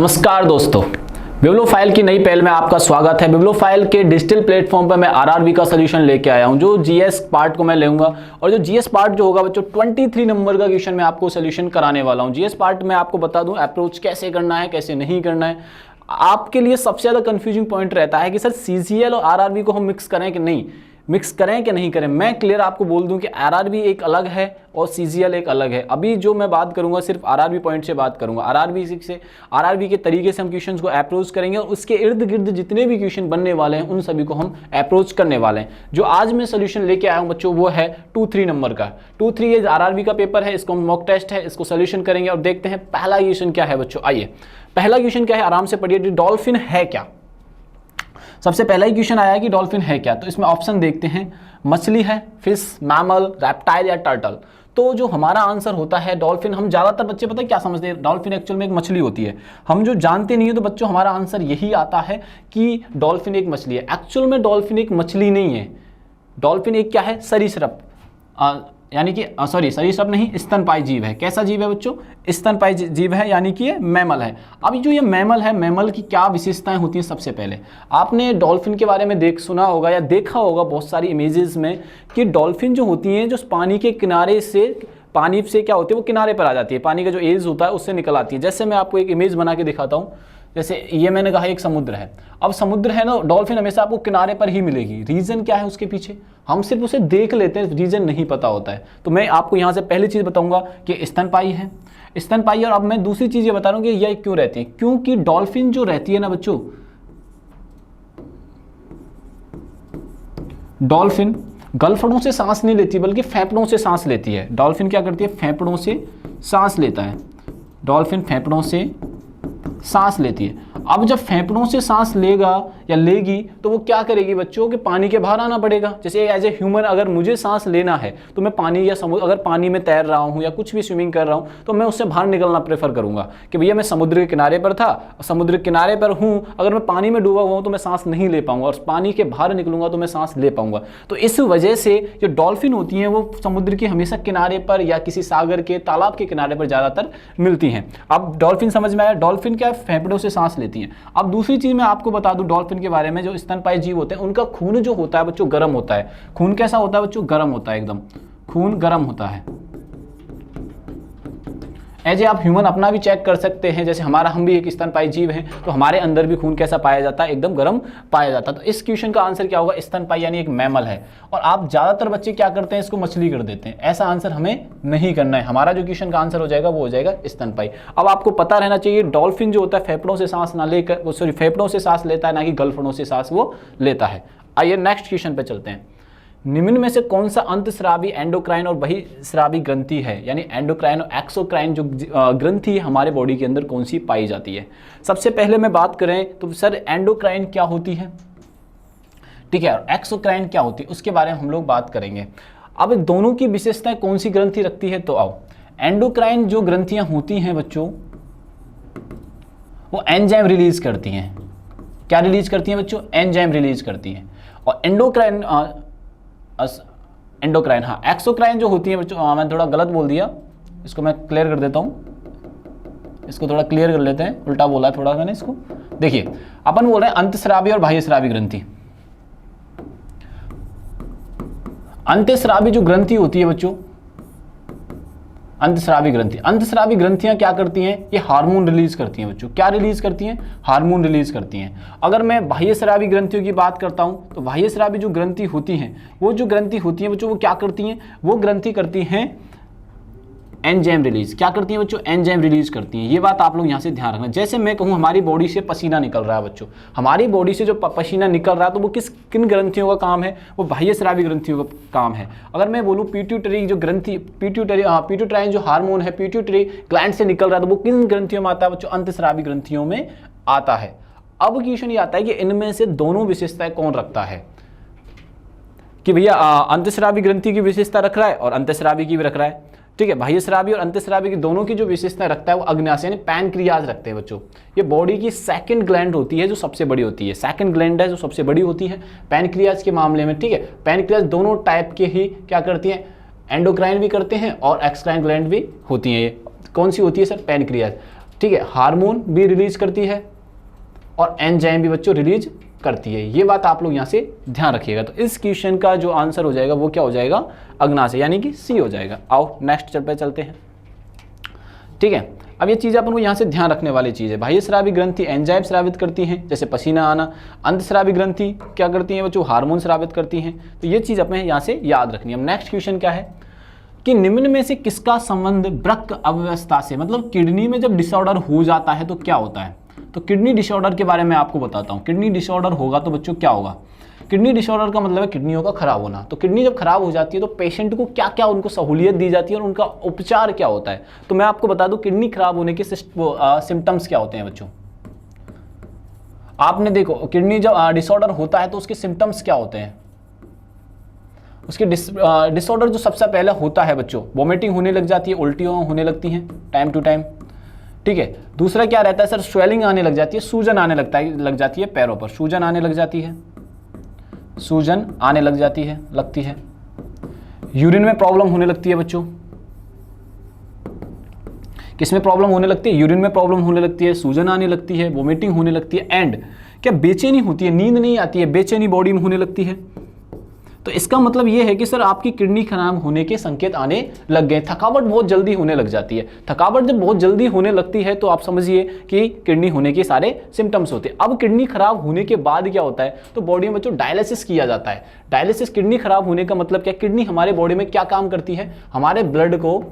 नमस्कार दोस्तों, बिब्लोफाइल की नई पहल में आपका स्वागत है। बिब्लोफाइल के डिजिटल प्लेटफॉर्म पर मैं आरआरबी का सोल्यूशन लेके आया हूं। जो जीएस पार्ट को मैं लूंगा और जो जीएस पार्ट जो होगा बच्चों 23 नंबर का क्वेश्चन मैं आपको सोल्यूशन कराने वाला हूं। जीएस पार्ट में आपको बता दूं अप्रोच कैसे करना है, कैसे नहीं करना है। आपके लिए सबसे ज़्यादा कंफ्यूजिंग पॉइंट रहता है कि सर सीजीएल और आरआरबी को हम मिक्स करें कि नहीं, मिक्स करें कि नहीं करें। मैं क्लियर आपको बोल दूं कि आरआरबी एक अलग है और सीजीएल एक अलग है। अभी जो मैं बात करूंगा सिर्फ आरआरबी पॉइंट से बात करूंगा। आरआरबी के तरीके से हम क्वेश्चंस को अप्रोच करेंगे और उसके इर्द गिर्द जितने भी क्वेश्चन बनने वाले हैं उन सभी को हम अप्रोच करने वाले हैं। जो आज मैं सोल्यूशन लेके आया हूं बच्चों वो है 2-3 नंबर का। 2-3 ये आरआरबी का पेपर है, इसको मॉक टेस्ट है, इसको सोल्यूशन करेंगे और देखते हैं पहला क्वेश्चन क्या है बच्चों। आइए पहला क्वेश्चन क्या है, आराम से पढ़िए। डॉल्फिन है क्या? सबसे पहला ही क्वेश्चन आया है कि डॉल्फिन है क्या। तो इसमें ऑप्शन देखते हैं, मछली है, फिश, मैमल, रेप्टाइल या टर्टल। तो जो हमारा आंसर होता है डॉल्फिन, हम ज़्यादातर बच्चे पता है क्या समझते हैं, डॉल्फिन एक्चुअल में एक मछली होती है। हम जो जानते नहीं है तो बच्चों हमारा आंसर यही आता है कि डॉल्फिन एक मछली है। एक्चुअल में डॉल्फिन एक मछली नहीं है। डॉल्फिन एक क्या है, सरीसृप, यानी कि सॉरी सरीसृप नहीं, स्तनपायी जीव है। कैसा जीव है बच्चों? स्तनपायी जीव है, यानी कि ये मैमल है। अब जो ये मैमल है, मैमल की क्या विशेषताएं होती हैं? सबसे पहले आपने डॉल्फिन के बारे में सुना होगा या देखा होगा बहुत सारी इमेजेस में कि डॉल्फिन जो होती हैं जो पानी के किनारे से, पानी से क्या होती है वो किनारे पर आ जाती है, पानी का जो एज होता है उससे निकल आती है। जैसे मैं आपको एक इमेज बना के दिखाता हूँ। जैसे ये मैंने कहा एक समुद्र है। अब समुद्र है ना, डॉल्फिन हमेशा आपको किनारे पर ही मिलेगी। रीजन क्या है उसके पीछे? हम सिर्फ उसे देख लेते हैं, रीजन नहीं पता होता है। तो मैं आपको यहाँ से पहली चीज़ बताऊंगा कि स्तनपायी है, स्तनपायी। और अब मैं दूसरी चीज़ ये बता रहा हूँ कि यह क्यों रहती है। क्योंकि डॉल्फिन जो रहती है ना बच्चों, डॉल्फिन गलफड़ों से सांस नहीं लेती बल्कि फेफड़ों से सांस लेती है। डॉल्फिन क्या करती है? फेफड़ों से सांस लेता है। डॉल्फिन फेफड़ों से सांस लेती है। अब जब फेफड़ों से सांस लेगा या लेगी तो वो क्या करेगी बच्चों कि पानी के बाहर आना पड़ेगा। जैसे एज ए ह्यूमन अगर मुझे सांस लेना है तो मैं पानी या समुद्र, अगर पानी में तैर रहा हूँ या कुछ भी स्विमिंग कर रहा हूँ तो मैं उससे बाहर निकलना प्रेफर करूँगा कि भैया मैं समुद्र के किनारे पर था, समुद्र के किनारे पर हूँ, अगर मैं पानी में डूबा हुआ हूँ तो मैं सांस नहीं ले पाऊंगा और पानी के बाहर निकलूंगा तो मैं सांस ले पाऊंगा। तो इस वजह से जो डॉल्फिन होती हैं वो समुद्र के हमेशा किनारे पर या किसी सागर के, तालाब के किनारे पर ज़्यादातर मिलती हैं। अब डॉल्फिन समझ में आया, डॉल्फिन क्या फेफड़ों से सांस लेती हैं। अब दूसरी चीज़ मैं आपको बता दूं डॉल्फिन के बारे में, जो स्तनपायी जीव होते हैं उनका खून जो होता है बच्चों गर्म होता है। खून कैसा होता है बच्चों? गर्म होता है, एकदम खून गर्म होता है। ऐसे आप ह्यूमन अपना भी चेक कर सकते हैं, जैसे हम भी एक स्तनपायी जीव हैं तो हमारे अंदर भी खून कैसा पाया जाता है? एकदम गर्म पाया जाता है। तो इस क्वेश्चन का आंसर क्या होगा? स्तनपायी यानी एक मैमल है। और आप ज़्यादातर बच्चे क्या करते हैं, इसको मछली कर देते हैं। ऐसा आंसर हमें नहीं करना है। हमारा जो क्वेश्चन का आंसर हो जाएगा वो हो जाएगा स्तनपायी। अब आपको पता रहना चाहिए डॉल्फिन जो होता है फेफड़ों से सांस ना लेकर, सॉरी फेफड़ों से सांस लेता है, ना कि गलफड़ों से सांस वो लेता है। आइए नेक्स्ट क्वेश्चन पे चलते हैं। निम्न में से कौन सा अंतस्रावी एंडोक्राइन और बहिस्रावी ग्रंथि है, यानी एंडोक्राइन और एक्सोक्राइन जो ग्रंथि है हमारे बॉडी के अंदर कौन सी पाई जाती है? सबसे पहले मैं बात करें तो सर एंडोक्राइन क्या होती है, ठीक है, और एक्सोक्राइन क्या होती है उसके बारे में हम लोग बात करेंगे। अब दोनों की विशेषताएं कौन सी ग्रंथि रखती है? तो आओ, एंडोक्राइन जो ग्रंथियां होती हैं बच्चों वो एंजाइम रिलीज करती हैं। क्या रिलीज करती हैं बच्चों? एंजाइम रिलीज करती हैं। और एंडोक्राइन हाँ, एक्सोक्राइन जो होती है बच्चों, मैं थोड़ा गलत बोल दिया, इसको मैं क्लियर कर देता हूँ, इसको थोड़ा क्लियर कर लेते हैं, उल्टा बोला है थोड़ा मैंने इसको। देखिए अपन बोल रहे हैं अंतस्रावी और बाह्यस्रावी ग्रंथि। अंतस्रावी जो ग्रंथि होती है बच्चों, अंतस्रावी ग्रंथियां क्या करती हैं? ये हार्मोन रिलीज करती हैं बच्चों। क्या रिलीज करती हैं? हार्मोन रिलीज करती हैं। अगर मैं बाह्यस्रावी ग्रंथियों की बात करता हूं तो बाह्यस्रावी जो ग्रंथि होती हैं, वो जो ग्रंथि होती हैं बच्चों वो क्या करती हैं? वो ग्रंथि करती हैं एंजाइम रिलीज। क्या करती हैं बच्चों? एंजाइम रिलीज करती हैं। ये बात आप लोग यहाँ से ध्यान रखना। जैसे मैं कहूँ हमारी बॉडी से पसीना निकल रहा है बच्चों, हमारी बॉडी से जो पसीना निकल रहा है तो वो किन ग्रंथियों का काम है? वो बाह्यस्रावी ग्रंथियों का काम है। अगर मैं बोलूँ पिट्यूटरी जो ग्रंथि, पिट्यूटराइन जो हार्मोन है पिट्यूटरी ग्लैंड से निकल रहा है तो वो किन ग्रंथियों में आता है बच्चों? अंतस्रावी ग्रंथियों में आता है। अब क्वेश्चन ये आता है कि इनमें से दोनों विशेषताएं कौन रखता है? कि भैया अंतस्रावी ग्रंथि की विशेषता रख रहा है और अंतस्रावी की भी रख रहा है, ठीक है। बाह्यस्रावी और अंतस्रावी की दोनों की जो विशेषता रखता है वो अग्न्याशय यानी पैनक्रियाज रखते हैं बच्चों। ये बॉडी की सेकंड ग्लैंड होती है जो सबसे बड़ी होती है, सेकंड ग्लैंड है जो सबसे बड़ी होती है पैनक्रियाज के मामले में, ठीक है। पैनक्रियाज दोनों टाइप के ही क्या करती हैं? एंडोक्राइन भी करते हैं और एक्सक्राइन ग्लैंड भी होती हैं। ये कौन सी होती है सर? पैनक्रियाज। ठीक है, हार्मोन भी रिलीज करती है और एंजाइम भी बच्चों रिलीज करती है। ये बात आप लोग यहाँ से ध्यान रखिएगा। तो इस क्वेश्चन का जो आंसर हो जाएगा वो क्या हो जाएगा, अग्नाशय, यानी कि सी हो जाएगा। आओ नेक्स्ट पे चलते हैं। ठीक है, अब ये चीज़ अपन को यहाँ से ध्यान रखने वाली चीज़ है। बाह्य स्रावी ग्रंथि एंजाइम स्रावित करती हैं, जैसे पसीना आना। अंतस्रावी ग्रंथि क्या करती हैं बच्चों, हार्मोन स्रावित करती हैं। तो ये चीज़ अपने यहाँ से याद रखनी है। अब नेक्स्ट क्वेश्चन क्या है कि निम्न में से किसका संबंध वृक्क अव्यवस्था से, मतलब किडनी में जब डिसऑर्डर हो जाता है तो क्या होता है। तो किडनी डिसऑर्डर के बारे में आपको बताता हूँ। किडनी डिसऑर्डर होगा तो बच्चों क्या होगा, किडनी डिसऑर्डर का मतलब है किडनियों का खराब होना। तो किडनी जब खराब हो जाती है तो पेशेंट को क्या क्या उनको सहूलियत दी जाती है और उनका उपचार क्या होता है। तो मैं आपको बता दूं किडनी खराब होने के सिम्टम्स क्या होते हैं बच्चों। आपने देखो किडनी जब डिसऑर्डर होता है तो उसके सिम्टम्स क्या होते हैं। उसके डिसऑर्डर जो सबसे पहले होता है बच्चों, वॉमिटिंग होने लग जाती है, उल्टियां होने लगती हैं टाइम टू टाइम। ठीक है, दूसरा क्या रहता है सर, स्वेलिंग आने लग जाती है, सूजन आने लग जाती है पैरों पर, सूजन आने लग जाती है, सूजन आने लग लगती है। यूरिन में प्रॉब्लम होने लगती है बच्चों। किसमें प्रॉब्लम होने लगती है, यूरिन में प्रॉब्लम होने लगती है, सूजन आने लगती है, वोमिटिंग होने लगती है। एंड क्या बेचैनी होती है, नींद नहीं आती है, बेचैनी बॉडी में होने लगती है। तो इसका मतलब ये है कि सर आपकी किडनी खराब होने के संकेत आने लग गए। थकावट बहुत जल्दी होने लग जाती है। थकावट जब बहुत जल्दी होने लगती है तो आप समझिए कि किडनी होने के सारे सिम्टम्स होते हैं। अब किडनी खराब होने के बाद क्या होता है, तो बॉडी में बच्चों डायलिसिस किया जाता है। डायलिसिस, किडनी खराब होने का मतलब क्या, किडनी हमारे बॉडी में क्या काम करती है, हमारे ब्लड को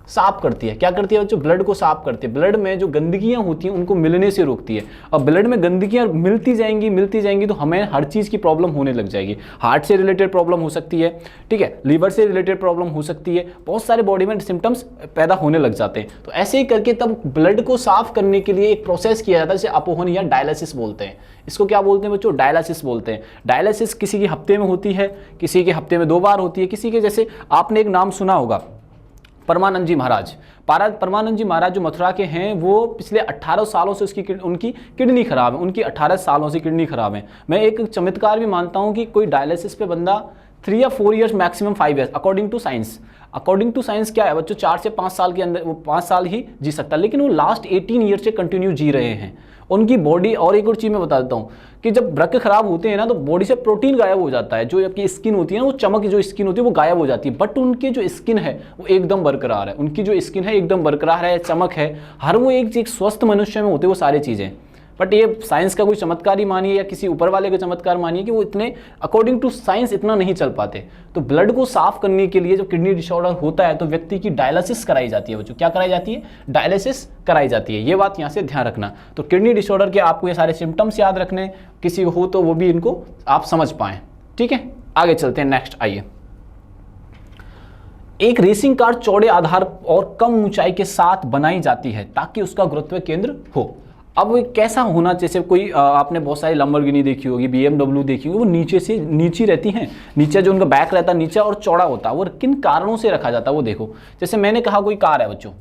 साफ करती है। क्या करती है बच्चों, ब्लड को साफ करती है। ब्लड में जो गंदगियां होती हैं उनको मिलने से रोकती है। और ब्लड में गंदगियां मिलती जाएंगी तो हमें हर चीज़ की प्रॉब्लम होने लग जाएगी। हार्ट से रिलेटेड प्रॉब्लम हो सकती है, ठीक है, लीवर से रिलेटेड प्रॉब्लम हो सकती है, बहुत सारे बॉडी में सिम्टम्स पैदा होने लग जाते हैं। तो ऐसे ही करके तब ब्लड को साफ करने के लिए एक प्रोसेस किया जाता है जिसे अपोहन या डायलिसिस बोलते हैं। इसको क्या बोलते हैं बच्चों, डायलिसिस बोलते हैं। डायलिसिस किसी के हफ्ते में होती है, किसी के हफ्ते में 2 बार होती है, किसी के, जैसे आपने एक नाम सुना होगा परमानंद जी महाराज। परमानंद जी महाराज जो मथुरा के हैं, वो पिछले 18 सालों से उनकी किडनी खराब है, उनकी 18 सालों से किडनी खराब है। मैं एक चमत्कार भी मानता हूं कि कोई डायलिसिस पे बंदा 3 या 4 years, maximum 5 years, according to science. According to science क्या है बच्चों, 4 से 5 साल के अंदर वो 5 साल ही जी सकता है, लेकिन वो लास्ट 18 ईयर से कंटिन्यू जी रहे हैं। उनकी बॉडी, और एक और चीज़ मैं बता देता हूँ कि जब वृक्क खराब होते हैं ना तो बॉडी से प्रोटीन गायब हो जाता है। जो आपकी स्किन होती है ना, वो चमक, जो स्किन होती है वो गायब हो जाती है, बट उनकी जो स्किन है वो एकदम बरकरार है। उनकी जो स्किन है एकदम बरकरार है, चमक है, हर वो एक स्वस्थ मनुष्य में होते वो सारी चीज़ें। बट ये साइंस का कोई चमत्कार ही मानिए या किसी ऊपर वाले का चमत्कार मानिए कि वो इतने अकॉर्डिंग टू साइंस इतना नहीं चल पाते। तो ब्लड को साफ करने के लिए जब किडनी डिसऑर्डर होता है तो व्यक्ति की डायलिसिस कराई जाती है बच्चों। क्या कराई जाती है, डायलिसिस कराई जाती है। ये बात यहाँ से ध्यान रखना। तो किडनी डिसऑर्डर के आपको ये सारे सिम्टम्स याद रखने, किसी को हो तो वो भी इनको आप समझ पाएं। ठीक है, आगे चलते हैं। नेक्स्ट आइए, एक रेसिंग कार चौड़े आधार और कम ऊंचाई के साथ बनाई जाती है ताकि उसका गुरुत्व केंद्र हो। अब कैसा होना, जैसे कोई आपने बहुत सारी लंबोर्गिनी देखी होगी, BMW देखी होगी, वो नीचे से नीची रहती हैं, नीचे जो उनका बैक रहता है नीचे और चौड़ा होता है। वो किन कारणों से रखा जाता है वो देखो। जैसे मैंने कहा कोई कार है बच्चों,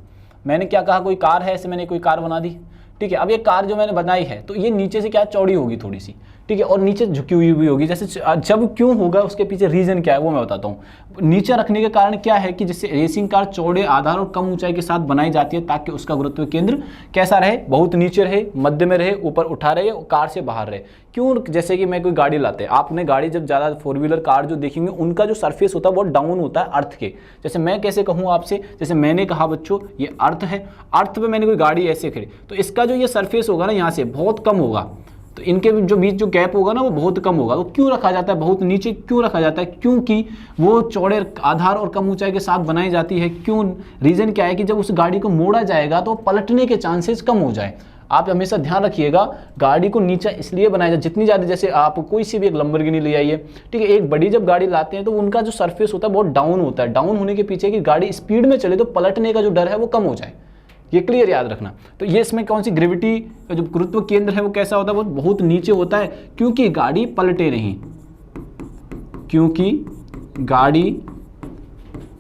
मैंने क्या कहा, कोई कार है, ऐसे मैंने कोई कार बना दी, ठीक है। अब ये कार जो मैंने बनाई है तो ये नीचे से क्या चौड़ी होगी थोड़ी सी, ठीक है, और नीचे झुकी हुई भी होगी। जैसे जब क्यों होगा उसके पीछे रीजन क्या है वो मैं बताता हूँ। नीचे रखने के कारण क्या है कि जिससे रेसिंग कार चौड़े आधार और कम ऊंचाई के साथ बनाई जाती है ताकि उसका गुरुत्व केंद्र कैसा रहे, बहुत नीचे रहे, मध्य में रहे, ऊपर उठा रहे, कार से बाहर रहे। क्यों, जैसे कि मैं कोई गाड़ी लाते हैं, आपने गाड़ी जब ज़्यादा 4 व्हीलर कार जो देखेंगे उनका जो सरफेस होता है वो डाउन होता है अर्थ के। जैसे मैं कैसे कहूँ आपसे, जैसे मैंने कहा बच्चों ये अर्थ है, अर्थ पे मैंने कोई गाड़ी ऐसे खड़ी तो इसका जो ये सरफेस होगा ना यहाँ से बहुत कम होगा, तो इनके जो बीच जो गैप होगा ना वो बहुत कम होगा। तो क्यों रखा जाता है, बहुत नीचे क्यों रखा जाता है, क्योंकि वो चौड़े आधार और कम ऊंचाई के साथ बनाई जाती है। क्यों, रीज़न क्या है कि जब उस गाड़ी को मोड़ा जाएगा तो पलटने के चांसेस कम हो जाए। आप हमेशा ध्यान रखिएगा, गाड़ी को नीचा इसलिए बनाया जाए, जितनी ज़्यादा, जैसे आप कोई सी भी एक लंबोर्गिनी ले आइए, ठीक है, एक बड़ी जब गाड़ी लाते हैं तो उनका जो सरफेस होता है बहुत डाउन होता है। डाउन होने के पीछे कि गाड़ी स्पीड में चले तो पलटने का जो डर है वो कम हो जाए, ये क्लियर याद रखना। तो ये इसमें कौन सी ग्रेविटी का जो गुरुत्व केंद्र है वो कैसा होता है, वो बहुत नीचे होता है, क्योंकि गाड़ी पलटे नहीं, क्योंकि गाड़ी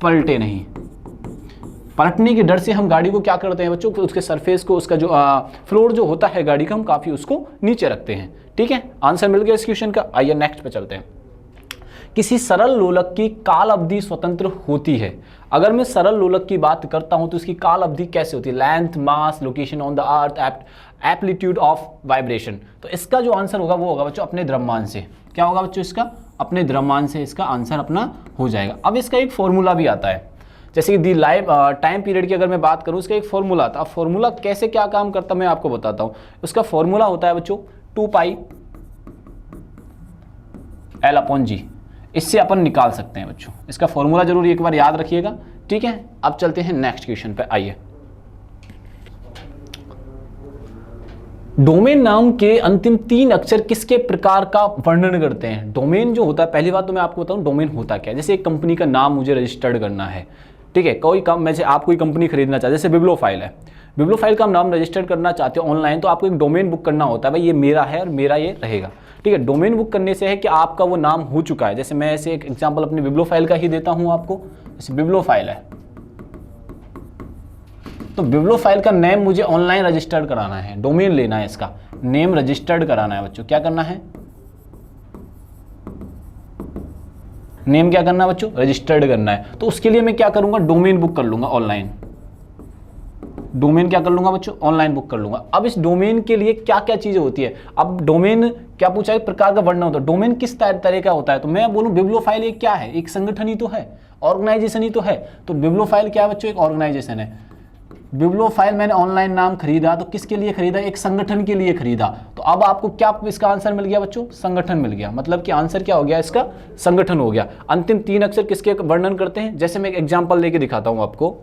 पलटे नहीं। पलटने के डर से हम गाड़ी को क्या करते हैं बच्चों, उसके सरफेस को, उसका जो फ्लोर जो होता है गाड़ी का, हम काफ़ी उसको नीचे रखते हैं। ठीक है, आंसर मिल गया इस क्वेश्चन का। आइए नेक्स्ट पे चलते हैं किसी सरल लोलक की काल अवधि स्वतंत्र होती है। अगर मैं सरल लोलक की बात करता हूं तो इसकी काल अवधि कैसे होती है? Length, mass, location on the earth, amplitude of vibration. तो इसका जो आंसर होगा वो होगा बच्चों अपने द्रव्यमान से। क्या होगा बच्चों? इसका अपने द्रव्यमान से इसका आंसर अपना हो जाएगा। अब इसका एक फॉर्मूला भी आता है, जैसे कि दी लाइफ टाइम पीरियड की अगर मैं बात करूं, इसका एक फॉर्मूला आता है। अब फॉर्मूला कैसे क्या काम करता है मैं आपको बताता हूं। उसका फॉर्मूला होता है बच्चों 2 पाई L/G। इससे अपन निकाल सकते हैं बच्चों। इसका फॉर्मूला जरूर एक बार याद रखिएगा, ठीक है। अब चलते हैं नेक्स्ट क्वेश्चन पे, आइए। डोमेन नाम के अंतिम 3 अक्षर किसके प्रकार का वर्णन करते हैं? डोमेन जो होता है, पहली बात तो मैं आपको बताऊं डोमेन होता क्या है। जैसे एक कंपनी का नाम मुझे रजिस्टर्ड करना है, ठीक है। कोई काम में से आप कोई कंपनी खरीदना चाहते हैं, जैसे बिब्लोफाइल है, बिब्लोफाइल का नाम रजिस्टर करना चाहते हो ऑनलाइन, तो आपको एक डोमेन बुक करना होता है, भाई ये मेरा है और मेरा ये रहेगा, ठीक है। डोमेन बुक करने से है कि आपका वो नाम हो चुका है। जैसे मैं ऐसे एक एग्जांपल अपनी बिब्लोफाइल का ही देता हूं आपको। जैसे बिब्लोफाइल है, तो बिब्लोफाइल का नेम मुझे ऑनलाइन रजिस्टर्ड कराना है, डोमेन लेना है, इसका नेम रजिस्टर्ड कराना है बच्चों। क्या करना है? नेम क्या करना है बच्चों? रजिस्टर्ड करना है। तो उसके लिए मैं क्या करूंगा? डोमेन बुक कर लूंगा ऑनलाइन। डोमेन क्या कर लूंगा बच्चों? ऑनलाइन बुक कर लूंगा। अब इस डोमेन के लिए क्या क्या चीजें होती है? अब डोमेन क्या पूछा है? प्रकार का वर्णन होता है। डोमेन किस तरह का होता है? तो मैं बोलूं बिब्लोफाइल एक क्या है? एक संगठन ही तो है, ऑर्गेनाइजेशन ही तो है। तो बिब्लोफाइल क्या है बच्चों? एक ऑर्गेनाइजेशन है। बिब्लोफाइल मैंने ऑनलाइन नाम खरीदा, तो किसके लिए खरीदा? एक संगठन के लिए खरीदा। तो अब आपको क्या इसका आंसर मिल गया बच्चों? संगठन मिल गया। मतलब कि आंसर क्या हो गया इसका? संगठन हो गया। अंतिम 3 अक्षर किसके वर्णन करते हैं? जैसे मैं एक एग्जांपल लेके दिखाता हूं आपको।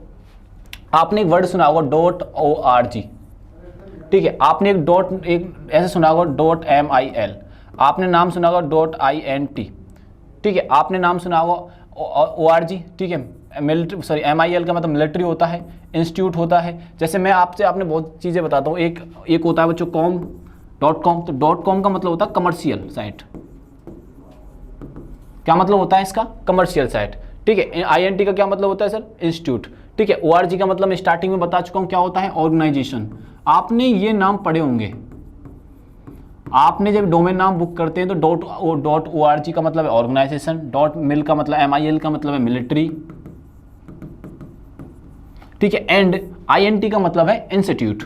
आपने एक वर्ड सुना होगा .org, ठीक है। आपने एक ऐसे सुना होगा .mil, आपने नाम सुना होगा .int, ठीक है। आपने नाम सुना होगा org, ठीक है। मिलिट्री MIL का मतलब मिलिट्री होता है, इंस्टीट्यूट होता है। जैसे मैं आपने बहुत चीज़ें बताता हूँ। एक होता है बच्चों .com, तो .com का मतलब होता है कमर्शियल साइट। क्या मतलब होता है इसका? कमर्शियल साइट, ठीक है। INT का क्या मतलब होता है सर? इंस्टीट्यूट, ठीक है। ORG का मतलब मैं स्टार्टिंग में बता चुका हूँ क्या होता है? ऑर्गेनाइजेशन। आपने ये नाम पढ़े होंगे। आपने जब डोमेन नाम बुक करते हैं तो .org का मतलब है ऑर्गेनाइजेशन, .mil का मतलब MIL का मतलब है मिलिट्री, ठीक है। एंड INT का मतलब है इंस्टीट्यूट।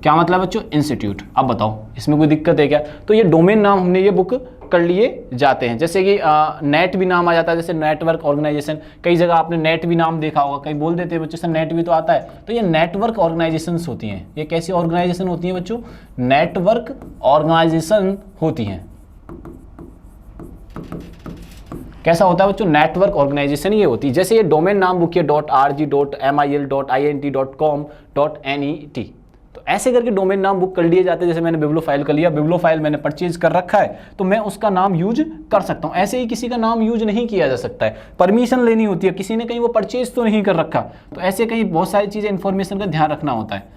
क्या मतलब बच्चों? इंस्टीट्यूट। अब बताओ इसमें कोई दिक्कत है क्या? तो ये डोमेन नाम हमने ये बुक कर लिए जाते हैं। जैसे कि नेट भी नाम आ जाता है, जैसे नेटवर्क ऑर्गेनाइजेशन। कई जगह आपने नेट भी नाम देखा होगा, कई बोल देते हैं बच्चों से नेट भी तो आता है। तो ये नेटवर्क ऑर्गेनाइजेशंस होती हैं। ये कैसी ऑर्गेनाइजेशन होती हैं बच्चों? नेटवर्क ऑर्गेनाइजेशन होती हैं। कैसा होता है बच्चों? नेटवर्क ऑर्गेनाइजेशन ये होती है। जैसे ये डोमेन नाम बुक है .rg, .mil, .int, .com, .net, तो ऐसे करके डोमेन नाम बुक कर लिए जाते हैं। जैसे मैंने बिब्लोफाइल कर लिया, बिब्लोफाइल मैंने परचेज कर रखा है, तो मैं उसका नाम यूज कर सकता हूं। ऐसे ही किसी का नाम यूज नहीं किया जा सकता है, परमिशन लेनी होती है। किसी ने कहीं वो परचेज तो नहीं कर रखा, तो ऐसे कहीं बहुत सारी चीज़ें इन्फॉर्मेशन का ध्यान रखना होता है।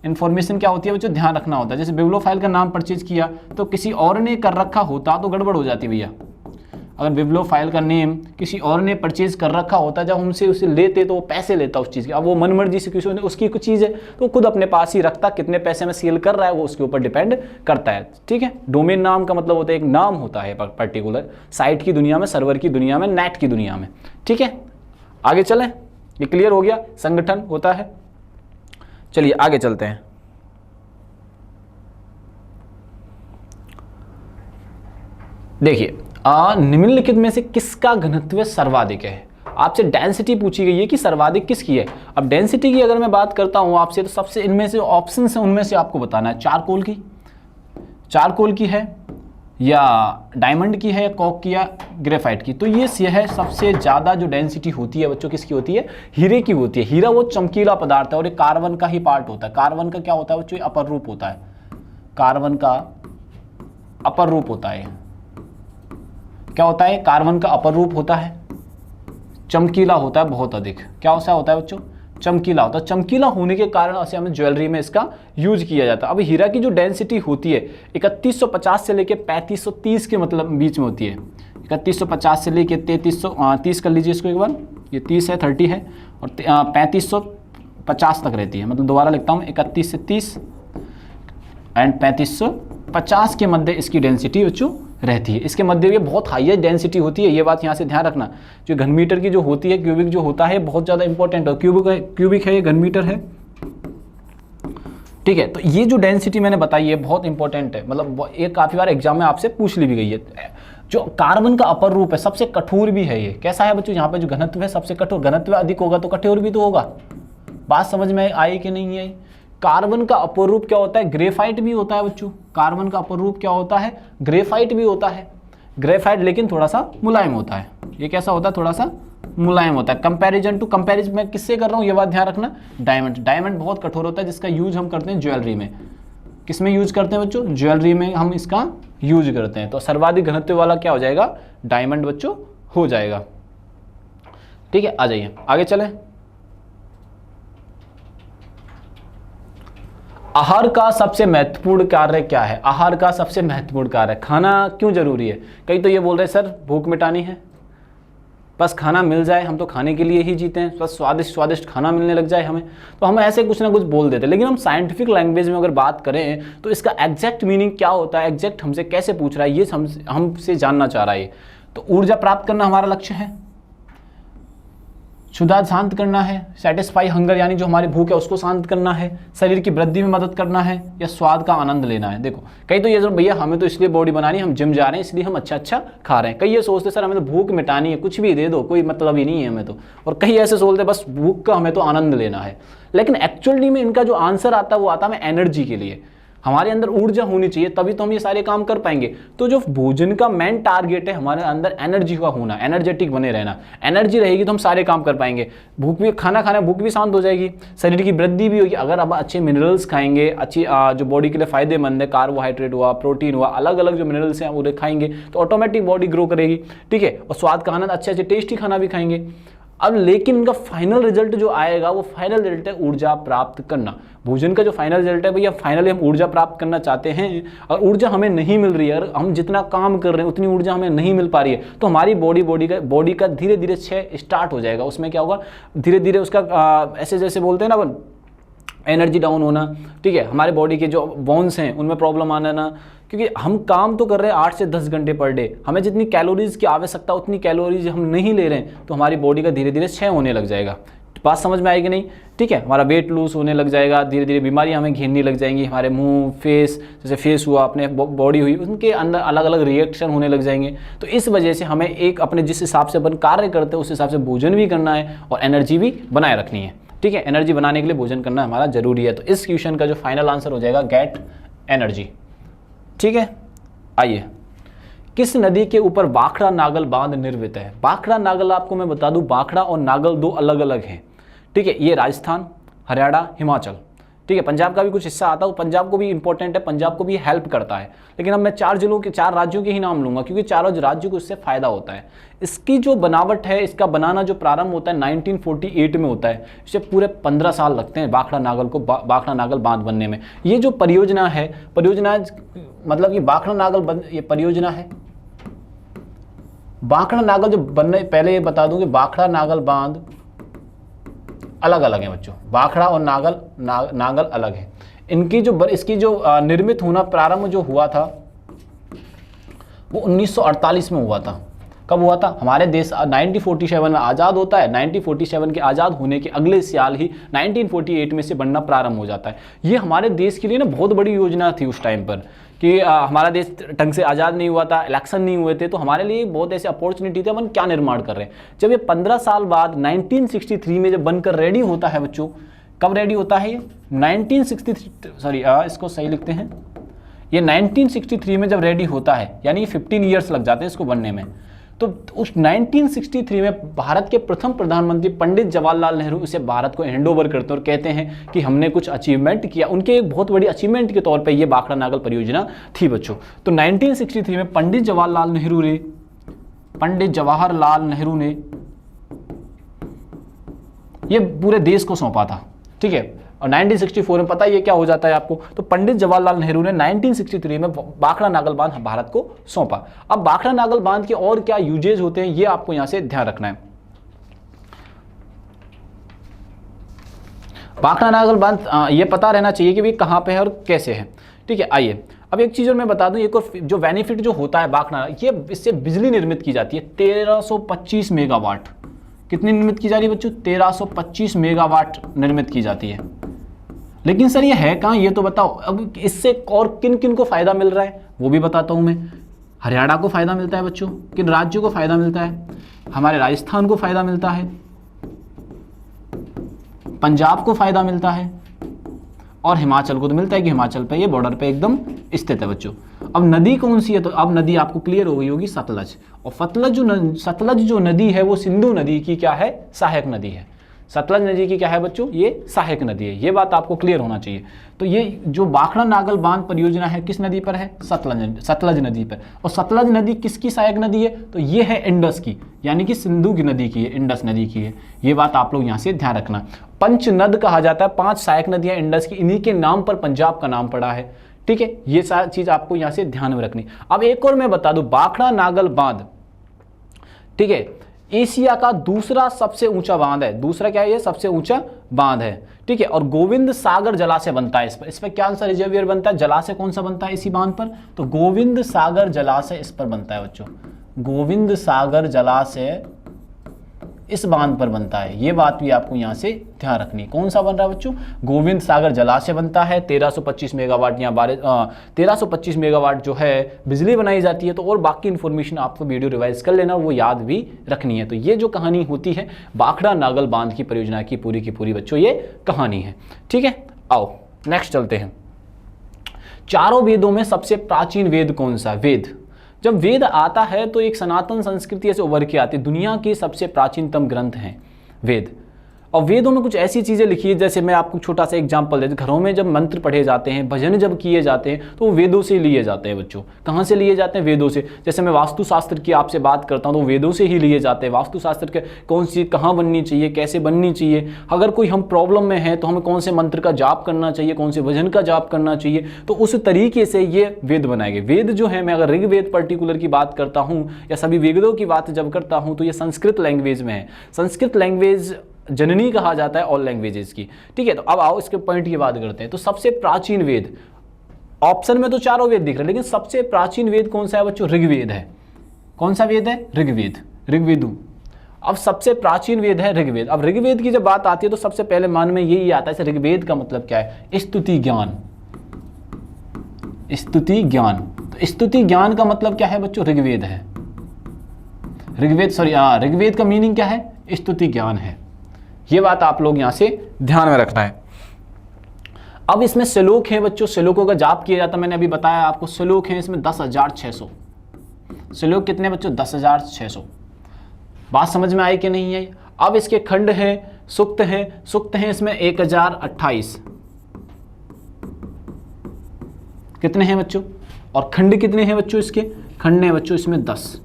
इन्फॉर्मेशन क्या होती है बच्चों? ध्यान रखना होता है। जैसे बिब्लोफाइल का नाम परचेज किया तो किसी और ने कर रखा होता तो गड़बड़ हो जाती भैया। अगर बिब्लोफाइल का नेम किसी और ने परचेज कर रखा होता, जब हमसे उसे लेते तो वो पैसे लेता उस चीज़ के। अब वो मन मर्जी से किसी ने उसकी कुछ चीज़ है तो खुद अपने पास ही रखता, कितने पैसे में सेल कर रहा है वो उसके ऊपर डिपेंड करता है, ठीक है। डोमेन नाम का मतलब होता है एक नाम होता है पर्टिकुलर साइट की दुनिया में, सर्वर की दुनिया में, नेट की दुनिया में, ठीक है। आगे चलें, ये क्लियर हो गया संगठन होता है। चलिए आगे चलते हैं। देखिए निम्नलिखित में से किसका घनत्व सर्वाधिक है? आपसे डेंसिटी पूछी गई है कि सर्वाधिक किसकी है। अब डेंसिटी की अगर मैं बात करता हूं आपसे, तो सबसे इनमें से ऑप्शन है उनमें से आपको बताना है। चारकोल की है या डायमंड की है या कॉक की या ग्रेफाइट की। तो ये है सबसे ज़्यादा जो डेंसिटी होती है बच्चों किसकी होती है? हीरे की होती है। हीरा वो चमकीला पदार्थ है और ये कार्बन का ही पार्ट होता है। कार्बन का क्या होता है बच्चों? अपर रूप होता है। कार्बन का अपर रूप होता है। क्या होता है? कार्बन का अपर रूप होता है, चमकीला होता है बहुत अधिक। क्या होता है बच्चों? चमकीला होता है। चमकीला होने के कारण से हमें ज्वेलरी में इसका यूज किया जाता है। अब हीरा की जो डेंसिटी होती है 3150 से लेकर 3530 के मतलब बीच में होती है। 3150 से लेकर 3330 कर लीजिए इसको एक बार, ये 30 है, 30 है, और 3550 तक रहती है। मतलब दोबारा लिखता हूँ, 31 से 30 एंड 3550 के मध्य इसकी डेंसिटी बच्चों रहती है। इसके मध्य ये बहुत हाईएस्ट डेंसिटी होती है, ये बात यहाँ से ध्यान रखना। जो घन मीटर की जो होती है, क्यूबिक जो होता है बहुत ज़्यादा इंपॉर्टेंट है। क्यूबिक है, ये घन मीटर है, ठीक है। तो ये जो डेंसिटी मैंने बताई है बहुत इंपॉर्टेंट है, मतलब ये काफ़ी बार एग्जाम में आपसे पूछ ली भी गई है। जो कार्बन का अपर रूप है सबसे कठोर भी है, ये कैसा है बच्चों, यहाँ पे जो घनत्व है सबसे कठोर, घनत्व अधिक होगा तो कठोर भी तो होगा। बात समझ में आई कि नहीं आई? कार्बन का अपर रूप क्या होता है? ग्रेफाइट भी होता है बच्चों। कार्बन का अपर रूप क्या होता है? ग्रेफाइट भी होता है। ग्रेफाइट लेकिन थोड़ा सा मुलायम होता है। ये कैसा होता है? थोड़ा सा मुलायम होता है। कंपैरिजन मैं किससे कर रहा हूँ ये बात ध्यान रखना। डायमंड बहुत कठोर होता है, जिसका यूज हम करते हैं ज्वेलरी में। किस में यूज करते हैं बच्चों? ज्वेलरी में हम इसका यूज करते हैं। तो सर्वाधिक घनत्व वाला क्या हो जाएगा? डायमंड बच्चों हो जाएगा। ठीक है, आ जाइए आगे चलें। आहार का सबसे महत्वपूर्ण कार्य क्या है? आहार का सबसे महत्वपूर्ण कार्य, खाना क्यों जरूरी है? कई तो ये बोल रहे सर भूख मिटानी है, बस खाना मिल जाए, हम तो खाने के लिए ही जीते हैं, बस स्वादिष्ट स्वादिष्ट खाना मिलने लग जाए हमें, तो हम ऐसे कुछ ना कुछ बोल देते हैं। लेकिन हम साइंटिफिक लैंग्वेज में अगर बात करें तो इसका एग्जैक्ट मीनिंग क्या होता है, एग्जैक्ट हमसे कैसे पूछ रहा है, ये हमसे जानना चाह रहा है। तो ऊर्जा प्राप्त करना हमारा लक्ष्य है, क्षुधा शांत करना है, सेटिस्फाई हंगर यानी जो हमारी भूख है उसको शांत करना है, शरीर की वृद्धि में मदद करना है, या स्वाद का आनंद लेना है। देखो कई तो ये सर भैया हमें तो इसलिए बॉडी बनानी है, हम जिम जा रहे हैं इसलिए हम अच्छा खा रहे हैं। कई ये सोचते सर हमें तो भूख मिटानी है, कुछ भी दे दो कोई मतलब ही नहीं है हमें तो। और कई ऐसे सोचते बस भूख का हमें तो आनंद लेना है। लेकिन एक्चुअली में इनका जो आंसर आता है वो आता है एनर्जी के लिए। हमारे अंदर ऊर्जा होनी चाहिए तभी तो हम ये सारे काम कर पाएंगे। तो जो भोजन का मेन टारगेट है हमारे अंदर एनर्जी का होना, एनर्जेटिक बने रहना। एनर्जी रहेगी तो हम सारे काम कर पाएंगे। भूख भी खाना खाना भूख भी शांत हो जाएगी, शरीर की वृद्धि भी होगी। अगर आप अच्छे मिनरल्स खाएंगे, अच्छी जो बॉडी के लिए फायदेमंद है, कार्बोहाइड्रेट हुआ, प्रोटीन हुआ, अलग अलग जो मिनरल्स हैं वो खाएंगे तो ऑटोमेटिक बॉडी ग्रो करेगी। ठीक है, और स्वाद का आनंद अच्छे टेस्टी खाना भी खाएंगे। अब लेकिन इनका फाइनल रिजल्ट जो आएगा वो फाइनल रिजल्ट है ऊर्जा प्राप्त करना। भोजन का जो फाइनल रिजल्ट है भैया, फाइनली हम ऊर्जा प्राप्त करना चाहते हैं और ऊर्जा हमें नहीं मिल रही है, और हम जितना काम कर रहे हैं उतनी ऊर्जा हमें नहीं मिल पा रही है, तो हमारी बॉडी का धीरे धीरे क्षय स्टार्ट हो जाएगा। उसमें क्या होगा, धीरे धीरे उसका ऐसे जैसे बोलते हैं ना एनर्जी डाउन होना। ठीक है, हमारे बॉडी के जो बोन्स हैं उनमें प्रॉब्लम आना ना, क्योंकि हम काम तो कर रहे हैं 8 से 10 घंटे पर डे, हमें जितनी कैलोरीज की आवश्यकता उतनी कैलोरीज हम नहीं ले रहे हैं, तो हमारी बॉडी का धीरे धीरे क्षय होने लग जाएगा। बात समझ में आएगी नहीं? ठीक है, हमारा वेट लूज होने लग जाएगा, धीरे धीरे बीमारियां हमें घेरने लग जाएंगी। हमारे मुंह, फेस, जैसे फेस हुआ, अपने बॉडी हुई, उनके अंदर अलग अलग रिएक्शन होने लग जाएंगे। तो इस वजह से हमें एक अपने जिस हिसाब से अपन कार्य करते हैं उस हिसाब से भोजन भी करना है और एनर्जी भी बनाए रखनी है। ठीक है, एनर्जी बनाने के लिए भोजन करना हमारा जरूरी है। तो इस क्वेश्चन का जो फाइनल आंसर हो जाएगा गेट एनर्जी। ठीक है, आइए, किस नदी के ऊपर बाखड़ा नागल बांध निर्मित है? बाखड़ा नागल आपको मैं बता दूं, बाखड़ा और नागल दो अलग अलग हैं। ठीक है, ये राजस्थान, हरियाणा, हिमाचल, ठीक है, पंजाब का भी कुछ हिस्सा आता है, पंजाब को भी इंपॉर्टेंट है, पंजाब को भी हेल्प करता है। लेकिन अब मैं 4 राज्यों के ही नाम लूंगा क्योंकि चारों राज्यों को इससे फायदा होता है। इसकी जो बनावट है, इसका बनाना जो प्रारंभ होता है 1948 में होता है। इसे पूरे 15 साल लगते हैं बाखड़ा नागल बांध बनने में। ये जो परियोजना है, मतलब ये बाखड़ा नागल ये परियोजना है। बाखड़ा नागल जो बनने, पहले ये बता दूं कि बाखड़ा नागल बांध अलग अलग है बच्चों, बाखड़ा और नागल अलग है। इसकी जो निर्मित होना प्रारंभ जो हुआ था वो 1948 में हुआ था। कब हुआ था? हमारे देश 1947 में आज़ाद होता है, 1947 के आज़ाद होने के अगले साल ही 1948 में से बनना प्रारंभ हो जाता है। ये हमारे देश के लिए ना बहुत बड़ी योजना थी उस टाइम पर कि हमारा देश ढंग से आज़ाद नहीं हुआ था, इलेक्शन नहीं हुए थे, तो हमारे लिए बहुत ऐसी अपॉर्चुनिटी थी, अपन क्या निर्माण कर रहे हैं। जब ये 15 साल बाद 1963 में जब बनकर रेडी होता है बच्चों, कब रेडी होता है ये? 1963, इसको सही लिखते हैं, ये 1963 में जब रेडी होता है, यानी 15 ईयर्स लग जाते हैं इसको बनने में। तो उस 1963 में भारत के प्रथम प्रधानमंत्री पंडित जवाहरलाल नेहरू इसे भारत को हैंड ओवर करते हैं और कहते हैं कि हमने कुछ अचीवमेंट किया। उनके एक बहुत बड़ी अचीवमेंट के तौर पे ये बाखड़ा नागल परियोजना थी बच्चों। तो 1963 में पंडित जवाहरलाल नेहरू ने ये पूरे देश को सौंपा था। ठीक है, और 1964 में पता है ये क्या हो जाता है आपको? तो पंडित जवाहरलाल नेहरू ने 1963 में बाखड़ा नागल बांध भारत को सौंपा। अब बाखड़ा नागल बांध के और क्या यूजेज होते हैं ये आपको यहां से ध्यान रखना है। बाखड़ा नागल बांध ये पता रहना चाहिए कि भी कहां पे है और कैसे है। ठीक है, आइए अब एक चीज़ और मैं बता दूं, एक और जो बेनिफिट जो होता है बाखड़ा, ये इससे बिजली निर्मित की जाती है 1325 मेगावाट। कितनी निर्मित की जा रही है बच्चों? 1325 मेगावाट निर्मित की जाती है। लेकिन सर ये है कहाँ, ये तो बताओ। अब इससे और किन किन को फायदा मिल रहा है वो भी बताता हूं मैं। हरियाणा को फायदा मिलता है बच्चों, किन राज्यों को फायदा मिलता है? हमारे राजस्थान को फायदा मिलता है, पंजाब को फायदा मिलता है, और हिमाचल को तो मिलता है कि हिमाचल पे ये बॉर्डर पे एकदम स्थित है बच्चों। अब नदी कौन सी है? तो अब नदी आपको क्लियर हो गई होगी, सतलज। और सतलज जो नदी है वो सिंधु नदी की क्या है? सहायक नदी है। सतलज नदी की क्या है बच्चों? ये सहायक नदी है। ये बात आपको क्लियर होना चाहिए। तो ये जो भाखड़ा नागल बांध परियोजना है किस नदी पर है? सतलज नदी पर। और सतलज नदी किसकी सहायक नदी है? तो ये है इंडस की, यानी कि सिंधु की नदी की है, इंडस नदी की है। ये बात आप लोग यहाँ से ध्यान रखना। पंचनद कहा जाता है, 5 सहायक नदियां इंडस की, इन्हीं के नाम पर पंजाब का नाम पड़ा है। ठीक है, ये सारी चीज आपको यहाँ से ध्यान में रखनी। अब एक और मैं बता दूं, भाखड़ा नागल बांध, ठीक है, एशिया का दूसरा सबसे ऊंचा बांध है। दूसरा क्या है? ये सबसे ऊंचा बांध है। ठीक है, और गोविंद सागर जलाशय बनता है इस पर क्या आंसर रिजर्वियर बनता है? जलाशय कौन सा बनता है इसी बांध पर? तो गोविंद सागर जलाशय इस पर बनता है बच्चों। गोविंद सागर जलाशय इस बांध पर बनता है। ये बात भी आपको यहां से ध्यान रखनी है। कौन सा बन रहा है बच्चों? गोविंद सागर जलाशय बनता है। 1325 मेगावाट यहाँ 1325 मेगावाट जो है बिजली बनाई जाती है। तो और बाकी इंफॉर्मेशन आपको वीडियो रिवाइज कर लेना, वो याद भी रखनी है। तो ये जो कहानी होती है भाखड़ा नागल बांध की परियोजना की पूरी बच्चों ये कहानी है। ठीक है, आओ नेक्स्ट चलते हैं। चारों वेदों में सबसे प्राचीन वेद कौन सा? वेद, जब वेद आता है तो एक सनातन संस्कृति ऐसे उभर के आती है। दुनिया की सबसे प्राचीनतम ग्रंथ हैं वेद। और वेदों में कुछ ऐसी चीज़ें लिखी है, जैसे मैं आपको छोटा सा एग्जांपल देता हूं, घरों में जब मंत्र पढ़े जाते हैं, भजन जब किए जाते हैं, तो वो वेदों से लिए जाते हैं बच्चों। कहाँ से लिए जाते हैं? वेदों से। जैसे मैं वास्तुशास्त्र की आपसे बात करता हूँ तो वेदों से ही लिए जाते हैं। वास्तुशास्त्र के कौन सी कहाँ बननी चाहिए, कैसे बननी चाहिए, अगर कोई हम प्रॉब्लम में है तो हमें कौन से मंत्र का जाप करना चाहिए, कौन से भजन का जाप करना चाहिए, तो उस तरीके से ये वेद बनाए गए। वेद जो है, मैं अगर ऋग्वेद पर्टिकुलर की बात करता हूँ या सभी वेदों की बात जब करता हूँ तो ये संस्कृत लैंग्वेज में है। संस्कृत लैंग्वेज जननी कहा जाता है ऑल लैंग्वेजेस की। ठीक है, तो अब आओ इसके पॉइंट की बात करते हैं। तो सबसे प्राचीन वेद, ऑप्शन में तो चारों वेद दिख रहे हैं, लेकिन सबसे प्राचीन वेद कौन सा है बच्चों? ऋग्वेद है। कौन सा वेद है? ऋग्वेद, ऋग्वेदु। अब सबसे प्राचीन वेद है ऋग्वेद। अब ऋग्वेद की जब बात आती है तो सबसे पहले मन में यही आता है, ऋग्वेद का मतलब क्या है? स्तुति ज्ञान। स्तुति ज्ञान, तो स्तुति ज्ञान का मतलब क्या है बच्चों? ऋग्वेद है। ऋग्वेद का मीनिंग क्या है? स्तुति ज्ञान है। ये बात आप लोग यहां से ध्यान में रखना है। अब इसमें श्लोक हैं बच्चों, श्लोकों का जाप किया जाता है। मैंने अभी बताया आपको, श्लोक हैं इसमें 10,600 श्लोक। कितने बच्चों? 10,600। बात समझ में आई कि नहीं है? अब इसके खंड हैं, सूक्त हैं। सूक्त हैं इसमें 1028। कितने हैं बच्चों? और खंड कितने हैं बच्चों? इसके खंड हैं बच्चों इसमें 10।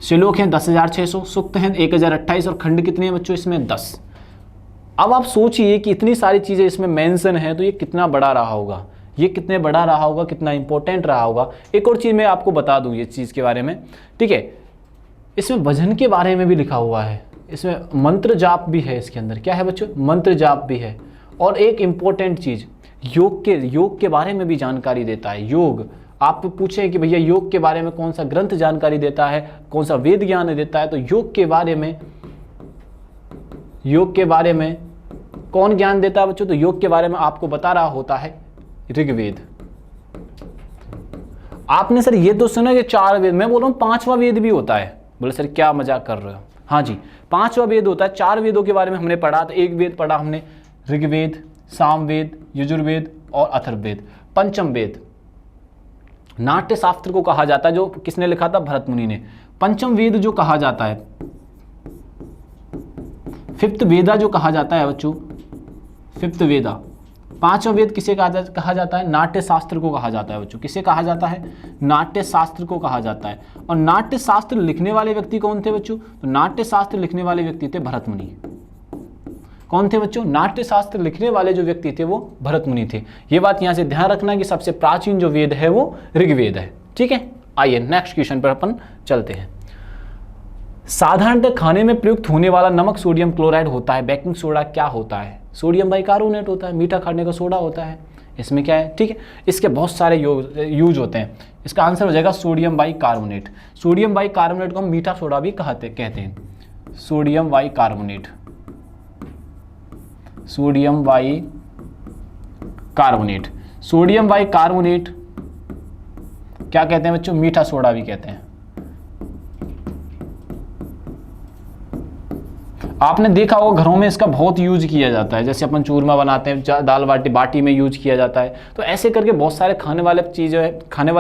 श्लोक हैं 10,600, सूक्त हैं 1028 और खंड कितने हैं बच्चों? इसमें 10। अब आप सोचिए कि इतनी सारी चीजें इसमें मेंशन है तो ये कितना बड़ा रहा होगा, ये कितने बड़ा रहा होगा, कितना इंपॉर्टेंट रहा होगा। एक और चीज मैं आपको बता दूं ये चीज के बारे में। ठीक है, इसमें भजन के बारे में भी लिखा हुआ है, इसमें मंत्र जाप भी है इसके अंदर। क्या है बच्चों? मंत्र जाप भी है। और एक इंपॉर्टेंट चीज, योग के बारे में भी जानकारी देता है। योग, आप पूछे कि भैया योग के बारे में कौन सा ग्रंथ जानकारी देता है, कौन सा वेद ज्ञान देता है, तो योग के बारे में कौन ज्ञान देता है बच्चों? तो योग के बारे में आपको बता रहा होता है ऋग्वेद। आपने सर ये तो सुना कि 4 वेद, मैं बोल रहा हूं 5वां वेद भी होता है। बोले सर क्या मजाक कर रहे हो? हाँ जी, 5वां वेद होता है। 4 वेदों के बारे में हमने पढ़ा। तो एक वेद पढ़ा हमने ऋग्वेद, सामवेद, यजुर्वेद और अथर्ववेद। पंचम वेद नाट्य शास्त्र को कहा जाता है, जो किसने लिखा था? भरत मुनि ने। पंचम वेद जो कहा जाता है, 5th वेदा जो कहा जाता है बच्चों, 5th वेदा। 5वां वेद किसे कहा जाता है? नाट्य शास्त्र को कहा जाता है बच्चों। किसे कहा जाता है? नाट्य शास्त्र को कहा जाता है। और नाट्य शास्त्र लिखने वाले व्यक्ति कौन थे बच्चों? तो नाट्य शास्त्र लिखने वाले व्यक्ति थे भरत मुनि। कौन थे बच्चों? नाट्य शास्त्र लिखने वाले जो व्यक्ति थे वो भरत मुनि थे। ये बात यहां से ध्यान रखना कि सबसे प्राचीन जो वेद है वो ऋग्वेद है। ठीक है, आइए नेक्स्ट क्वेश्चन पर अपन चलते हैं। साधारणतः खाने में प्रयुक्त होने वाला नमक सोडियम क्लोराइड होता है। बेकिंग सोडा क्या होता है? सोडियम बाइकार्बोनेट होता है। मीठा खाने का सोडा होता है। इसमें क्या है, ठीक है। इसके बहुत सारे यूज होते हैं। इसका आंसर हो जाएगा सोडियम बाइकार्बोनेट। सोडियम बाइकार्बोनेट को हम मीठा सोडा भी कहते हैं। Sodium bicarbonate, sodium bicarbonate, sodium bicarbonate क्या कहते हैं बच्चों, मीठा सोडा भी कहते हैं। आपने देखा होगा घरों में इसका बहुत यूज किया जाता है, जैसे अपन चूरमा बनाते हैं, दाल बाटी में यूज किया जाता है। तो ऐसे करके बहुत सारे खाने वाली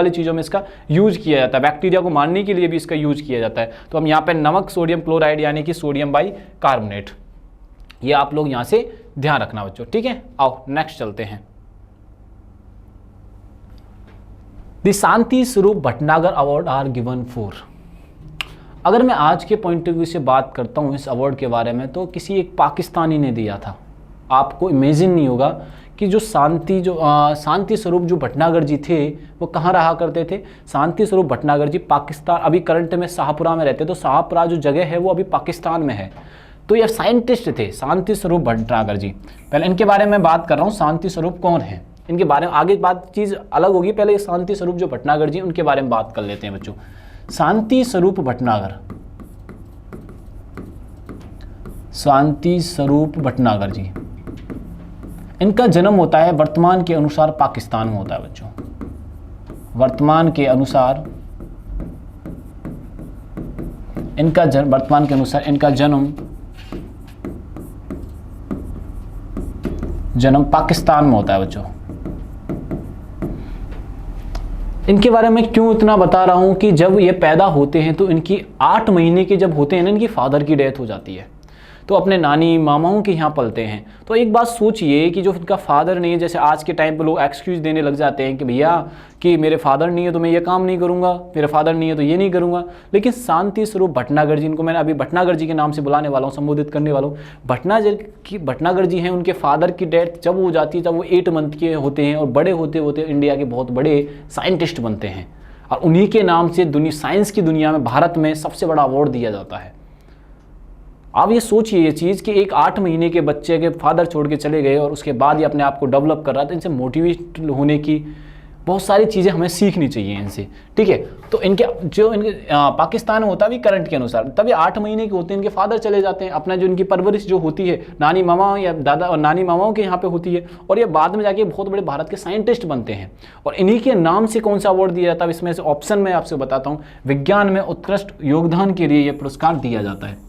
चीज़ों में इसका यूज किया जाता है। बैक्टीरिया को मारने के लिए भी इसका यूज किया जाता है। तो हम यहाँ पे नमक सोडियम क्लोराइड यानी कि सोडियम बाइकार्बोनेट, ये आप लोग यहाँ से ध्यान रखना बच्चों, ठीक है। आओ नेक्स्ट चलते हैं। The Shanti Swarup Bhatnagar award are given for. अगर मैं आज के पॉइंट ऑफ व्यू से बात करता हूँ इस अवार्ड के बारे में, तो किसी एक पाकिस्तानी ने दिया था। आपको इमेजिन नहीं होगा कि जो शांति स्वरूप जो भटनागर जी थे वो कहाँ रहा करते थे। शांति स्वरूप भटनागर जी पाकिस्तान, अभी करंट में शाहपुरा में रहते, तो शाहपुरा जो जगह है वो अभी पाकिस्तान में है। तो ये साइंटिस्ट थे शांति स्वरूप भटनागर जी। पहले इनके बारे में बात कर रहा हूँ, शांति स्वरूप कौन है, इनके बारे में आगे बात चीज़ अलग होगी। पहले शांति स्वरूप जो भटनागर जी, उनके बारे में बात कर लेते हैं बच्चों। शांति स्वरूप भटनागर, शांति स्वरूप भटनागर जी, इनका जन्म होता है वर्तमान के अनुसार पाकिस्तान में होता है बच्चों। वर्तमान के अनुसार इनका जन्म पाकिस्तान में होता है बच्चों। इनके बारे में क्यों इतना बता रहा हूं कि जब ये पैदा होते हैं तो इनकी 8 महीने के जब होते हैं ना, इनकी फादर की डेथ हो जाती है। तो अपने नानी मामाओं के यहाँ पलते हैं। तो एक बात सोचिए कि जो इनका फादर नहीं है, जैसे आज के टाइम पे लोग एक्सक्यूज़ देने लग जाते हैं कि भैया कि मेरे फादर नहीं है तो मैं ये काम नहीं करूँगा, मेरे फादर नहीं है तो ये नहीं करूँगा। लेकिन शांति स्वरूप भटनागर जी, इनको मैंने अभी भटनागर जी के नाम से बुलाने वाला हूँ, संबोधित करने वाला हूँ। भटनागर जी हैं, उनके फादर की डेथ जब हो जाती है तब वो 8 मंथ के होते हैं और बड़े होते होते इंडिया के बहुत बड़े साइंटिस्ट बनते हैं। और उन्हीं के नाम से साइंस की दुनिया में, भारत में सबसे बड़ा अवार्ड दिया जाता है। आप ये सोचिए ये चीज़ कि एक 8 महीने के बच्चे के फादर छोड़ के चले गए और उसके बाद ये अपने आप को डेवलप कर रहा था। इनसे मोटिवेट होने की बहुत सारी चीज़ें हमें सीखनी चाहिए इनसे, ठीक है। तो इनके पाकिस्तान होता भी करंट के अनुसार, तभी 8 महीने के होते हैं, इनके फादर चले जाते हैं। अपना जो इनकी परवरिश जो होती है नानी मामा या दादा और नानी मामाओं के यहाँ पे होती है, और ये बाद में जाके बहुत बड़े भारत के साइंटिस्ट बनते हैं। और इन्हीं के नाम से कौन सा अवार्ड दिया जाता है, इसमें से ऑप्शन में आपसे बताता हूँ। विज्ञान में उत्कृष्ट योगदान के लिए यह पुरस्कार दिया जाता है।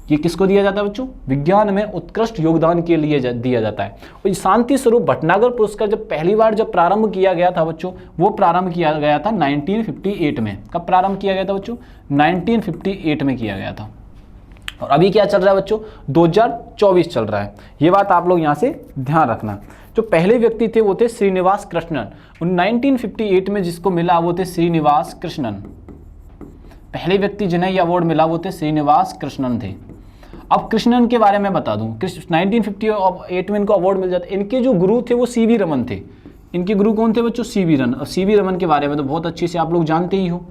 ये किसको दिया जाता है बच्चों, विज्ञान में उत्कृष्ट योगदान के लिए दिया जाता है। और शांति स्वरूप भटनागर पुरस्कार जब पहली बार प्रारंभ किया गया था बच्चों, वो प्रारंभ किया गया था 1958 में। कब प्रारंभ किया गया था बच्चों, 1958 में किया गया था। और अभी क्या चल रहा है बच्चों, 2024 चल रहा है। ये बात आप लोग यहाँ से ध्यान रखना। जो पहले व्यक्ति थे वो थे श्रीनिवास कृष्णन। 1958 में जिसको मिला वो थे श्रीनिवास कृष्णन। पहले व्यक्ति जिन्हें ये अवार्ड मिला वो थे श्रीनिवास कृष्णन थे। अब कृष्णन के बारे में बता दूं, 1958 में इनको अवार्ड मिल जाता है। इनके जो गुरु थे वो सीवी रमन थे। इनके गुरु कौन थे बच्चों, सीवी रमन। और सीवी रमन के बारे में तो बहुत अच्छे से आप लोग जानते ही हो।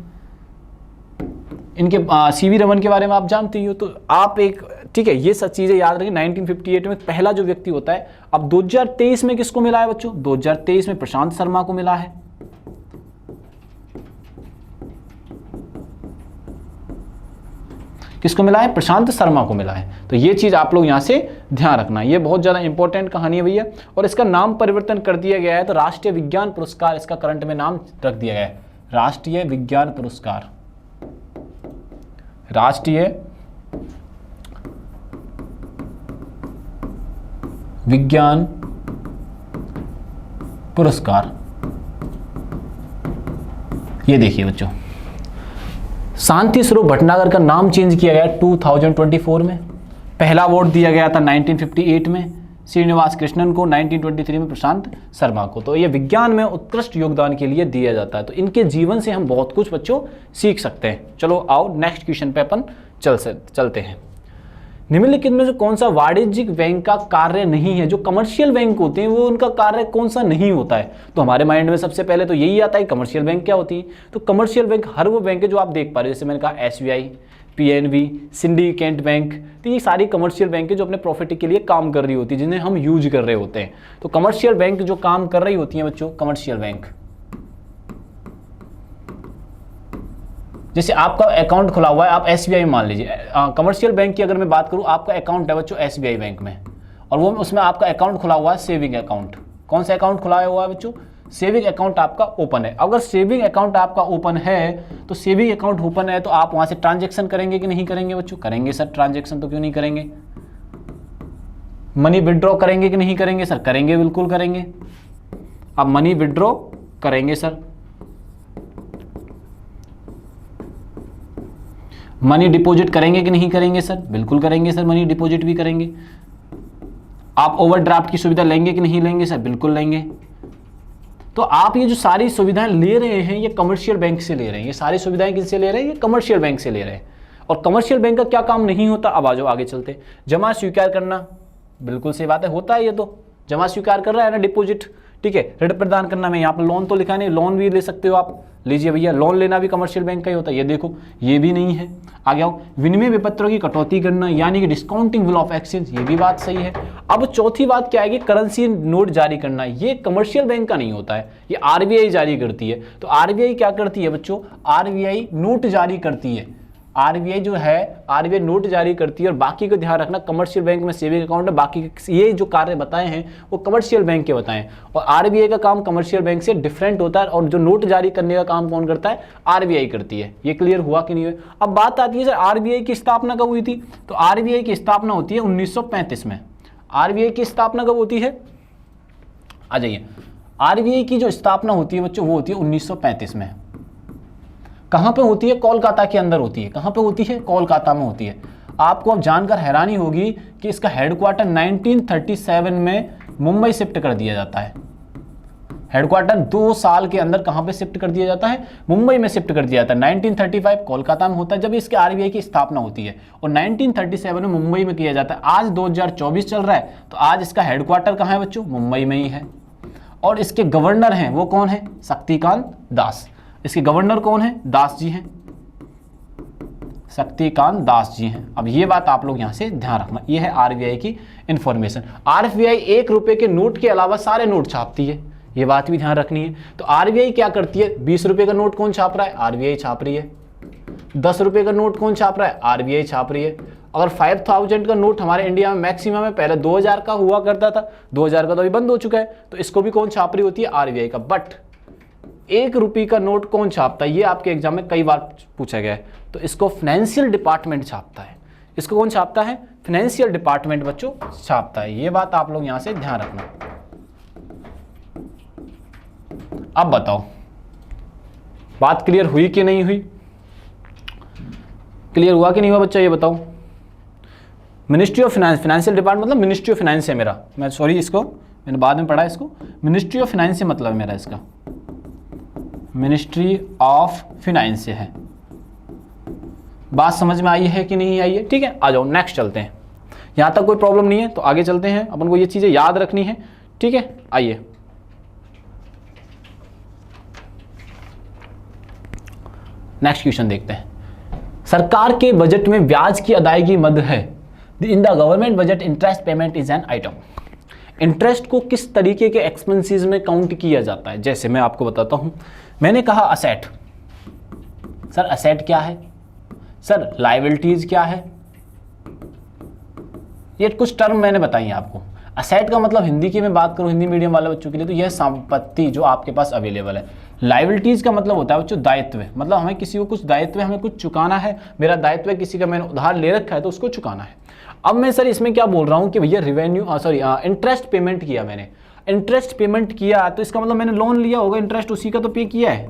इनके सीवी रमन के बारे में आप जानते ही हो, तो आप एक, ठीक है, ये सब चीज़ें याद रखिए। 1958 में पहला जो व्यक्ति होता है। अब 2023 में किसको मिला है बच्चों, 2023 में प्रशांत शर्मा को मिला है। किसको मिला है, प्रशांत शर्मा को मिला है। तो ये चीज़ आप लोग यहाँ से ध्यान रखना, ये बहुत ज़्यादा इंपॉर्टेंट कहानी है भैया। और इसका नाम परिवर्तन कर दिया गया है, तो राष्ट्रीय विज्ञान पुरस्कार इसका करंट में नाम रख दिया गया है, राष्ट्रीय विज्ञान पुरस्कार। राष्ट्रीय विज्ञान पुरस्कार। ये देखिए बच्चों, शांति स्वरूप भटनागर का नाम चेंज किया गया 2024 में। पहला अवार्ड दिया गया था 1958 में श्रीनिवास कृष्णन को, 1923 में प्रशांत शर्मा को। तो ये विज्ञान में उत्कृष्ट योगदान के लिए दिया जाता है। तो इनके जीवन से हम बहुत कुछ बच्चों सीख सकते हैं। चलो आओ नेक्स्ट क्वेश्चन पे अपन चलते हैं। निम्नलिखित में से कौन सा वाणिज्यिक बैंक का कार्य नहीं है, जो कमर्शियल बैंक होते हैं वो उनका कार्य कौन सा नहीं होता है। तो हमारे माइंड में सबसे पहले तो यही आता है कमर्शियल बैंक क्या होती है। तो कमर्शियल बैंक हर वो बैंक है जो आप देख पा रहे हो, जैसे मैंने कहा SBI, PNB, सिंडिकेट बैंक, तो ये सारी कमर्शियल बैंक है जो अपने प्रॉफिट के लिए काम कर रही होती है, जिन्हें हम यूज कर रहे होते हैं। तो कमर्शियल बैंक जो काम कर रही होती हैं बच्चों, कमर्शियल बैंक, जैसे आपका अकाउंट खुला हुआ है, आप SBI मान लीजिए, कमर्शियल बैंक की अगर मैं बात करूं, आपका अकाउंट है बच्चों SBI बैंक में, और वो उसमें आपका अकाउंट खुला हुआ है सेविंग अकाउंट। कौन सा अकाउंट खुला हुआ है बच्चों? सेविंग अकाउंट आपका ओपन है। अगर सेविंग अकाउंट आपका ओपन है, तो सेविंग अकाउंट ओपन है तो आप वहां से ट्रांजेक्शन करेंगे कि नहीं करेंगे बच्चों? करेंगे सर ट्रांजेक्शन, तो क्यों नहीं करेंगे? मनी विड्रॉ करेंगे कि नहीं करेंगे सर? करेंगे, बिल्कुल करेंगे। आप मनी विड्रॉ करेंगे सर। मनी डिपॉजिट करेंगे कि नहीं करेंगे सर? बिल्कुल करेंगे सर, मनी डिपॉजिट भी करेंगे। आप ओवरड्राफ्ट की सुविधा लेंगे कि नहीं लेंगे सर? बिल्कुल लेंगे। तो आप ये जो सारी सुविधाएं ले रहे हैं, ये कमर्शियल बैंक से ले रहे हैं। ये सारी सुविधाएं किससे ले रहे हैं? ये कमर्शियल बैंक से ले रहे हैं। और कमर्शियल बैंक का क्या काम नहीं होता? अब आ जाओ आगे चलते। जमा स्वीकार करना, बिल्कुल सही बात है, होता है ये तो। जमा स्वीकार कर रहा है ना, डिपॉजिट, ठीक है। ऋण प्रदान करना में यहाँ पर लोन तो लिखा नहीं, लोन भी ले सकते हो आप, लीजिए भैया, लोन लेना भी कमर्शियल बैंक का ही होता है। ये देखो, ये भी नहीं है। आगे आओ, विनिमय विपत्रों की कटौती करना, यानी कि डिस्काउंटिंग बिल ऑफ एक्सचेंज, ये भी बात सही है। अब चौथी बात क्या आएगी? करेंसी नोट जारी करना। ये कमर्शियल बैंक का नहीं होता है, ये RBI जारी करती है। तो RBI क्या करती है बच्चों? RBI नोट जारी करती है। RBI जो है, RBI नोट जारी करती है। और बाकी का ध्यान रखना, कमर्शियल बैंक में सेविंग अकाउंट है, बाकी ये जो कार्य बताए हैं वो कमर्शियल बैंक के बताएं। और RBI का काम कमर्शियल बैंक से डिफरेंट होता है, और जो नोट जारी करने का काम कौन करता है? RBI करती है। ये क्लियर हुआ कि नहीं हुआ? अब बात आती है सर, RBI की स्थापना कब हुई थी? तो RBI की स्थापना होती है 1935 में। RBI की स्थापना कब होती है? आ जाइए। RBI की जो स्थापना होती है बच्चों, वो होती है 1935 में। कहाँ पे होती है? कोलकाता के अंदर होती है। कहाँ पे होती है? कोलकाता में होती है। आपको अब जानकर हैरानी होगी कि इसका हेडक्वार्टर 1937 में मुंबई शिफ्ट कर दिया जाता है। हेडक्वार्टर 2 साल के अंदर कहाँ पे शिफ्ट कर दिया जाता है? मुंबई में शिफ्ट कर दिया जाता है। 1935 कोलकाता में होता है जब इसके RBI की स्थापना होती है, और 1937 में मुंबई में किया जाता है। आज 2024 चल रहा है, तो आज इसका हेडक्वार्टर कहाँ है बच्चों? मुंबई में ही है। और इसके गवर्नर हैं, वो कौन है? शक्तिकांत दास। इसके गवर्नर कौन है? दास जी हैं, शक्तिकांत दास जी हैं। अब ये बात आप लोग यहां से ध्यान रखना, ये है RBI की इंफॉर्मेशन। RBI 1 रुपए के नोट के अलावा सारे नोट छापती है, ये बात भी ध्यान रखनी है। तो RBI क्या करती है? 20 रुपए का नोट कौन छाप रहा है? RBI छाप रही है। 10 रुपए का नोट कौन छाप रहा है? RBI छाप रही है। अगर 5000 का नोट हमारे इंडिया में मैक्सिमम है, पहले 2000 का हुआ करता था, 2000 का तो अभी बंद हो चुका है, तो इसको भी कौन छाप रही होती है? RBI का। बट 1 रुपये का नोट कौन छापता है? ये आपके एग्जाम में कई बार पूछा गया है। तो इसको फाइनेंशियल डिपार्टमेंट छापता है। इसको कौन छापता है? फाइनेंशियल डिपार्टमेंट बच्चों छापता है। ये बात आप लोग यहां से ध्यान रखना। अब बताओ, बात क्लियर हुई कि नहीं हुई? क्लियर हुआ कि नहीं हुआ बच्चा? ये बताओ। Ministry of finance, financial department मतलब मिनिस्ट्री ऑफ फाइनेंस है मेरा। मैं सॉरी, इसको मैंने बाद में पढ़ा, इसको मिनिस्ट्री ऑफ फाइनेंस से मतलब है मेरा, इसका मिनिस्ट्री ऑफ फाइनेंस से है। बात समझ में आई है कि नहीं आई है? ठीक है, आ जाओ नेक्स्ट चलते हैं। यहां तक कोई प्रॉब्लम नहीं है तो आगे चलते हैं। अपन को ये चीजें याद रखनी है, ठीक है। आइए नेक्स्ट क्वेश्चन देखते हैं। सरकार के बजट में ब्याज की अदायगी मद है। In the government budget interest payment is an item. Interest को किस तरीके के एक्सपेंसेस में काउंट किया जाता है? जैसे मैं आपको बताता हूं, मैंने कहा असेट। सर असेट क्या है? सर लायबिलिटीज क्या है? ये कुछ टर्म मैंने बताई आपको। असेट का मतलब हिंदी की मैं बात करूं, हिंदी मीडियम वाले बच्चों के लिए, तो यह संपत्ति जो आपके पास अवेलेबल है। लायबिलिटीज का मतलब होता है बच्चों दायित्व, मतलब हमें किसी को कुछ दायित्व है, हमें कुछ चुकाना है। मेरा दायित्व है, किसी का मैंने उधार ले रखा है तो उसको चुकाना है। अब मैं सर इसमें क्या बोल रहा हूं कि भैया इंटरेस्ट पेमेंट किया मैंने, इंटरेस्ट पेमेंट किया तो इसका मतलब मैंने लोन लिया होगा, इंटरेस्ट उसी का तो पे किया है।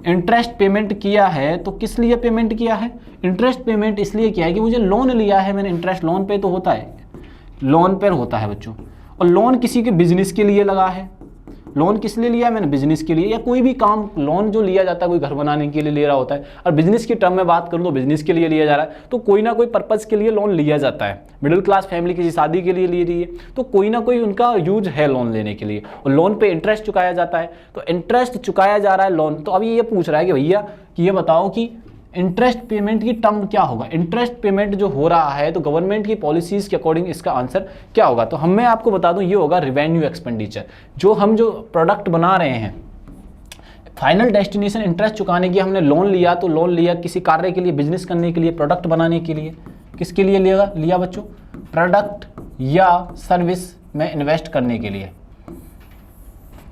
इंटरेस्ट पेमेंट किया है तो किस लिए पेमेंट किया है? इंटरेस्ट पेमेंट इसलिए किया है कि मुझे लोन लिया है मैंने। इंटरेस्ट लोन पे तो होता है, लोन पर होता है बच्चों। और लोन किसी के बिजनेस के लिए लगा है। लोन किस लिए लिया है मैंने? बिजनेस के लिए, या कोई भी काम लोन जो लिया जाता है कोई घर बनाने के लिए ले रहा होता है। और बिजनेस की टर्म में बात करूं तो बिजनेस के लिए लिया जा रहा है, तो कोई ना कोई पर्पज के लिए लोन लिया जाता है। मिडिल क्लास फैमिली किसी शादी के लिए ले रही है तो कोई ना कोई उनका यूज है लोन लेने के लिए, और लोन पे इंटरेस्ट चुकाया जाता है। तो इंटरेस्ट चुकाया जा रहा है लोन। तो अभी ये पूछ रहा है कि भैया कि ये बताओ कि इंटरेस्ट पेमेंट की टर्म क्या होगा, इंटरेस्ट पेमेंट जो हो रहा है तो गवर्नमेंट की पॉलिसीज के अकॉर्डिंग इसका आंसर क्या होगा। तो मैं आपको बता दूं ये होगा रेवेन्यू एक्सपेंडिचर। जो हम जो प्रोडक्ट बना रहे हैं, फाइनल डेस्टिनेशन इंटरेस्ट चुकाने की, हमने लोन लिया तो लोन लिया किसी कार्य के लिए, बिजनेस करने के लिए, प्रोडक्ट बनाने के लिए, किसके लिए लिया बच्चों, प्रोडक्ट या सर्विस में इन्वेस्ट करने के लिए।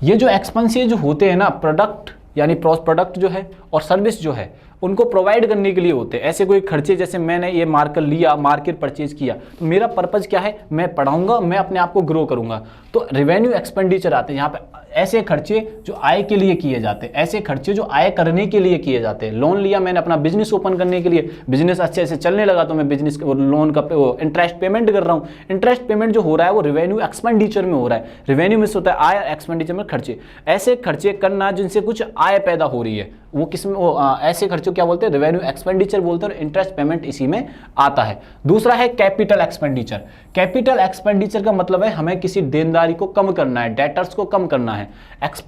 ये जो एक्सपेंसेस जो होते हैं ना, प्रोडक्ट यानी प्रोडक्ट जो है और सर्विस जो है उनको प्रोवाइड करने के लिए होते हैं। ऐसे कोई खर्चे, जैसे मैंने ये मार्कर लिया, मार्केट परचेज किया, तो मेरा पर्पज़ क्या है, मैं पढ़ाऊंगा, मैं अपने आप को ग्रो करूंगा। तो रेवेन्यू एक्सपेंडिचर आते हैं यहाँ पे, ऐसे खर्चे जो आय के लिए किए जाते हैं, ऐसे खर्चे जो आय करने के लिए किए जाते हैं। लोन लिया मैंने अपना बिजनेस ओपन करने के लिए, बिजनेस अच्छे से चलने लगा तो मैं बिजनेस लोन का इंटरेस्ट पेमेंट कर रहा हूँ। इंटरेस्ट पेमेंट जो हो रहा है वो रेवेन्यू एक्सपेंडिचर में हो रहा है। रेवेन्यू में से होता है आय, एक्सपेंडिचर में खर्चे। ऐसे खर्चे करना जिनसे कुछ आय पैदा हो रही है वो किसमें, ऐसे खर्चों क्या बोलते हैं, रेवेन्यू एक्सपेंडिचर बोलते हैं, और इंटरेस्ट पेमेंट इसी में आता है। दूसरा है कैपिटल एक्सपेंडिचर। कैपिटल एक्सपेंडिचर का मतलब है हमें किसी देनदारी को कम करना है, डेटर्स को कम करना है।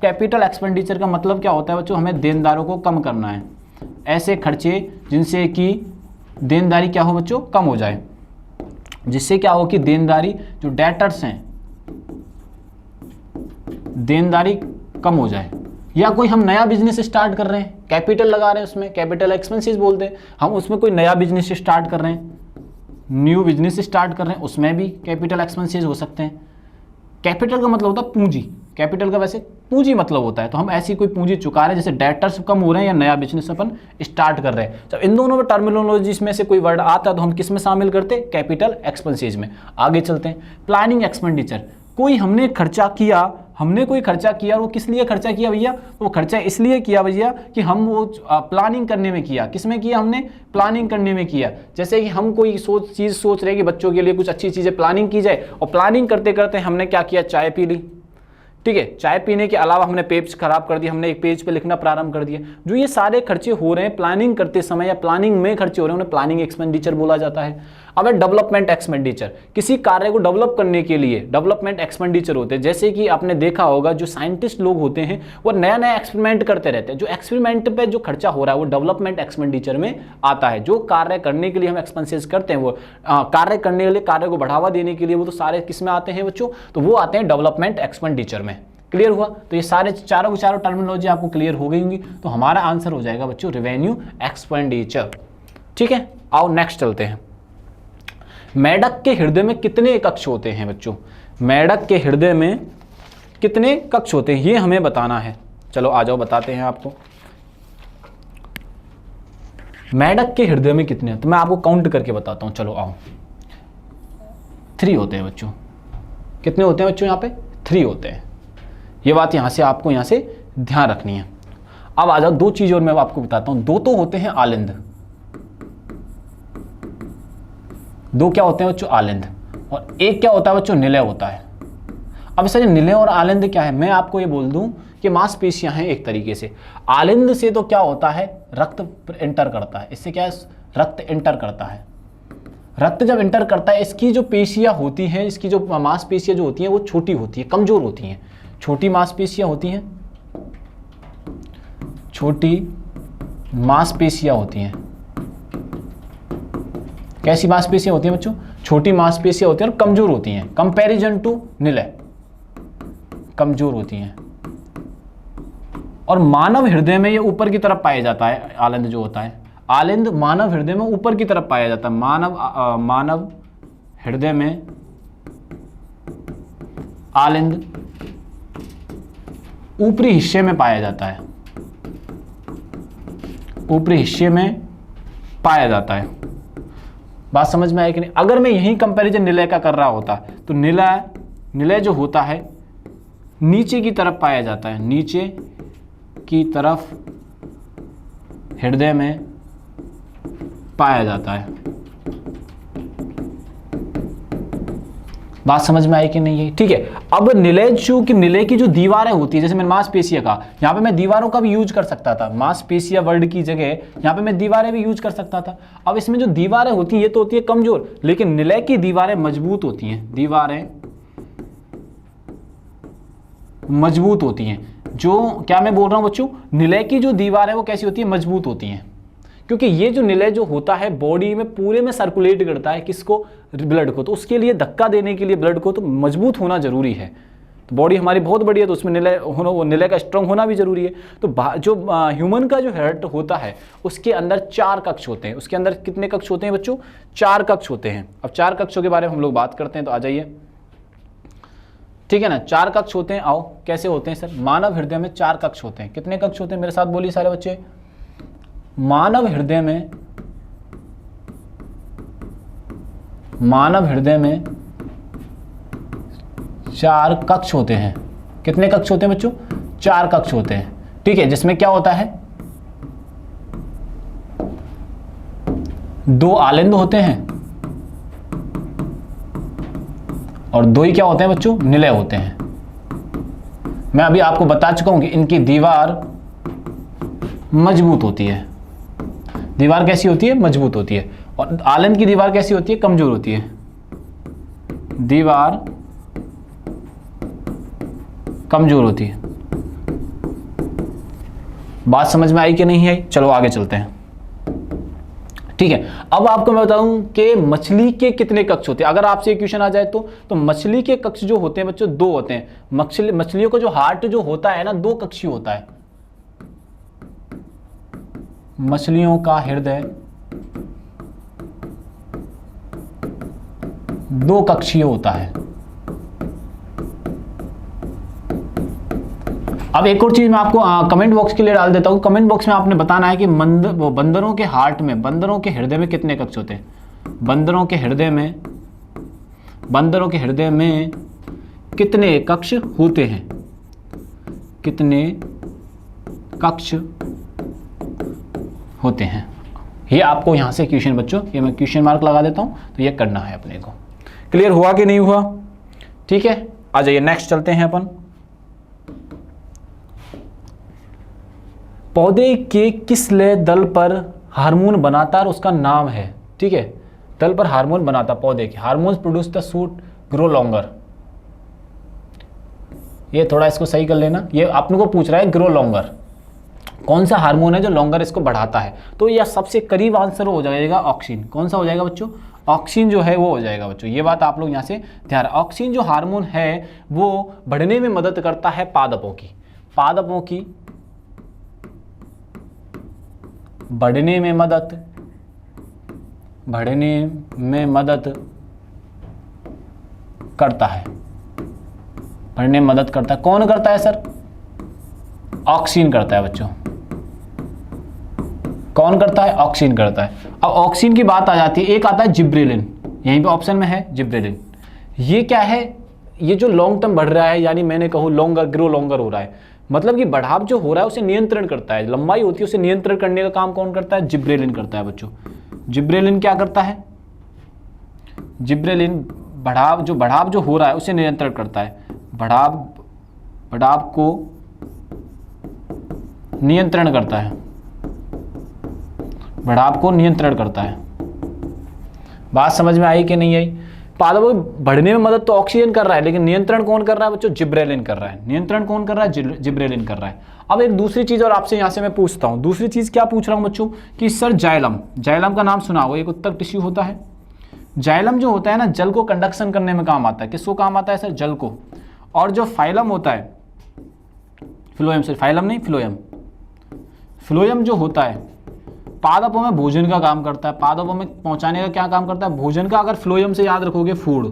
कैपिटल एक्सपेंडिचर का मतलब क्या होता है बच्चों, हमें देनदारों को कम करना है। ऐसे खर्चे जिनसे कि देनदारी क्या हो बच्चों, कम हो जाए, जिससे क्या हो कि देनदारी जो डेटर्स हैं, देनदारी कम हो जाए। या कोई हम नया बिजनेस स्टार्ट कर रहे हैं, कैपिटल लगा रहे हैं, उसमें कैपिटल एक्सपेंसेस बोलते हैं। हम उसमें कोई नया बिजनेस स्टार्ट कर रहे हैं, न्यू बिजनेस स्टार्ट कर रहे हैं, उसमें भी कैपिटल एक्सपेंसेस हो सकते हैं। कैपिटल का मतलब होता है पूंजी, कैपिटल का वैसे पूंजी मतलब होता है। तो हम ऐसी कोई पूंजी चुका रहे हैं, जैसे डेटर्स कम हो रहे हैं या नया बिजनेस अपन स्टार्ट कर रहे हैं। जब इन दोनों में टर्मिनोलॉजीज में से कोई वर्ड आता है तो हम किस में शामिल करते हैं, कैपिटल एक्सपेंसेस में। आगे चलते हैं, प्लानिंग एक्सपेंडिचर। कोई हमने खर्चा किया, हमने कोई खर्चा किया, वो किस लिए खर्चा किया भैया, वो खर्चा इसलिए किया भैया कि हम वो प्लानिंग करने में किया। किस में किया, हमने प्लानिंग करने में किया। जैसे कि हम कोई चीज़ सोच रहे हैं कि बच्चों के लिए कुछ अच्छी चीज़ें प्लानिंग की जाए, और प्लानिंग करते करते हमने क्या किया, चाय पी ली। ठीक है, चाय पीने के अलावा हमने पेज खराब कर दिया, हमने एक पेज पे लिखना प्रारंभ कर दिया। जो ये सारे खर्चे हो रहे हैं प्लानिंग करते समय या प्लानिंग में खर्चे हो रहे हैं, उन्हें प्लानिंग एक्सपेंडिचर बोला जाता है। अब है डेवलपमेंट एक्सपेंडिचर। किसी कार्य को डेवलप करने के लिए डेवलपमेंट एक्सपेंडिचर होते हैं। जैसे कि आपने देखा होगा जो साइंटिस्ट लोग होते हैं वो नया नया एक्सपेरिमेंट करते रहते हैं। जो एक्सपेरिमेंट पे जो खर्चा हो रहा है वो डेवलपमेंट एक्सपेंडिचर में आता है। जो कार्य करने के लिए हम एक्सपेंसेस करते हैं, वो कार्य करने के लिए, कार्य को बढ़ावा देने के लिए, वो तो सारे किस में आते हैं बच्चों, तो वो आते हैं डेवलपमेंट एक्सपेंडिचर में। क्लियर हुआ? तो ये सारे चारों टर्मिनोलॉजी आपको क्लियर हो गई होंगी। तो हमारा आंसर हो जाएगा बच्चों रेवेन्यू एक्सपेंडिचर। ठीक है, आओ नेक्स्ट चलते हैं। मेढक के हृदय में कितने कक्ष होते हैं बच्चों? मेढक के हृदय में कितने कक्ष होते हैं ये हमें बताना है। चलो आ जाओ, बताते हैं आपको। मेढक के हृदय में कितने, तो मैं आपको काउंट करके बताता हूं। चलो आओ, 3 होते हैं बच्चों। कितने होते हैं बच्चों? यहाँ पे 3 होते हैं। ये बात यहां से आपको यहां से ध्यान रखनी है। अब आ जाओ, 2 चीज और मैं आपको बताता हूं। 2 तो होते हैं आलिंद। 2 क्या होते हैं बच्चों? आलिंद। और एक क्या होता है बच्चों? निलय होता है। अब सर निलय और आलिंद क्या है? मैं आपको ये बोल दूं कि मांसपेशियां हैं एक तरीके से। आलिंद से तो क्या होता है, रक्त एंटर करता है। इससे क्या है, रक्त एंटर करता है। रक्त जब एंटर करता है, इसकी जो पेशियां होती हैं, इसकी जो मांसपेशियां जो होती हैं वो छोटी होती है, कमजोर होती हैं। छोटी मांसपेशियां होती हैं, छोटी मांसपेशियां होती हैं। कैसी मांसपेशियां होती हैं बच्चों? छोटी मांसपेशियां होती हैं और कमजोर होती हैं। कंपैरिजन टू निलय, कमजोर होती हैं। और मानव हृदय में ये ऊपर की तरफ पाया जाता है। आलिंद जो होता है, आलिंद मानव हृदय में ऊपर की तरफ पाया जाता है। मानव हृदय में आलिंद ऊपरी हिस्से में पाया जाता है। ऊपरी हिस्से में पाया जाता है। बात समझ में आई कि नहीं? अगर मैं यही कंपैरिजन निलय का कर रहा होता तो निलय जो होता है नीचे की तरफ पाया जाता है। नीचे की तरफ हृदय में पाया जाता है। बात समझ में आई कि नहीं है? ठीक है। अब निलय की जो दीवारें होती है, जैसे मैंने मांसपेशियां कहा, यहां पे मैं दीवारों का भी यूज कर सकता था। मांसपेशियां वर्ड की जगह यहां पे मैं दीवारें भी यूज कर सकता था। अब इसमें जो दीवारें होती हैं ये तो होती है कमजोर, लेकिन निलय की दीवारें मजबूत होती हैं। दीवारें मजबूत होती हैं। जो क्या मैं बोल रहा हूं बच्चों, निलय की जो दीवार है वो कैसी होती है? मजबूत होती हैं। क्योंकि ये जो निलय जो होता है बॉडी में पूरे में सर्कुलेट करता है किसको, ब्लड को, तो उसके लिए धक्का देने के लिए ब्लड को तो मजबूत होना जरूरी है। तो बॉडी हमारी बहुत बड़ी है तो उसमें निलय होना, वो निलय का स्ट्रांग होना भी जरूरी है। तो जो ह्यूमन का जो हार्ट होता है उसके अंदर 4 कक्ष होते हैं। उसके अंदर कितने कक्ष होते हैं बच्चों, 4 कक्ष होते हैं। अब 4 कक्षों के बारे में हम लोग बात करते हैं, तो आ जाइए, ठीक है ना। 4 कक्ष होते हैं, आओ कैसे होते हैं सर। मानव हृदय में 4 कक्ष होते हैं। कितने कक्ष होते हैं, मेरे साथ बोलिए सारे बच्चे। मानव हृदय में 4 कक्ष होते हैं। कितने कक्ष होते हैं बच्चों, 4 कक्ष होते हैं, ठीक है। जिसमें क्या होता है, 2 आलिंद होते हैं और 2 ही क्या होते हैं बच्चों, निलय होते हैं। मैं अभी आपको बता चुका हूं कि इनकी दीवार मजबूत होती है। दीवार कैसी होती है, मजबूत होती है। और आलिंद की दीवार कैसी होती है, कमजोर होती है। दीवार कमजोर होती है। बात समझ में आई कि नहीं आई, चलो आगे चलते हैं, ठीक है। अब आपको मैं बताऊं कि मछली के कितने कक्ष होते हैं। अगर आपसे क्वेश्चन आ जाए तो मछली के कक्ष जो होते हैं बच्चों 2 होते हैं। मछलियों का जो हार्ट जो होता है ना 2 कक्षीय होता है। मछलियों का हृदय 2 कक्षीय होता है। अब एक और चीज मैं आपको कमेंट बॉक्स के लिए डाल देता हूं। कमेंट बॉक्स में आपने बताना है कि बंदरों के हार्ट में, बंदरों के हृदय में कितने कक्ष होते हैं। बंदरों के हृदय में कितने कक्ष होते हैं, कितने कक्ष होते हैं। ये आपको यहां से क्वेश्चन बच्चों, ये मैं क्वेश्चन मार्क लगा देता हूं, तो ये करना है अपने को। क्लियर हुआ कि नहीं हुआ, ठीक है। आ जाइए नेक्स्ट चलते हैं अपन। पौधे के किस लय दल पर हार्मोन बनाता है और उसका नाम है, ठीक है। दल पर हार्मोन बनाता पौधे के, hormones produce the shoot grow longer. ये थोड़ा इसको सही कर लेना, ये आपने को पूछ रहा है ग्रो लॉन्गर, कौन सा हार्मोन है जो लॉन्गर इसको बढ़ाता है। तो यह सबसे करीब आंसर हो जाएगा ऑक्सीन। कौन सा हो जाएगा बच्चों, ऑक्सीन जो है वो हो जाएगा बच्चों। ये बात आप लोग यहाँ से ध्यान, ऑक्सीन जो हार्मोन है वो बढ़ने में मदद करता है पादपों की, बढ़ने में मदद करता है, बढ़ने में मदद करता है। कौन करता है सर, ऑक्सीन करता है बच्चों। कौन करता है, ऑक्सीन करता है। अब ऑक्सीन की बात आ जाती है, एक आता है जिब्रेलिन, यहीं पे ऑप्शन में है जिब्रेलिन। ये क्या है, ये जो लॉन्ग टर्म बढ़ रहा है, यानी मैंने कहूँ लॉन्गर ग्रो लॉन्गर हो रहा है, मतलब कि बढ़ाव जो हो रहा है उसे नियंत्रण करता है। लंबाई होती है उसे नियंत्रण करने का काम कौन करता है, जिब्रेलिन करता है बच्चों। जिब्रेलिन क्या करता है, जिब्रेलिन बढ़ाव जो हो रहा है उसे नियंत्रण करता है। बढ़ाव को नियंत्रण करता है, बढ़ाव को नियंत्रण करता है। बात समझ में आई कि नहीं आई। पादपों बढ़ने में मदद तो ऑक्सीजन कर रहा है, लेकिन नियंत्रण कौन कर रहा है बच्चों, जिब्रेलिन कर रहा है। नियंत्रण कौन कर रहा है, जिब्रेलिन कर रहा है। अब एक दूसरी चीज और आपसे यहां से मैं पूछता हूं, दूसरी चीज क्या पूछ रहा हूं बच्चों कि सर जाइलम का नाम सुना हो, एक उत्तक टिश्यू होता है। जाइलम जो होता है ना, जल को कंडक्शन करने में काम आता है। किसको काम आता है सर, जल को। और जो फाइलम होता है, फ्लोएम से, फाइलम नहीं फ्लोएम, फ्लोएम जो होता है पादपों में भोजन का काम करता है, पादपों में पहुंचाने का क्या काम करता है, भोजन का। अगर फ्लोएम से याद रखोगे फूड,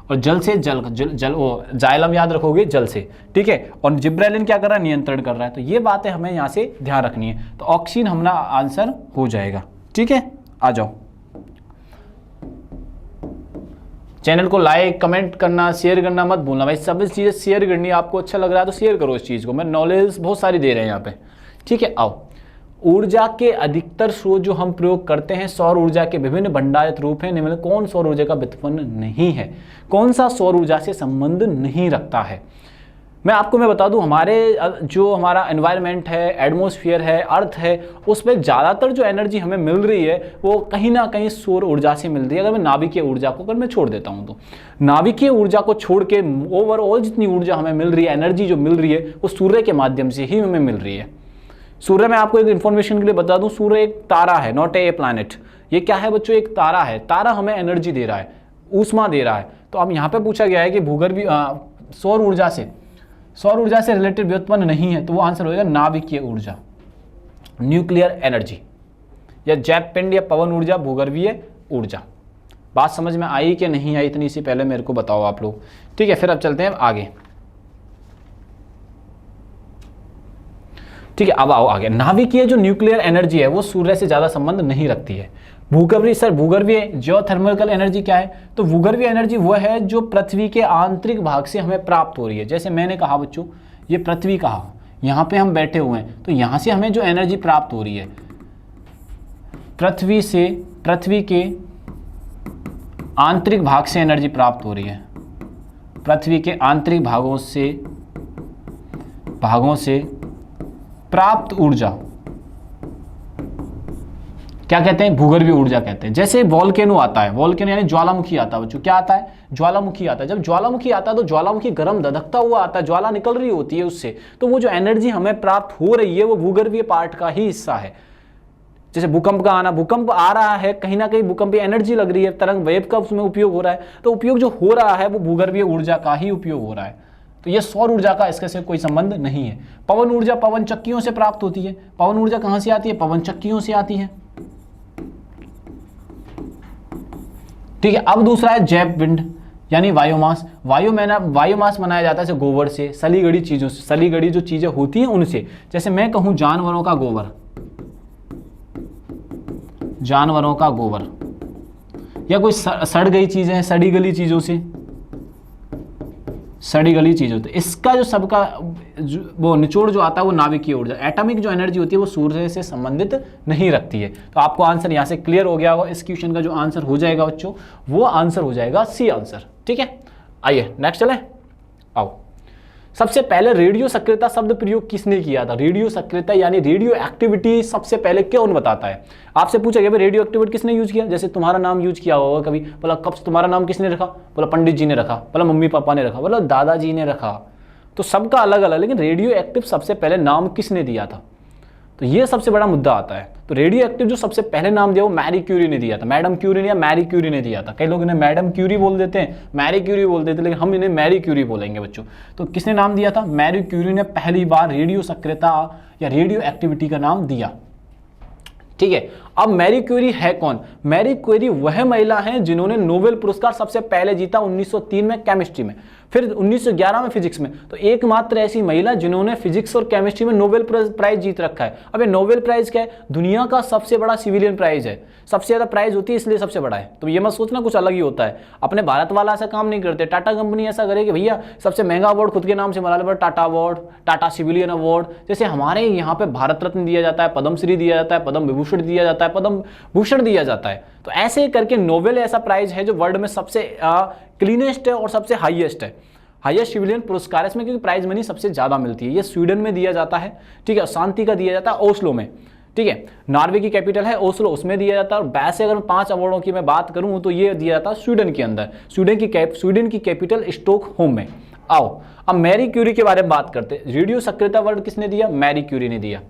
और जल से जाइलम याद रखोगे जल से, ठीक है। और जिब्रेलिन क्या कर रहा है, नियंत्रण कर रहा है। तो ये बातें हमें यहाँ से ध्यान रखनी है। तो ऑक्सीन हमारा आंसर हो जाएगा, ठीक है। आ जाओ, चैनल को लाइक कमेंट करना शेयर करना मत भूलना भाई। सब चीज़ें शेयर करनी, आपको अच्छा लग रहा है तो शेयर करो इस चीज़ को। मैं नॉलेज बहुत सारी दे रहे हैं यहाँ पे, ठीक है। आओ, ऊर्जा के अधिकतर स्रोत जो हम प्रयोग करते हैं, सौर ऊर्जा के विभिन्न भंडारित रूप हैं। निम्न कौन सौर ऊर्जा का व्युत्पन्न नहीं है, कौन सा सौर ऊर्जा से संबंध नहीं रखता है। मैं बता दूं, हमारा एनवायरनमेंट है, एटमॉस्फेयर है, अर्थ है, उसमें ज़्यादातर जो एनर्जी हमें मिल रही है वो कहीं ना कहीं सौर ऊर्जा से मिल रही है। अगर मैं नाभिकीय ऊर्जा को मैं छोड़ देता हूं, तो नाभिकीय ऊर्जा को छोड़ के ओवरऑल जितनी ऊर्जा हमें मिल रही है, एनर्जी जो मिल रही है, वो सूर्य के माध्यम से ही हमें मिल रही है। सूर्य में आपको एक इन्फॉर्मेशन के लिए बता दूं, सूर्य एक तारा है, नॉट ए प्लैनेट। ये क्या है बच्चों, एक तारा है। तारा हमें एनर्जी दे रहा है, ऊष्मा दे रहा है। तो अब यहाँ पे पूछा गया है कि भूगर्भीय सौर ऊर्जा से रिलेटेड व्युत्पन्न नहीं है, तो वो आंसर होगा नाभिकीय ऊर्जा, न्यूक्लियर एनर्जी, या जैव पिंड या पवन ऊर्जा, भूगर्भीय ऊर्जा। बात समझ में आई कि नहीं आई, इतनी सी पहले मेरे को बताओ आप लोग। ठीक है, फिर अब चलते हैं आगे। ठीक है, अब आओ आगे। नाभिकीय जो न्यूक्लियर एनर्जी है वो सूर्य से ज्यादा संबंध नहीं रखती है। भूगर्भीय जियोथर्मल एनर्जी क्या है, तो भूगर्भीय एनर्जी वह है जो पृथ्वी के आंतरिक भाग से हमें प्राप्त हो रही है। जैसे मैंने कहा बच्चों, ये पृथ्वी कहा, यहाँ पे हम बैठे हुए हैं, तो यहाँ से हमें जो एनर्जी प्राप्त हो रही है पृथ्वी के आंतरिक भाग से एनर्जी प्राप्त हो रही है। पृथ्वी के आंतरिक भागों से प्राप्त ऊर्जा क्या कहते हैं, भूगर्भीय ऊर्जा कहते हैं। जैसे वोल्केनो आता है, वोल्केनो यानी ज्वालामुखी आता है बच्चों। क्या आता है, ज्वालामुखी आता है। जब ज्वालामुखी आता है तो ज्वालामुखी गर्म धधकता हुआ आता है, ज्वाला निकल रही होती है उससे, तो वो जो एनर्जी हमें प्राप्त हो रही है वो भूगर्भीय पार्ट का ही हिस्सा है। जैसे भूकंप का आना, भूकंप आ रहा है, कहीं ना कहीं भूकंप एनर्जी लग रही है, तरंग वेव का उसमें उपयोग हो रहा है, तो उपयोग जो हो रहा है वो भूगर्भीय ऊर्जा का ही उपयोग हो रहा है। तो ये सौर ऊर्जा का इसके से कोई संबंध नहीं है। पवन ऊर्जा पवन चक्कियों से प्राप्त होती है। पवन ऊर्जा कहां से आती है, पवन चक्कियों से आती है। ठीक है, अब दूसरा है जैव विंड यानी बायोमास। बायोमास बनाया जाता है जैसे गोबर से, सली गड़ी चीजों से, सली गड़ी जो चीजें होती हैं उनसे। जैसे मैं कहूं जानवरों का गोबर, या कोई सड़ गई चीजें हैं, सड़ी गली चीजों से, तो इसका जो सबका वो निचोड़ जो आता है वो नाभिकीय ऊर्जा, एटॉमिक जो एनर्जी होती है वो सूर्य से संबंधित नहीं रखती है। तो आपको आंसर यहां से क्लियर हो गया होगा। इस क्वेश्चन का जो आंसर हो जाएगा बच्चों, वो आंसर हो जाएगा सी आंसर। ठीक है, आइए नेक्स्ट चले। आओ, सबसे पहले रेडियो सक्रियता शब्द प्रयोग किसने किया था। रेडियो सक्रियता यानी रेडियो एक्टिविटी सबसे पहले कौन बताता है। आपसे पूछा गया रेडियो एक्टिविटी किसने यूज किया। जैसे तुम्हारा नाम यूज किया होगा कभी, बोला कब तुम्हारा नाम किसने रखा, बोला पंडित जी ने रखा, बोला मम्मी पापा ने रखा, बोला दादाजी ने रखा। तो सबका अलग अलग, लेकिन रेडियो एक्टिव सबसे पहले नाम किसने दिया था, तो ये सबसे बड़ा मुद्दा आता है। तो रेडियो एक्टिव जो सबसे पहले नाम दिया वो मैरी क्यूरी ने दिया था। मैडम क्यूरी ने या मैरी क्यूरी ने दिया था। कई लोग इन्हें मैडम क्यूरी बोल देते हैं, मैरी क्यूरी बोल देते हैं, लेकिन हम इन्हें मैरी क्यूरी बोलेंगे बच्चों। तो किसने नाम दिया था, मैरी क्यूरी ने पहली बार रेडियो सक्रियता या रेडियो एक्टिविटी का नाम दिया। ठीक है, अब मैरी क्यूरी है कौन। मैरी क्यूरी वह महिला है जिन्होंने नोबेल पुरस्कार सबसे पहले जीता 1903 में केमिस्ट्री में, फिर 1911 में फिजिक्स में। तो एकमात्र ऐसी महिला जिन्होंने फिजिक्स और केमिस्ट्री में नोबेल प्राइज जीत रखा है। अब ये नोबेल प्राइज क्या है, दुनिया का सबसे बड़ा सिविलियन प्राइज है, सबसे ज्यादा प्राइज होती है इसलिए सबसे बड़ा है। तो ये मत सोचना कुछ अलग ही होता है। अपने भारत वाला ऐसा काम नहीं करते। टाटा कंपनी ऐसा करे कि भैया सबसे महंगा अवार्ड खुद के नाम से बना ले, Tata award, Tata civilian award. जैसे हमारे यहाँ पे भारत रत्न दिया जाता है, पद्मश्री दिया जाता है, पद्म विभूषण दिया जाता है, पद्म भूषण दिया जाता है। तो ऐसे करके नोबेल ऐसा प्राइज है जो वर्ल्ड में सबसे क्लीनेस्ट है और सबसे हाईएस्ट है, हाईएस्ट सिविलियन पुरस्कार है इसमें, क्योंकि प्राइज मनी सबसे ज्यादा मिलती है। ये स्वीडन में दिया जाता है। ठीक है, शांति का दिया जाता है ओस्लो में। ठीक है, नॉर्वे की कैपिटल है ओस्लो, उसमें दिया जाता है। और वैसे अगर 5 अवार्डों की मैं बात करूं तो ये दिया जाता है स्वीडन के अंदर, स्वीडन की कैपिटल स्टॉकहोम में। आओ अब मैरी क्यूरी के बारे में बात करते हैं। रेडियो सक्रियता अवार्ड किसने दिया, मैरी क्यूरी ने दिया।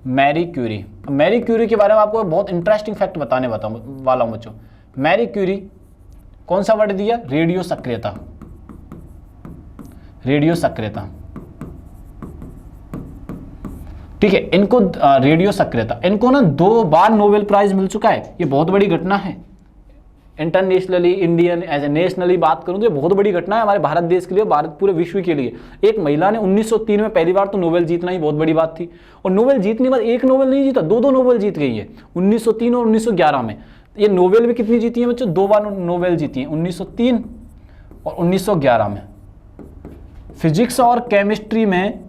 मैरी क्यूरी के बारे में आपको बहुत इंटरेस्टिंग फैक्ट बताने वाला हूं बच्चों। मैरी क्यूरी कौन सा वर्ड दिया, रेडियो सक्रियता। ठीक है, इनको रेडियो सक्रियता, इनको ना 2 बार नोबेल प्राइज मिल चुका है। ये बहुत बड़ी घटना है। Internationally, Indian as a nationally बात करूं तो ये बहुत बड़ी घटना है हमारे भारत देश के लिए, भारत पूरे विश्व के लिए। एक महिला ने 1903 में पहली बार तो नोबेल जीतना ही बहुत बड़ी बात थी। और नोबेल जीतने के बाद एक नोबेल नहीं जीता, 2 नोबेल जीत गई है 1903 और 1911 में। ये नोबेल भी कितनी जीती है बच्चों, 2 बार नोबेल जीती है, 1903 और 1911 में। फिजिक्स और केमिस्ट्री में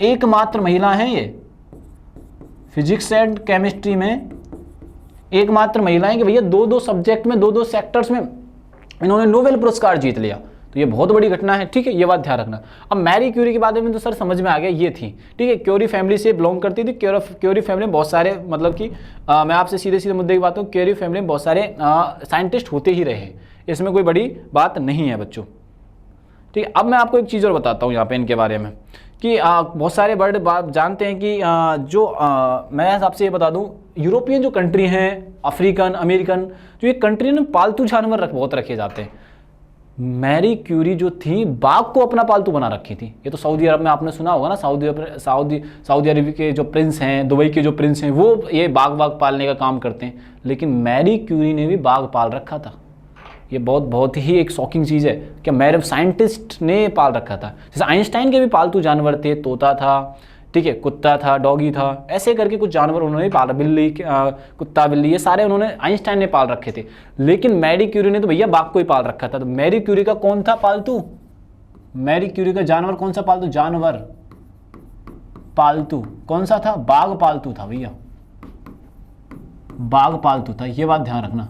एकमात्र महिला है ये, फिजिक्स एंड केमिस्ट्री में एकमात्र महिला है कि भैया 2 सब्जेक्ट में 2 सेक्टर्स में इन्होंने नोबेल पुरस्कार जीत लिया। तो ये बहुत बड़ी घटना है। ठीक है, ये बात ध्यान रखना। अब मैरी क्यूरी के बारे में तो सर समझ में आ गया, ये थी। ठीक है, क्यूरी फैमिली से बिलोंग करती थी। क्यूरी फैमिली में बहुत सारे, मतलब कि मैं आपसे सीधे मुद्दे की बात हूँ, क्यूरी फैमिली में बहुत सारे साइंटिस्ट होते ही रहे, इसमें कोई बड़ी बात नहीं है बच्चों। ठीक है। अब मैं आपको एक चीज़ और बताता हूँ यहाँ पे इनके बारे में कि बहुत सारे बर्ड जानते हैं कि मैं आपसे ये बता दूँ, यूरोपियन जो कंट्री हैं, अफ्रीकन, अमेरिकन जो ये कंट्री में पालतू जानवर बहुत रखे जाते हैं। मैरी क्यूरी जो थी बाघ को अपना पालतू बना रखी थी। ये तो सऊदी अरब में आपने सुना होगा ना, सऊदी अरब के जो प्रिंस हैं, दुबई के जो प्रिंस हैं, वो ये बाघ पालने का काम करते हैं। लेकिन मैरी क्यूरी ने भी बाघ पाल रखा था। ये बहुत ही एक शॉकिंग चीज़ है कि मेरे साइंटिस्ट ने पाल रखा था। जैसे आइंस्टाइन के भी पालतू जानवर थे, तोता था, ठीक है, कुत्ता था, डॉगी था, ऐसे करके कुछ जानवर उन्होंने पाला, बिल्ली, कुत्ता, बिल्ली, ये सारे उन्होंने आइंस्टाइन ने पाल रखे थे। लेकिन मैरी क्यूरी ने तो भैया बाघ को ही पाल रखा था। तो मैरी क्यूरी का कौन था पालतू? मैरी क्यूरी का जानवर कौन सा पालतू? जानवर पालतू कौन सा था? बाघ पालतू था भैया, बाघ पालतू था। ये बात ध्यान रखना।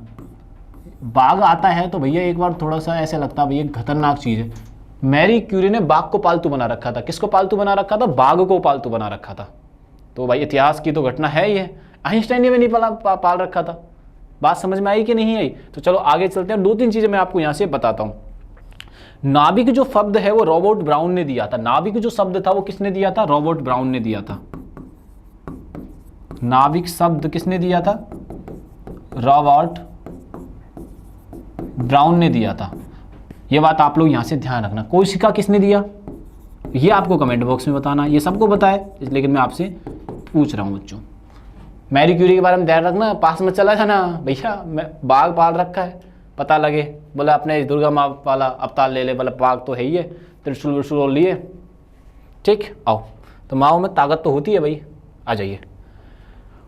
बाघ आता है तो भैया एक बार थोड़ा सा ऐसे लगता है भैया खतरनाक चीज़ है। मैरी क्यूरी ने बाघ को पालतू बना रखा था। किसको पालतू बना रखा था? बाघ को पालतू बना रखा था। तो भाई इतिहास की तो घटना है ये। आइंस्टाइन ने भी नहीं पाल रखा था। बात समझ में आई कि नहीं आई? तो चलो आगे चलते हैं। 2-3 चीज़ें मैं आपको यहाँ से बताता हूँ। नाभिक जो शब्द है वो रॉबर्ट ब्राउन ने दिया था। नाभिक जो शब्द था वो किसने दिया था? रॉबर्ट ब्राउन ने दिया था। नाभिक शब्द किसने दिया था? रॉबर्ट ब्राउन ने दिया था। ये बात आप लोग यहां से ध्यान रखना। कोशिका किसने दिया? ये आपको कमेंट बॉक्स में बताना। ये सबको बताए, लेकिन मैं आपसे पूछ रहा हूं बच्चों। मैरी क्यूरी के बारे में ध्यान रखना। पास में चला जाना भैया, मैं बाघ पाल रखा है, पता लगे बोला अपने दुर्गा माँ वाला अवतार ले ले, बोला बाघ तो है ही है, त्रिशूल विशूल लिए। ठीक, आओ। तो माओ में ताकत तो होती है भाई, आ जाइए।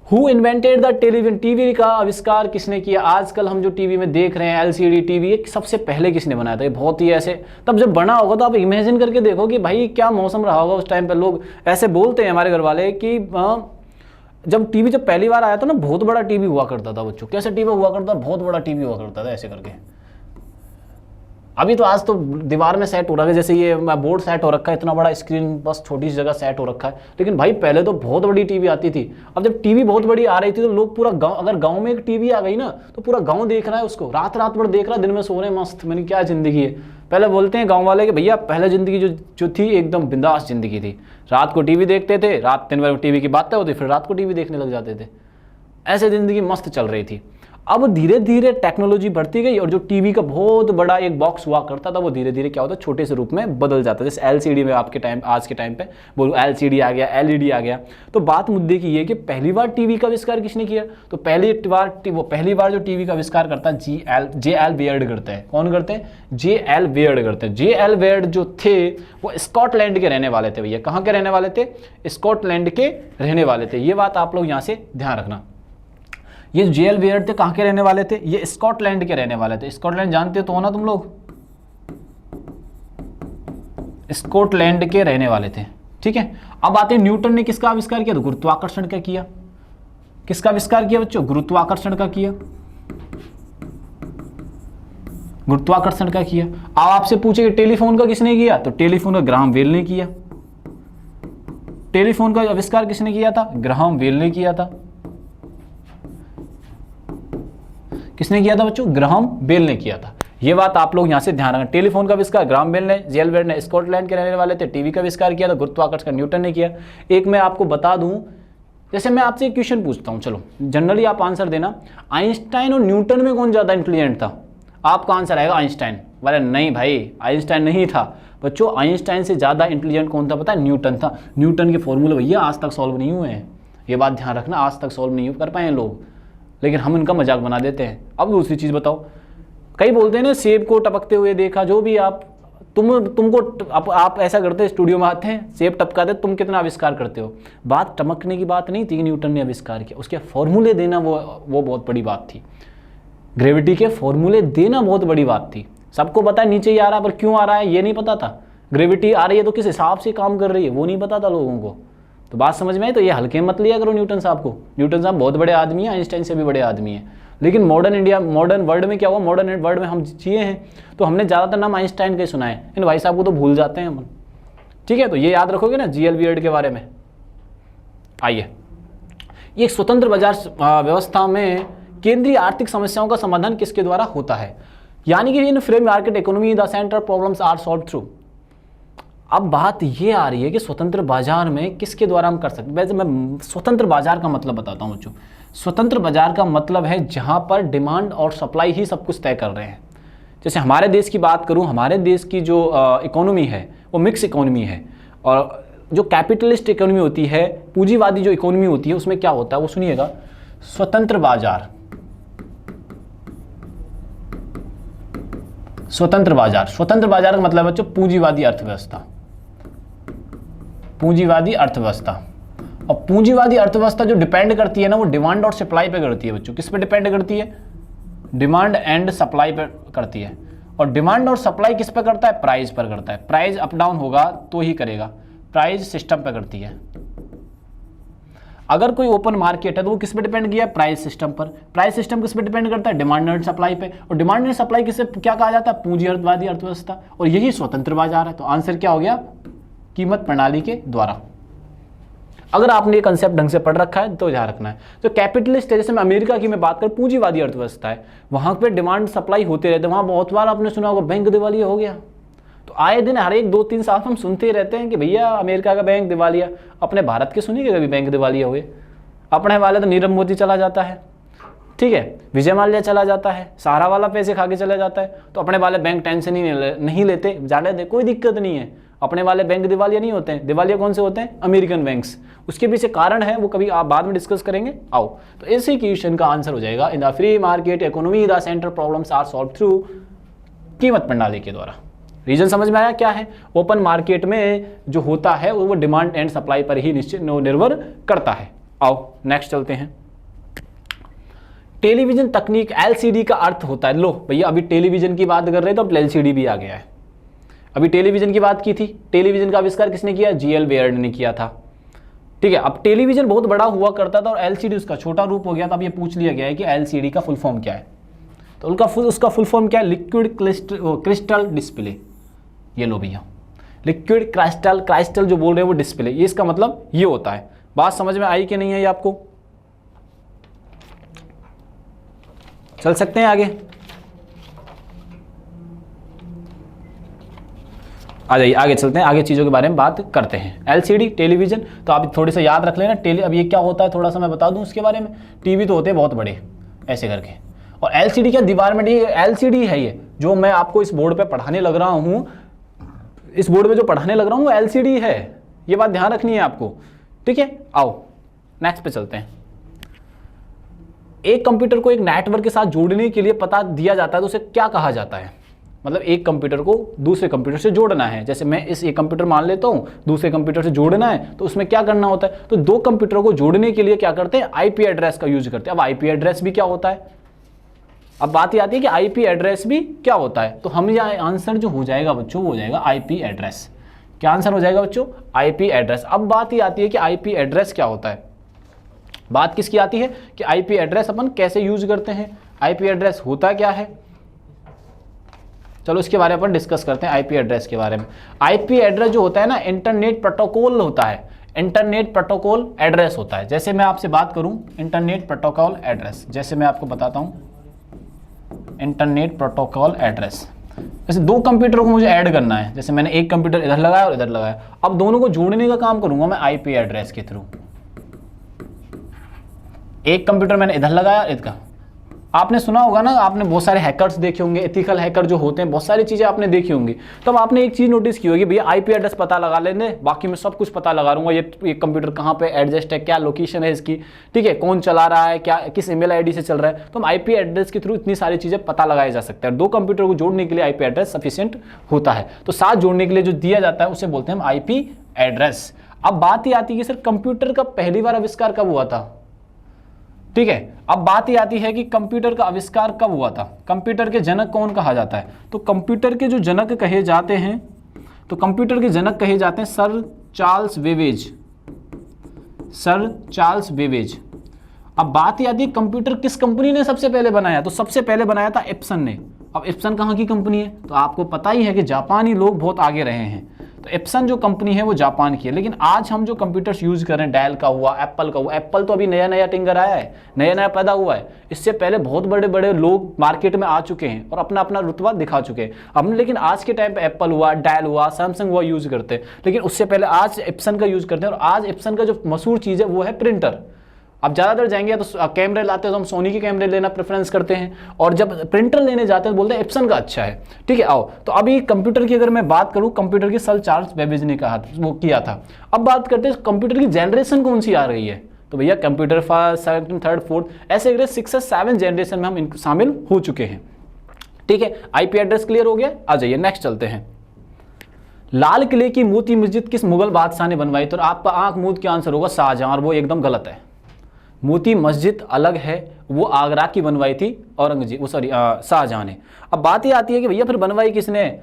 Who invented the television? TV का आविष्कार किसने किया? आजकल हम जो टीवी में देख रहे हैं एलसीडी टीवी, सबसे पहले किसने बनाया था? ये बहुत ही ऐसे, तब जब बना होगा तो आप इमेजिन करके देखो कि भाई क्या मौसम रहा होगा उस टाइम पर। लोग ऐसे बोलते हैं हमारे घर वाले कि जब टीवी जब पहली बार आया था ना, बहुत बड़ा टीवी हुआ करता था बच्चों। कैसे टीवी हुआ करता? बहुत बड़ा टीवी हुआ करता था ऐसे करके। अभी तो आज तो दीवार में सेट हो रहा है, जैसे ये बोर्ड सेट हो रखा है, इतना बड़ा स्क्रीन बस छोटी सी जगह सेट हो रखा है। लेकिन भाई पहले तो बहुत बड़ी टीवी आती थी। अब जब टीवी बहुत बड़ी आ रही थी तो लोग पूरा गांव, अगर गांव में एक टीवी आ गई ना तो पूरा गांव देख रहा है उसको, रात रात भर देख रहा है, दिन में सो रहे मस्त। मैंने क्या जिंदगी है। पहले बोलते हैं गाँव वाले कि भैया पहले जिंदगी जो थी एकदम बिंदास जिंदगी थी। रात को टीवी देखते थे, रात दिन भर टीवी की बातें होती, फिर रात को टीवी देखने लग जाते थे। ऐसे जिंदगी मस्त चल रही थी। अब धीरे धीरे टेक्नोलॉजी बढ़ती गई और जो टीवी का बहुत बड़ा एक बॉक्स हुआ करता था वो धीरे धीरे क्या होता है, छोटे से रूप में बदल जाता है। जैसे एलसीडी में आपके टाइम, आज के टाइम पे बोलो एलसीडी आ गया, एलईडी आ गया। तो बात मुद्दे की ये कि पहली बार टीवी का आविष्कार किसने किया? तो पहली बार जो टीवी का आविष्कार करता है जे.एल. बेयर्ड करते हैं। कौन करते हैं? जे.एल. बेयर्ड करते हैं। जे.एल. बेयर्ड जो थे वो स्कॉटलैंड के रहने वाले थे भैया। कहाँ के रहने वाले थे? स्कॉटलैंड के रहने वाले थे। ये बात आप लोग यहाँ से ध्यान रखना। ये जे.एल. बेयर्ड थे, कहाँ के रहने वाले थे? ये स्कॉटलैंड के रहने वाले थे। स्कॉटलैंड जानते तो हो ना तुम लोग? स्कॉटलैंड के रहने वाले थे, ठीक है। अब आते हैं न्यूटन ने किसका आविष्कार किया? तो गुरुत्वाकर्षण का किया। किसका आविष्कार किया बच्चों? गुरुत्वाकर्षण का किया। गुरुत्वाकर्षण का किया। अब आपसे पूछे कि टेलीफोन का किसने किया? तो टेलीफोन का ग्राहम बेल ने किया। टेलीफोन का आविष्कार किसने किया था? ग्राहम बेल ने किया था। किसने किया था बच्चों? ग्राहम बेल ने किया था। ये बात आप लोग यहां से ध्यान रखना। टेलीफोन का आविष्कार ग्राहम बेल ने, जे.एल. बेयर्ड ने स्कॉटलैंड के रहने वाले थे। टीवी का आविष्कार किया था गुरुत्वाकर्षण न्यूटन ने किया। एक मैं आपको बता दूं, जैसे मैं आपसे एक क्वेश्चन पूछता हूं, चलो जनरली आप आंसर देना। आइंस्टाइन और न्यूटन में कौन ज्यादा इंटेलिजेंट था? आपका आंसर आएगा आइंस्टाइन। बोले नहीं भाई, आइंस्टाइन नहीं था बच्चों। आइंस्टाइन से ज्यादा इंटेलिजेंट कौन था पता है? न्यूटन था। न्यूटन के फॉर्मूले भैया आज तक सॉल्व नहीं हुए हैं। ये बात ध्यान रखना, आज तक सॉल्व नहीं कर पाए लोग, लेकिन हम इनका मजाक बना देते हैं। अब दूसरी चीज़ बताओ, कई बोलते हैं ना सेब को टपकते हुए देखा। जो भी आप तुमको आप ऐसा करते, स्टूडियो में आते हैं, सेब टपकाते, तुम कितना आविष्कार करते हो। बात टपकने की बात नहीं थी, न्यूटन ने आविष्कार किया। उसके फॉर्मूले देना वो बहुत बड़ी बात थी। ग्रेविटी के फॉर्मूले देना बहुत बड़ी बात थी। सबको पता है नीचे ही आ रहा है, पर क्यों आ रहा है ये नहीं पता था। ग्रेविटी आ रही है तो किस हिसाब से काम कर रही है वो नहीं पता था लोगों को। तो बात समझ में आई? तो ये हल्के मत लिया करो न्यूटन साहब को। न्यूटन साहब बहुत बड़े आदमी हैं, आइंस्टाइन से भी बड़े आदमी हैं। लेकिन मॉडर्न वर्ल्ड में क्या हुआ, मॉडर्न वर्ल्ड में हम जिए हैं तो हमने ज़्यादातर नाम आइंस्टाइन का ही सुना है। इन भाई साहब को तो भूल जाते हैं हम, ठीक है। तो ये याद रखोगे ना जे.एल. बेयर्ड के बारे में। आइए, ये स्वतंत्र बाजार व्यवस्था में केंद्रीय आर्थिक समस्याओं का समाधान किसके द्वारा होता है? यानी कि in free market economy the central problems are solve through. अब बात ये आ रही है कि स्वतंत्र बाजार में किसके द्वारा हम कर सकते हैं। वैसे मैं स्वतंत्र बाजार का मतलब बताता हूँ बच्चों। स्वतंत्र बाजार का मतलब है जहाँ पर डिमांड और सप्लाई ही सब कुछ तय कर रहे हैं। जैसे हमारे देश की बात करूँ, हमारे देश की जो इकोनॉमी है वो मिक्स इकोनॉमी है, और जो कैपिटलिस्ट इकोनॉमी होती है, पूंजीवादी जो इकोनॉमी होती है, उसमें क्या होता है वो सुनिएगा। स्वतंत्र बाजार, स्वतंत्र बाजार, स्वतंत्र बाजार का मतलब बच्चों पूंजीवादी अर्थव्यवस्था, पूंजीवादी अर्थव्यवस्था। और पूंजीवादी अर्थव्यवस्था जो डिपेंड करती है ना, वो डिमांड और सप्लाई पे करती है बच्चों। किस पे डिपेंड करती है? डिमांड एंड सप्लाई पे करती है। और डिमांड और सप्लाई किस पे करता है? प्राइस पर करता है। प्राइस अप डाउन होगा तो ही करेगा, प्राइस सिस्टम पे करती है। अगर कोई ओपन मार्केट है तो वो किस पे डिपेंड किया है? प्राइस सिस्टम पर। प्राइस सिस्टम किस पे डिपेंड करता है? डिमांड एंड सप्लाई पे। और डिमांड एंड सप्लाई किसे क्या कहा जाता है? पूंजीवादी अर्थव्यवस्था। और यही स्वतंत्र बाजार है। तो आंसर क्या हो गया? कीमत प्रणाली के द्वारा। अगर आपने ये कंसेप्ट ढंग से पढ़ रखा है तो ध्यान रखना है। जो कैपिटलिस्ट है, जैसे मैं अमेरिका की मैं बात करूं, पूंजीवादी अर्थव्यवस्था है, वहां पे डिमांड सप्लाई होते रहते हैं। वहां बहुत बार आपने सुना होगा बैंक दिवालिया हो गया। तो आए दिन हर एक 2-3 साल हम सुनते ही रहते हैं कि भैया अमेरिका का बैंक दिवालिया। अपने भारत के सुनिए कभी बैंक दिवालिया हुए? अपने वाले तो नीरव मोदी चला जाता है, ठीक है, विजय माल्या चला जाता है, सहारा वाला पैसे खा के चला जाता है। तो अपने वाले बैंक टेंशन ही नहीं लेते, जाने दे, कोई दिक्कत नहीं है। अपने वाले बैंक दिवालिया नहीं होते हैं। दिवालिया कौन से होते हैं? American banks. उसके पीछे कारण है, वो कभी आप बाद में डिस्कस करेंगे। आओ, तो इसी क्वेश्चन का आंसर हो जाएगा, in the free market economy the central problems are solve through कीमत प्रणाली के द्वारा। रीजन समझ में आया क्या है? ओपन मार्केट में जो होता है वो डिमांड एंड सप्लाई पर ही निश्चित निर्भर करता है। आओ नेक्स्ट चलते हैं। टेलीविजन तकनीक, एलसीडी का अर्थ होता है, लो भैया अभी टेलीविजन की बात कर रहे थे तो अब एलसीडी भी आ गया है। अभी टेलीविजन की बात की थी, टेलीविजन का आविष्कार किसने किया? जीएल बेयर्ड ने किया था, ठीक है। अब टेलीविजन बहुत बड़ा हुआ करता था और एलसीडी उसका छोटा रूप हो गया था। अब ये पूछ लिया गया है कि एलसीडी का फुल फॉर्म क्या है, तो उसका फुल फॉर्म क्या है? Liquid crystal display. ये लो भैया, लिक्विड क्रिस्टल जो बोल रहे हैं वो डिस्प्ले, ये इसका मतलब ये होता है। बात समझ में आई कि नहीं है ये आपको? चल सकते हैं आगे? आ जाइए आगे चलते हैं, आगे चीज़ों के बारे में बात करते हैं। एलसीडी टेलीविजन तो आप थोड़ी सा याद रख लेना। अब ये क्या होता है थोड़ा सा मैं बता दूं उसके बारे में। टीवी तो होते हैं बहुत बड़े ऐसे करके, और एलसीडी क्या दीवार में एलसीडी है ये जो मैं आपको इस बोर्ड पे पढ़ाने लग रहा हूँ। इस बोर्ड पे जो पढ़ाने लग रहा हूँ वो एलसीडी है, ये बात ध्यान रखनी है आपको, ठीक है। आओ नेक्स्ट पे चलते हैं। एक कंप्यूटर को एक नेटवर्क के साथ जोड़ने के लिए पता दिया जाता है तो उसे क्या कहा जाता है? मतलब एक कंप्यूटर को दूसरे कंप्यूटर से जोड़ना है, जैसे मैं इस एक कंप्यूटर मान लेता हूं, दूसरे कंप्यूटर से जोड़ना है तो उसमें क्या करना होता है? तो दो कंप्यूटरों को जोड़ने के लिए क्या करते हैं? आईपी एड्रेस का यूज करते हैं। अब आईपी एड्रेस भी क्या होता है? अब बात ये आती है कि आईपी एड्रेस भी क्या होता है, तो हम यहाँ आंसर जो हो जाएगा बच्चों वो हो जाएगा आईपी एड्रेस। क्या आंसर हो जाएगा बच्चों? IP address. अब बात ये आती है कि आईपी एड्रेस क्या होता है। बात किसकी आती है कि आईपी एड्रेस अपन कैसे यूज करते हैं, आईपी एड्रेस होता क्या है। चलो इसके बारे में अपन डिस्कस करते हैं, आईपी एड्रेस के बारे में। आईपी एड्रेस जो होता है ना, इंटरनेट प्रोटोकॉल होता है, इंटरनेट प्रोटोकॉल एड्रेस होता है। जैसे मैं आपसे बात करूं इंटरनेट प्रोटोकॉल एड्रेस, जैसे मैं आपको बताता हूं इंटरनेट प्रोटोकॉल एड्रेस। जैसे दो कंप्यूटर को मुझे ऐड करना है, जैसे मैंने एक कंप्यूटर इधर लगाया और इधर लगाया, अब दोनों को जोड़ने का काम करूंगा मैं आईपी एड्रेस के थ्रू। एक कंप्यूटर मैंने इधर लगाया, इधर। आपने सुना होगा ना, आपने बहुत सारे हैकर्स देखे होंगे, एथिकल हैकर जो होते हैं, बहुत सारी चीजें आपने देखी होंगी। तब आपने एक चीज नोटिस की होगी, भैया आईपी एड्रेस पता लगा लेने, बाकी मैं सब कुछ पता लगा लूंगा। ये कंप्यूटर कहाँ पे एडजस्ट है, क्या लोकेशन है इसकी, ठीक है, कौन चला रहा है, क्या किस ईमेल आईडी से चल रहा है। तो हम आईपी एड्रेस के थ्रू इतनी सारी चीजें पता लगाया जा सकता है। दो कंप्यूटर को जोड़ने के लिए आईपी एड्रेस सफिशिएंट होता है। तो साथ जोड़ने के लिए जो दिया जाता है उसे बोलते हैं हम आईपी एड्रेस। अब बात ही आती है कि सर कंप्यूटर का पहली बार आविष्कार कब हुआ था, ठीक है। अब बात ही आती है कि कंप्यूटर का आविष्कार कब हुआ था, कंप्यूटर के जनक कौन कहा जाता है। तो कंप्यूटर के जो जनक कहे जाते हैं, तो कंप्यूटर के जनक कहे जाते हैं sir Charles Babbage, sir Charles Babbage. अब बात ही आती है कंप्यूटर किस कंपनी ने सबसे पहले बनाया, तो सबसे पहले बनाया था एप्सन ने। अब एप्सन कहाँ की कंपनी है, तो आपको पता ही है कि जापानी लोग बहुत आगे रहे हैं। तो एप्सन जो कंपनी है वो जापान की है। लेकिन आज हम जो कंप्यूटर्स यूज कर रहे हैं, डेल का हुआ, एप्पल का हुआ, एप्पल तो अभी नया नया टिंगर आया है, नया नया पैदा हुआ है। इससे पहले बहुत बड़े बड़े लोग मार्केट में आ चुके हैं और अपना अपना रुतबा दिखा चुके हैं। हम लेकिन आज के टाइम पे एप्पल हुआ, डेल हुआ, सैमसंग हुआ यूज करते हैं, लेकिन उससे पहले आज एप्सन का यूज करते हैं। और आज एप्सन का जो मशहूर चीज़ है वो है प्रिंटर। अब ज़्यादातर जाएंगे तो कैमरे लाते हैं तो हम सोनी के कैमरे लेना प्रेफरेंस करते हैं, और जब प्रिंटर लेने जाते हैं तो बोलते हैं एप्सन का अच्छा है। ठीक है, आओ तो अभी कंप्यूटर की अगर मैं बात करूं, कंप्यूटर की सर चार्ल्स बेबेज ने कहा वो किया था। अब बात करते हैं कंप्यूटर की जनरेशन कौन सी आ रही है, तो भैया computer first, second, third, fourth, ऐसे अगर 6 से 7 जनरेशन में हम शामिल हो चुके हैं। ठीक है, IP एड्रेस क्लियर हो गया। आ जाइए नेक्स्ट चलते हैं। लाल किले की मोती मस्जिद किस मुगल बादशाह ने बनवाई, तो आपका आंख मूंद के आंसर होगा शाहजहां, और वो एकदम गलत है। मोती मस्जिद अलग है, वो आगरा की बनवाई थी औरंगजेब, शाहजहां ने। अब बात ये आती है कि भैया फिर बनवाई किसने,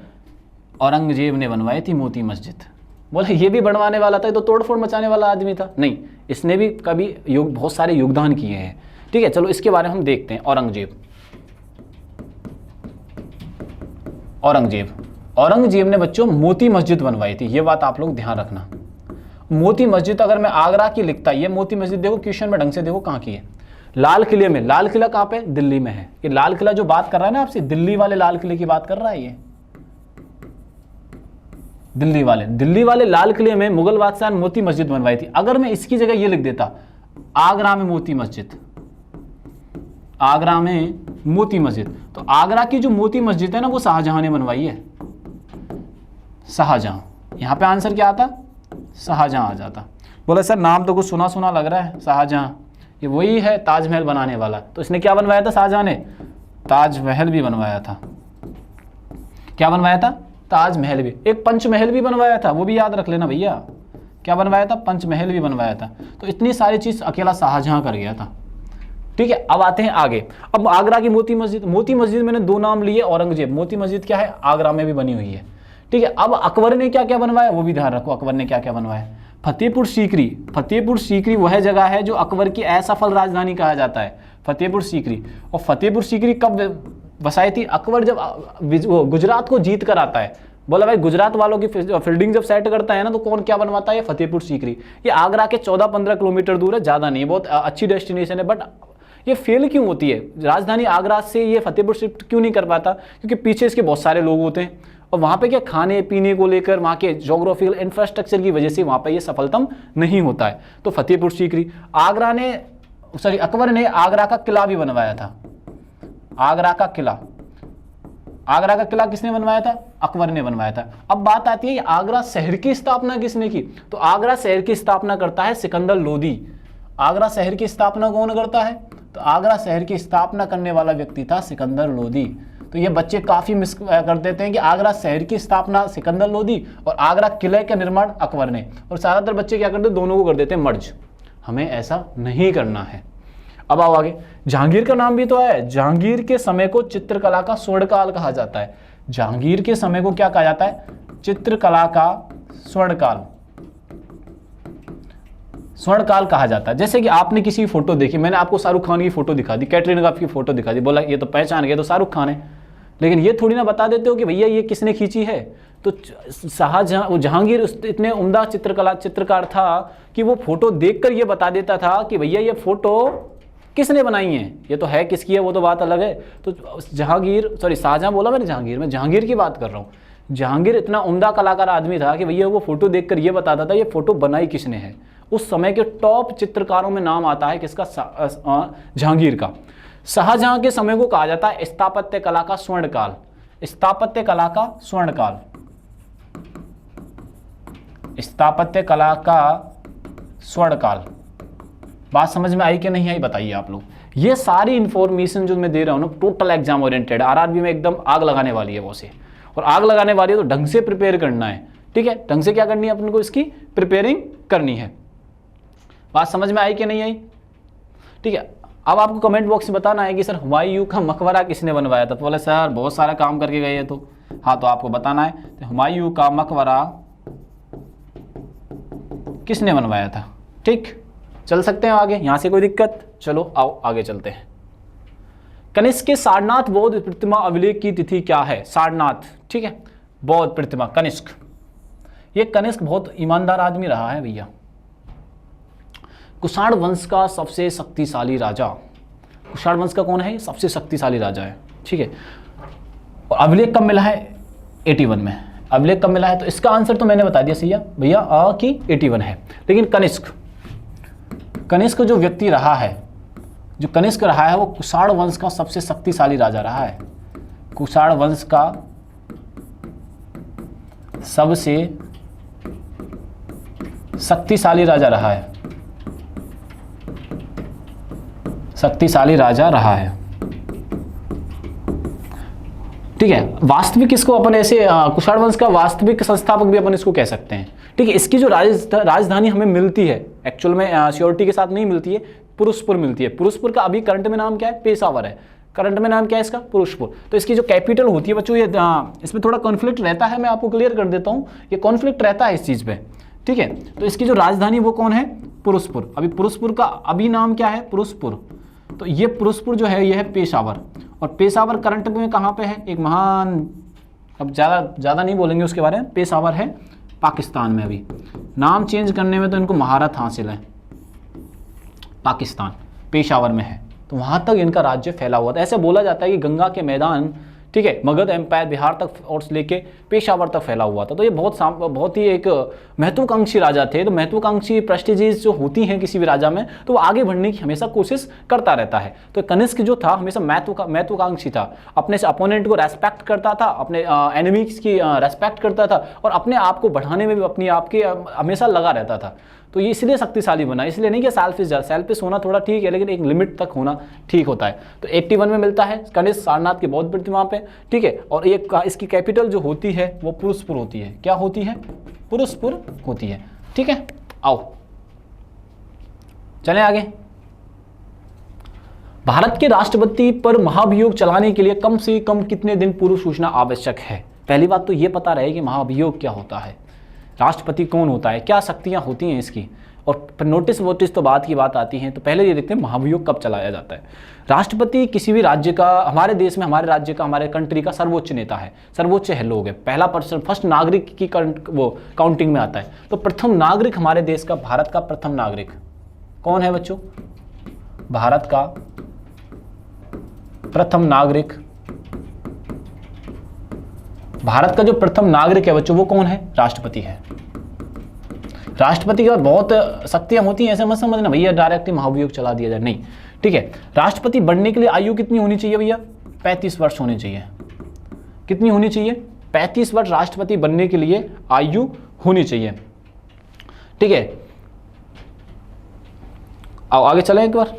औरंगजेब ने बनवाई थी मोती मस्जिद। बोले ये भी बनवाने वाला था, ये तो तोड़फोड़ मचाने वाला आदमी था। नहीं, इसने भी कभी बहुत सारे योगदान किए हैं। ठीक है, चलो इसके बारे में हम देखते हैं। औरंगजेब ने बच्चों मोती मस्जिद बनवाई थी, ये बात आप लोग ध्यान रखना। मोती मस्जिद अगर मैं आगरा की लिखता, ये मोती मस्जिद देखो क्वेश्चन में ढंग से देखो कहाँ की है, लाल किले में। लाल किला कहाँ पे, दिल्ली में है। ये लाल किला जो बात कर रहा है ना आपसे, दिल्ली वाले लाल किले की बात कर रहा है ये, दिल्ली वाले लाल किले में मुगल बादशाह ने मोती मस्जिद बनवाई थी। अगर मैं इसकी जगह ये लिख देता आगरा में मोती मस्जिद, आगरा में मोती मस्जिद, तो आगरा की जो मोती मस्जिद है ना वो शाहजहां ने बनवाई है, शाहजहां। यहां पे आंसर क्या आता, शाहजहां आ जाता। बोला सर नाम तो कुछ सुना सुना लग रहा है, शाहजहां ये वही है ताजमहल बनाने वाला। तो इसने क्या बनवाया था, शाहजहां ने ताजमहल भी बनवाया था। क्या बनवाया था, ताजमहल भी। एक पंचमहल भी बनवाया था, वो भी याद रख लेना भैया। क्या बनवाया था, पंचमहल भी बनवाया था। तो इतनी सारी चीज अकेला शाहजहां कर गया था। ठीक है, अब आते हैं आगे। अब आगरा की मोती मस्जिद मैंने 2 नाम लिए, औरंगजेब। मोती मस्जिद क्या है, आगरा में भी बनी हुई है। ठीक है, अब अकबर ने क्या क्या बनवाया वो भी ध्यान रखो। अकबर ने क्या क्या बनवाया, फतेहपुर सीकरी वह जगह है जो अकबर की असफल राजधानी कहा जाता है, फतेहपुर सीकरी। और फतेहपुर सीकरी कब बसाई थी, अकबर जब गुजरात को जीत कर आता है। बोला भाई गुजरात वालों की फील्डिंग जब सेट करता है ना तो कौन क्या बनवाता है, फतेहपुर सीकरी। ये आगरा के 14-15 किलोमीटर दूर है, ज़्यादा नहीं है, बहुत अच्छी डेस्टिनेशन है। बट ये फेल क्यों होती है, राजधानी आगरा से ये फतेहपुर शिफ्ट क्यों नहीं कर पाता, क्योंकि पीछे इसके बहुत सारे लोग होते हैं, और वहाँ पे क्या खाने पीने को लेकर वहाँ के जोग्राफिकल इंफ्रास्ट्रक्चर की वजह से वहाँ पे ये सफलतम नहीं होता है। तो फतेहपुर सीकरी। अकबर ने आगरा का किला भी बनवाया था। आगरा का किला किसने बनवाया था, अकबर ने बनवाया था। अब बात आती है आगरा शहर की स्थापना किसने की, तो आगरा शहर की स्थापना करता है सिकंदर लोदी। आगरा शहर की स्थापना कौन करता है, तो आगरा शहर की स्थापना करने वाला व्यक्ति था सिकंदर लोदी। तो ये बच्चे काफी मिस कर देते हैं कि आगरा शहर की स्थापना सिकंदर लोदी और आगरा किले का निर्माण अकबर ने, और ज्यादातर बच्चे क्या करते हैं, दोनों को कर देते हैं मर्ज। हमें ऐसा नहीं करना है। अब आओ आगे, जहांगीर का नाम भी तो है। जहांगीर के समय को चित्रकला का स्वर्णकाल कहा जाता है। जहांगीर के समय को क्या कहा जाता है, चित्रकला का स्वर्णकाल कहा जाता है। जैसे कि आपने किसी की फोटो देखी, मैंने आपको शाहरुख खान की फोटो दिखा दी, कैटरीना कैफ की फोटो दिखा दी, बोला ये तो पहचान गए तो शाहरुख खान है, लेकिन ये थोड़ी ना बता देते हो कि भैया ये किसने खींची है। तो जहांगीर इतने उम्दा चित्रकार था कि वो फोटो देखकर ये बता देता था कि भैया ये फोटो किसने बनाई है, ये तो है किसकी है वो तो बात अलग है। तो शाहजहां बोला मैंने, मैं जहांगीर की बात कर रहा हूँ। जहांगीर इतना उम्दा कलाकार आदमी था कि भैया वो फोटो देखकर ये बताता था ये फोटो बनाई किसने है। उस समय के टॉप चित्रकारों में नाम आता है किसका, जहांगीर का। शाहजहां के समय को कहा जाता है स्थापत्य कला का स्वर्णकाल। स्थापत्य कला का स्वर्णकाल, स्थापत्य कला का स्वर्णकाल। बात समझ में आई कि नहीं आई बताइए आप लोग। ये सारी इंफॉर्मेशन जो मैं दे रहा हूं ना टोटल एग्जाम ओरिएंटेड, आरआरबी में एकदम आग लगाने वाली है वो से, और आग लगाने वाली है तो ढंग से प्रिपेयर करना है। ठीक है, ढंग से क्या करनी है अपन को, इसकी प्रिपेयरिंग करनी है। बात समझ में आई कि नहीं आई। ठीक है, अब आपको कमेंट बॉक्स में बताना है कि सर हुमायूं का मकबरा किसने बनवाया था। तो बोले सर बहुत सारा काम करके गए हैं, तो हाँ तो आपको बताना है तो हुमायूं का मकबरा किसने बनवाया था। ठीक, चल सकते हैं आगे, यहां से कोई दिक्कत। चलो आओ आगे चलते हैं। कनिष्क के सारनाथ बौद्ध प्रतिमा अभिलेख की तिथि क्या है। सारनाथ, ठीक है, बौद्ध प्रतिमा कनिष्क। ये कनिष्क बहुत ईमानदार आदमी रहा है भैया। कुषाण वंश का सबसे शक्तिशाली राजा, कुषाण वंश का कौन है? सबसे शक्तिशाली राजा है, ठीक है। और अभिलेख कब मिला है? 81 में। अभिलेख कब मिला है? तो इसका आंसर तो मैंने बता दिया सही भैया कि 81 है। लेकिन कनिष्क जो व्यक्ति रहा है, जो कनिष्क रहा है, वो कुषाण वंश का सबसे शक्तिशाली राजा रहा है। कुषाण वंश का सबसे शक्तिशाली राजा रहा है, शक्तिशाली राजा रहा है, ठीक है। वास्तविक इसको अपन ऐसे कुषाण वंश का वास्तविक संस्थापक भी अपन इसको कह सकते हैं, ठीक है। इसकी जो राजधानी हमें मिलती है, एक्चुअल में श्योरिटी के साथ नहीं मिलती है, पुरुषपुर मिलती है। पुरुषपुर का अभी करंट में नाम क्या है? पेशावर है। करंट में नाम क्या है इसका? पुरुषपुर। तो इसकी जो कैपिटल होती है बच्चों, ये इसमें थोड़ा कॉन्फ्लिक्ट रहता है, मैं आपको क्लियर कर देता हूँ, ये कॉन्फ्लिक्ट रहता है इस चीज़ पे, ठीक है। तो इसकी जो राजधानी वो कौन है? पुरुषपुर। अभी पुरुषपुर का अभी नाम क्या है? पुरुषपुर। तो ये पुरुषपुर जो है ये है पेशावर, और पेशावर करंट में कहाँ पे है? एक महान, अब ज़्यादा नहीं बोलेंगे उसके बारे में। पेशावर है पाकिस्तान में। अभी नाम चेंज करने में तो इनको महारत हासिल है। पाकिस्तान पेशावर में है, तो वहाँ तक इनका राज्य फैला हुआ था। ऐसे बोला जाता है कि गंगा के मैदान, ठीक है, मगध एम्पायर बिहार तक और लेके पेशावर तक फैला हुआ था। तो ये बहुत ही एक महत्वाकांक्षी राजा थे। तो महत्वाकांक्षी प्रेस्टिजीज जो होती हैं किसी भी राजा में, तो वो आगे बढ़ने की हमेशा कोशिश करता रहता है। तो कनिष्क जो था हमेशा महत्वाकांक्षी था, अपने से अपोनेंट को रेस्पेक्ट करता था, अपने एनिमीज की रेस्पेक्ट करता था, और अपने आप को बढ़ाने में भी अपनी आप के हमेशा लगा रहता था। तो ये इसलिए शक्तिशाली बना, इसलिए नहीं कि सेल्फिश होना थोड़ा ठीक है, लेकिन एक लिमिट तक होना ठीक होता है। तो 81 में मिलता है कनिष्क सारनाथ की बौद्ध प्रतिमा पे, ठीक है। और ये इसकी कैपिटल जो होती है वो पुरुषपुर होती है। क्या होती है? पुरुषपुर होती है, ठीक है। आओ चलें आगे। भारत के राष्ट्रपति पर महाभियोग चलाने के लिए कम से कम कितने दिन पूर्व सूचना आवश्यक है? पहली बात तो ये पता रहे कि महाभियोग क्या होता है, राष्ट्रपति कौन होता है, क्या शक्तियां होती हैं इसकी, और फिर नोटिस वोटिस तो बात की बात आती है। तो पहले ये देखते हैं महाभियोग कब चलाया जाता है। राष्ट्रपति किसी भी राज्य का, हमारे देश में, हमारे राज्य का, हमारे कंट्री का सर्वोच्च नेता है, सर्वोच्च है लोग है, पहला पर्सन, फर्स्ट नागरिक की वो काउंटिंग में आता है। तो प्रथम नागरिक हमारे देश का, भारत का प्रथम नागरिक कौन है बच्चों? भारत का प्रथम नागरिक, भारत का जो प्रथम नागरिक है बच्चों वो कौन है? राष्ट्रपति है। राष्ट्रपति के बाद बहुत शक्तियां होती हैं, ऐसे मत समझना भैया डायरेक्ट महाभियोग चला दिया जाए, नहीं, ठीक है। राष्ट्रपति बनने के लिए आयु कितनी होनी चाहिए भैया? 35 वर्ष होनी चाहिए। कितनी होनी चाहिए? 35 वर्ष राष्ट्रपति बनने के लिए आयु होनी चाहिए, ठीक है। आओ आगे चलें एक बार।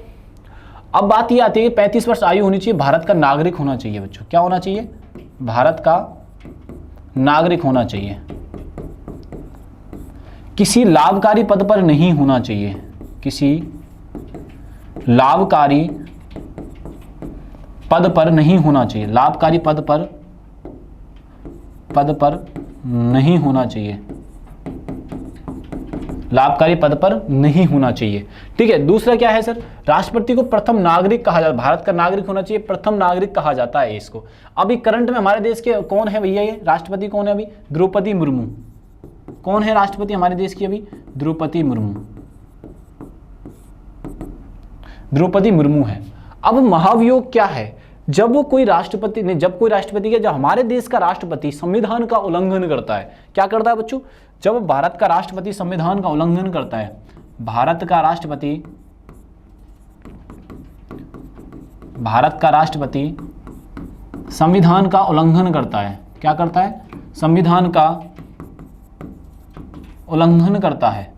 अब बात ये आती है कि 35 वर्ष आयु होनी चाहिए, भारत का नागरिक होना चाहिए बच्चों। क्या होना चाहिए? भारत का नागरिक होना चाहिए, किसी लाभकारी पद पर नहीं होना चाहिए, किसी लाभकारी पद पर नहीं होना चाहिए, लाभकारी पद पर नहीं होना चाहिए, लाभकारी पद पर नहीं होना चाहिए, ठीक है। दूसरा क्या है सर? राष्ट्रपति को प्रथम नागरिक कहा जाता है, भारत का नागरिक होना चाहिए, प्रथम नागरिक कहा जाता है इसको। अभी करंट में हमारे देश के कौन है भैया? ये राष्ट्रपति कौन है अभी? द्रौपदी मुर्मू। कौन है राष्ट्रपति हमारे देश की अभी? द्रौपदी मुर्मू, द्रौपदी मुर्मू है। अब महाभियोग क्या है? जब कोई राष्ट्रपति ने, जब कोई राष्ट्रपति के, जब हमारे देश का राष्ट्रपति संविधान का उल्लंघन करता है, क्या करता है बच्चों? जब भारत का राष्ट्रपति संविधान का उल्लंघन करता है, भारत का राष्ट्रपति संविधान का उल्लंघन करता है, क्या करता है? संविधान का उल्लंघन करता है।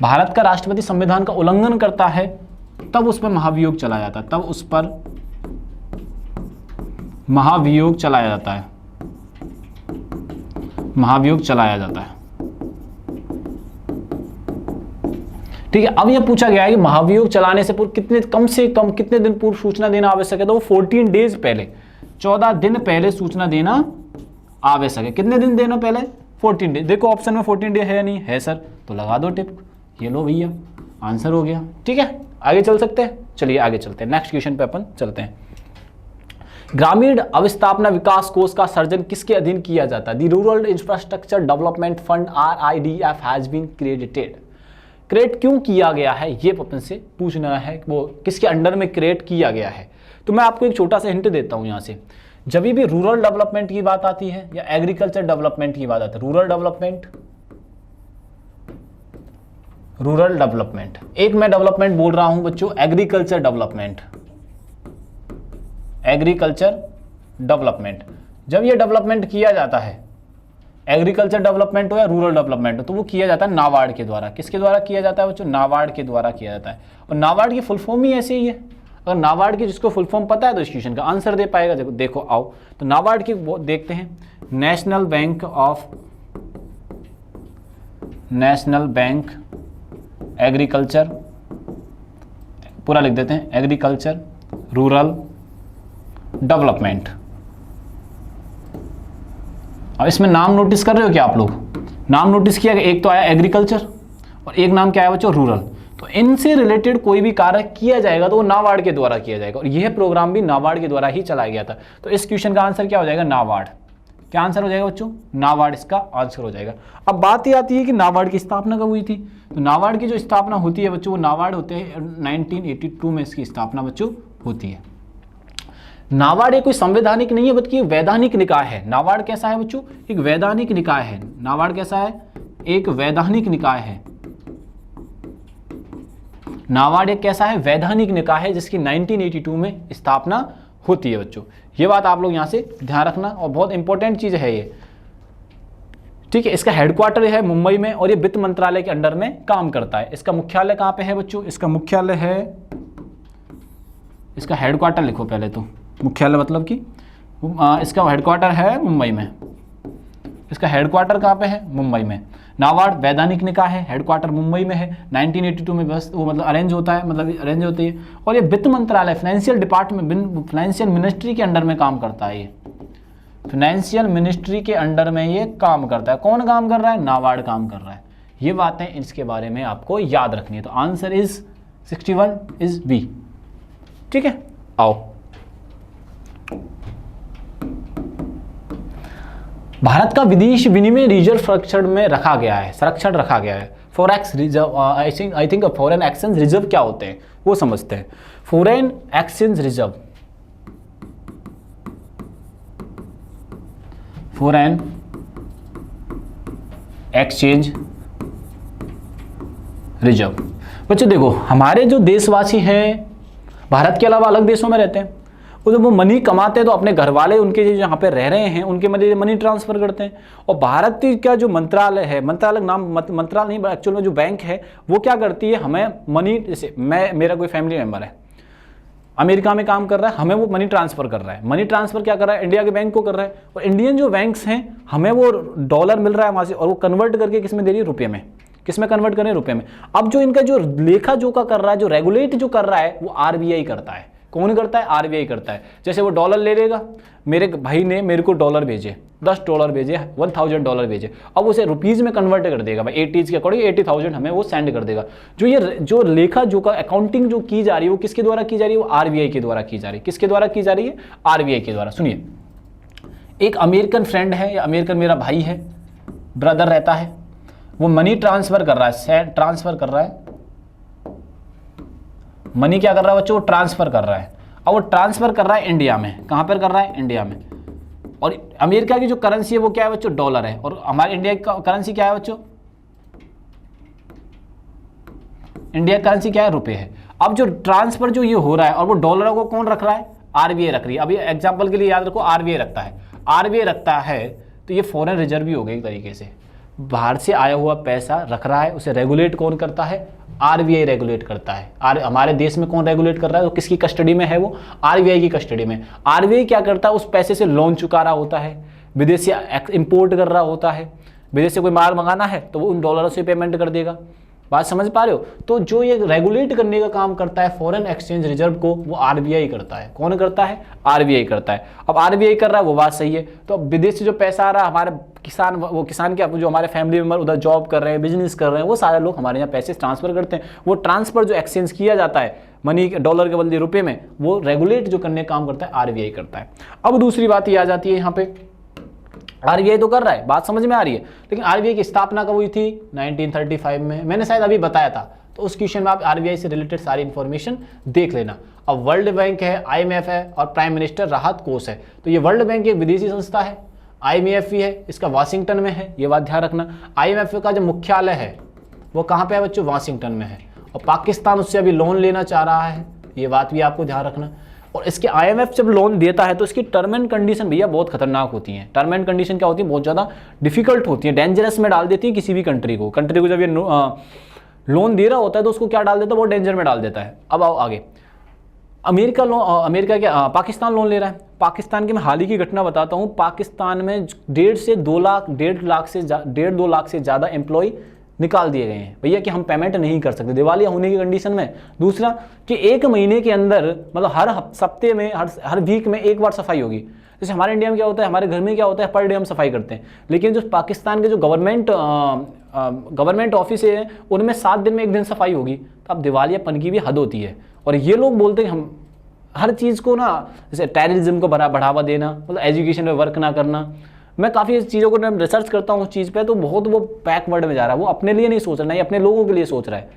भारत का राष्ट्रपति संविधान का उल्लंघन करता है, तब उस पर महाभियोग चलाया जाता है, तब उस पर महाभियोग चलाया जाता है, महाभियोग चलाया जाता है, ठीक है। अब यह पूछा गया है कि महाभियोग चलाने से पूर्व कितने, कम से कम कितने दिन पूर्व सूचना देना आवश्यक है? तो वो 14 डेज पहले, 14 दिन पहले सूचना देना आवश्यक है। कितने दिन देना पहले? 14 डे। देखो ऑप्शन में 14 डे है या नहीं है सर, तो लगा दो टिक, ये लो भैया आंसर हो गया, ठीक है। आगे चल सकते हैं, चलिए आगे चलते हैं, नेक्स्ट क्वेश्चन पे अपन चलते हैं। ग्रामीण अवस्थापना विकास कोष का सर्जन किसके अधीन किया जाता है? The rural infrastructure development fund RIDF has been created. Create क्यों किया गया है ये अपन से पूछना है, वो किसके अंडर में क्रिएट किया गया है। तो मैं आपको एक छोटा सा हिंट देता हूं यहाँ से, जब भी रूरल डेवलपमेंट की बात आती है या एग्रीकल्चर डेवलपमेंट की बात आती है, रूरल डेवलपमेंट, एक मैं डेवलपमेंट बोल रहा हूं बच्चों, एग्रीकल्चर डेवलपमेंट। जब ये डेवलपमेंट किया जाता है, एग्रीकल्चर डेवलपमेंट हो या रूरल डेवलपमेंट हो, तो वो किया जाता है नाबार्ड के द्वारा। किसके द्वारा किया जाता है बच्चों? नाबार्ड के द्वारा किया जाता है। और नाबार्ड की फुल फॉर्म ही ऐसे ही है। अगर नाबार्ड की जिसको फुल फॉर्म पता है तो इस क्वेश्चन का आंसर दे पाएगा। देखो आओ, तो नाबार्ड की वो देखते हैं, नेशनल बैंक एग्रीकल्चर, पूरा लिख देते हैं, एग्रीकल्चर रूरल डेवलपमेंट। अब इसमें नाम नोटिस कर रहे हो क्या आप लोग? नाम नोटिस किया, एक तो आया एग्रीकल्चर और एक नाम क्या आया बच्चों? रूरल। तो इनसे रिलेटेड कोई भी कार्य किया जाएगा तो वो नाबार्ड के द्वारा किया जाएगा, और यह प्रोग्राम भी नाबार्ड के द्वारा ही चलाया गया था। तो इस क्वेश्चन का आंसर क्या हो जाएगा? नाबार्ड। क्या आंसर हो जाएगा बच्चों? नाबार्ड इसका आंसर हो जाएगा। अब बात ही आती है कि नाबार्ड की स्थापना कब हुई थी। तो नाबार्ड की जो स्थापना होती है बच्चों, वो नाबार्ड होते हैं 1982 में इसकी स्थापना बच्चों होती है। नाबार्ड एक कोई संवैधानिक नहीं है बल्कि एक वैधानिक निकाय है। नाबार्ड कैसा है बच्चों? एक वैधानिक निकाय है। नाबार्ड कैसा है? एक वैधानिक निकाय है। नाबार्ड एक कैसा है? वैधानिक निकाय है, जिसकी 1982 में स्थापना होती है बच्चों। ये बात आप लोग यहां से ध्यान रखना, और बहुत इंपॉर्टेंट चीज है ये, ठीक है। इसका हेडक्वार्टर है मुंबई में, और ये वित्त मंत्रालय के अंडर में काम करता है। इसका मुख्यालय कहां पे है बच्चों? इसका मुख्यालय है, इसका हेडक्वार्टर लिखो पहले तो, मुख्यालय मतलब कि इसका हेडक्वार्टर है मुंबई में। इसका हेडक्वार्टर कहाँ पे है? मुंबई में। नाबार्ड वैधानिक निकाय है, हेडक्वार्टर मुंबई में है। 1982 में बस वो मतलब अरेंज होता है, मतलब अरेंज होती है। और ये वित्त मंत्रालय, फाइनेंशियल डिपार्टमेंट, फाइनेंशियल मिनिस्ट्री के अंडर में काम करता है। ये फाइनेंशियल मिनिस्ट्री के अंडर में ये काम करता है। कौन काम कर रहा है? नाबार्ड काम कर रहा है। ये बातें इसके बारे में आपको याद रखनी है। तो आंसर इज 61 इज बी, ठीक है। आओ, भारत का विदेश विनिमय रिजर्व संरक्षण में रखा गया है, संरक्षण रखा गया है। Forex reserve, I think foreign exchange reserve क्या होते हैं वो समझते हैं। Foreign exchange reserve, foreign exchange reserve. बच्चों देखो, हमारे जो देशवासी हैं भारत के अलावा अलग देशों में रहते हैं, वो जब वो मनी कमाते हैं तो अपने घर वाले उनके जो यहाँ पे रह रहे हैं उनके मनी ट्रांसफर करते हैं। और भारत का जो मंत्रालय है, मंत्रालय नाम मंत्रालय नहीं, एक्चुअल में जो बैंक है वो क्या करती है, हमें मनी, जैसे मेरा कोई फैमिली मेंबर है अमेरिका में काम कर रहा है, हमें वो मनी ट्रांसफर कर रहा है। मनी ट्रांसफर क्या कर रहा है? इंडिया के बैंक को कर रहा है। और इंडियन जो बैंक्स हैं हमें वो डॉलर मिल रहा है वहाँ से, और वो कन्वर्ट करके किस में दे रही है? रुपये में। किस में कन्वर्ट करें? रुपये में। अब जो इनका जो लेखा जोखा कर रहा है, जो रेगुलेट जो कर रहा है, वो RBI करता है। कौन करता है? RBI करता है। जैसे वो डॉलर ले लेगा, मेरे भाई ने मेरे को डॉलर भेजे, $10 भेजे, $1000 भेजे, अब उसे रुपीज़ में कन्वर्ट कर देगा भाई, 80s के अकॉर्डिंग 80,000 हमें वो सेंड कर देगा। जो लेखा जोखा अकाउंटिंग जो की जा रही है वो किसके द्वारा की जा रही है? वो RBI के द्वारा की जा रही है। किसके द्वारा की जा रही है? RBI के द्वारा। सुनिए, एक अमेरिकन फ्रेंड है या अमेरिकन मेरा भाई है, ब्रदर रहता है, वो मनी ट्रांसफर कर रहा है, ट्रांसफर कर रहा है, मनी क्या कर रहा है बच्चों? ट्रांसफर कर रहा है। अब वो ट्रांसफर कर रहा है इंडिया में। कहां पर कर रहा है? इंडिया में। और अमेरिका की जो करेंसी है वो क्या है बच्चों? डॉलर है। और हमारे इंडिया की करेंसी क्या है बच्चों? इंडिया की करेंसी क्या है? रुपए है। अब जो ट्रांसफर जो ये हो रहा है, और वो डॉलरों को कौन रख रहा है? RBI रख रही है। अभी एग्जाम्पल के लिए याद रखो, RBI रखता है। RBI रखता है तो ये फॉरेन रिजर्व भी हो गई एक तरीके से। बाहर से आया हुआ पैसा रख रहा है, उसे रेगुलेट कौन करता है? RBI रेगुलेट करता है। हमारे देश में कौन रेगुलेट कर रहा है? तो किसकी कस्टडी में है वो? RBI की कस्टडी में। RBI क्या करता है? उस पैसे से लोन चुका रहा होता है, विदेश से इंपोर्ट कर रहा होता है, विदेश से कोई माल मंगाना है तो वो उन डॉलरों से पेमेंट कर देगा। बात समझ पा रहे हो? तो जो ये रेगुलेट करने का काम करता है फॉरेन एक्सचेंज रिजर्व को, वो RBI करता है। कौन करता है? RBI करता है। अब RBI कर रहा है, वो बात सही है। तो अब विदेश से जो पैसा आ रहा है हमारे किसान, वो किसान क्या, जो हमारे फैमिली मेम्बर उधर जॉब कर रहे हैं, बिजनेस कर रहे हैं, वो सारे लोग हमारे यहाँ पैसे ट्रांसफर करते हैं। वो ट्रांसफर जो एक्सचेंज किया जाता है मनी, डॉलर के बदले रुपए में, वो रेगुलेट जो करने का काम करता है आरबीआई करता है। अब दूसरी बात ये आ जाती है यहाँ पे, आरबीआई तो कर रहा है, बात समझ में आ रही है, लेकिन आरबीआई की स्थापना कब हुई थी? 1935 में। मैंने शायद अभी बताया था, तो उस क्वेश्चन में आप आरबीआई से रिलेटेड सारी इंफॉर्मेशन देख लेना। अब वर्ल्ड बैंक है, आईएमएफ है और प्राइम मिनिस्टर राहत कोष है। तो ये वर्ल्ड बैंक एक विदेशी संस्था है, आईएमएफ भी है, इसका वाशिंगटन में है, ये बात ध्यान रखना। आईएमएफ का जो मुख्यालय है वो कहाँ पे है बच्चों? वाशिंगटन में है। और पाकिस्तान उससे अभी लोन लेना चाह रहा है, ये बात भी आपको ध्यान रखना। और इसके आईएमएफ जब लोन देता है तो इसकी टर्म एंड कंडीशन भैया बहुत खतरनाक होती हैं। टर्म एंड कंडीशन क्या होती है? बहुत ज़्यादा डिफिकल्ट होती है, डेंजरस में डाल देती है किसी भी कंट्री को। जब ये लोन दे रहा होता है तो उसको क्या डाल देता है? बहुत डेंजर में डाल देता है। अब आओ आगे, अमेरिका क्या, पाकिस्तान लोन ले रहा है। पाकिस्तान की मैं हाल ही की घटना बताता हूँ। पाकिस्तान में 1.5 लाख से 1.5-2 लाख से ज़्यादा एम्प्लॉय निकाल दिए गए हैं भैया कि हम पेमेंट नहीं कर सकते, दिवालिया होने की कंडीशन में। दूसरा कि 1 महीने के अंदर, मतलब हर हफ्ते में, हर वीक में एक बार सफाई होगी। जैसे हमारे इंडिया में क्या होता है, हमारे घर में क्या होता है, पर डे हम सफाई करते हैं। लेकिन जो पाकिस्तान के जो गवर्नमेंट ऑफिस है उनमें 7 दिन में 1 दिन सफाई होगी। तो अब दिवालियापन की भी हद होती है। और ये लोग बोलते हैं हम हर चीज़ को ना, जैसे टेररिज्म को बढ़ावा देना, मतलब एजुकेशन में वर्क ना करना। मैं काफ़ी चीज़ों को रिसर्च करता हूँ उस चीज़ पे, तो बहुत वो बैकवर्ड में जा रहा है। वो अपने लिए नहीं सोच रहा, नहीं अपने लोगों के लिए सोच रहा है।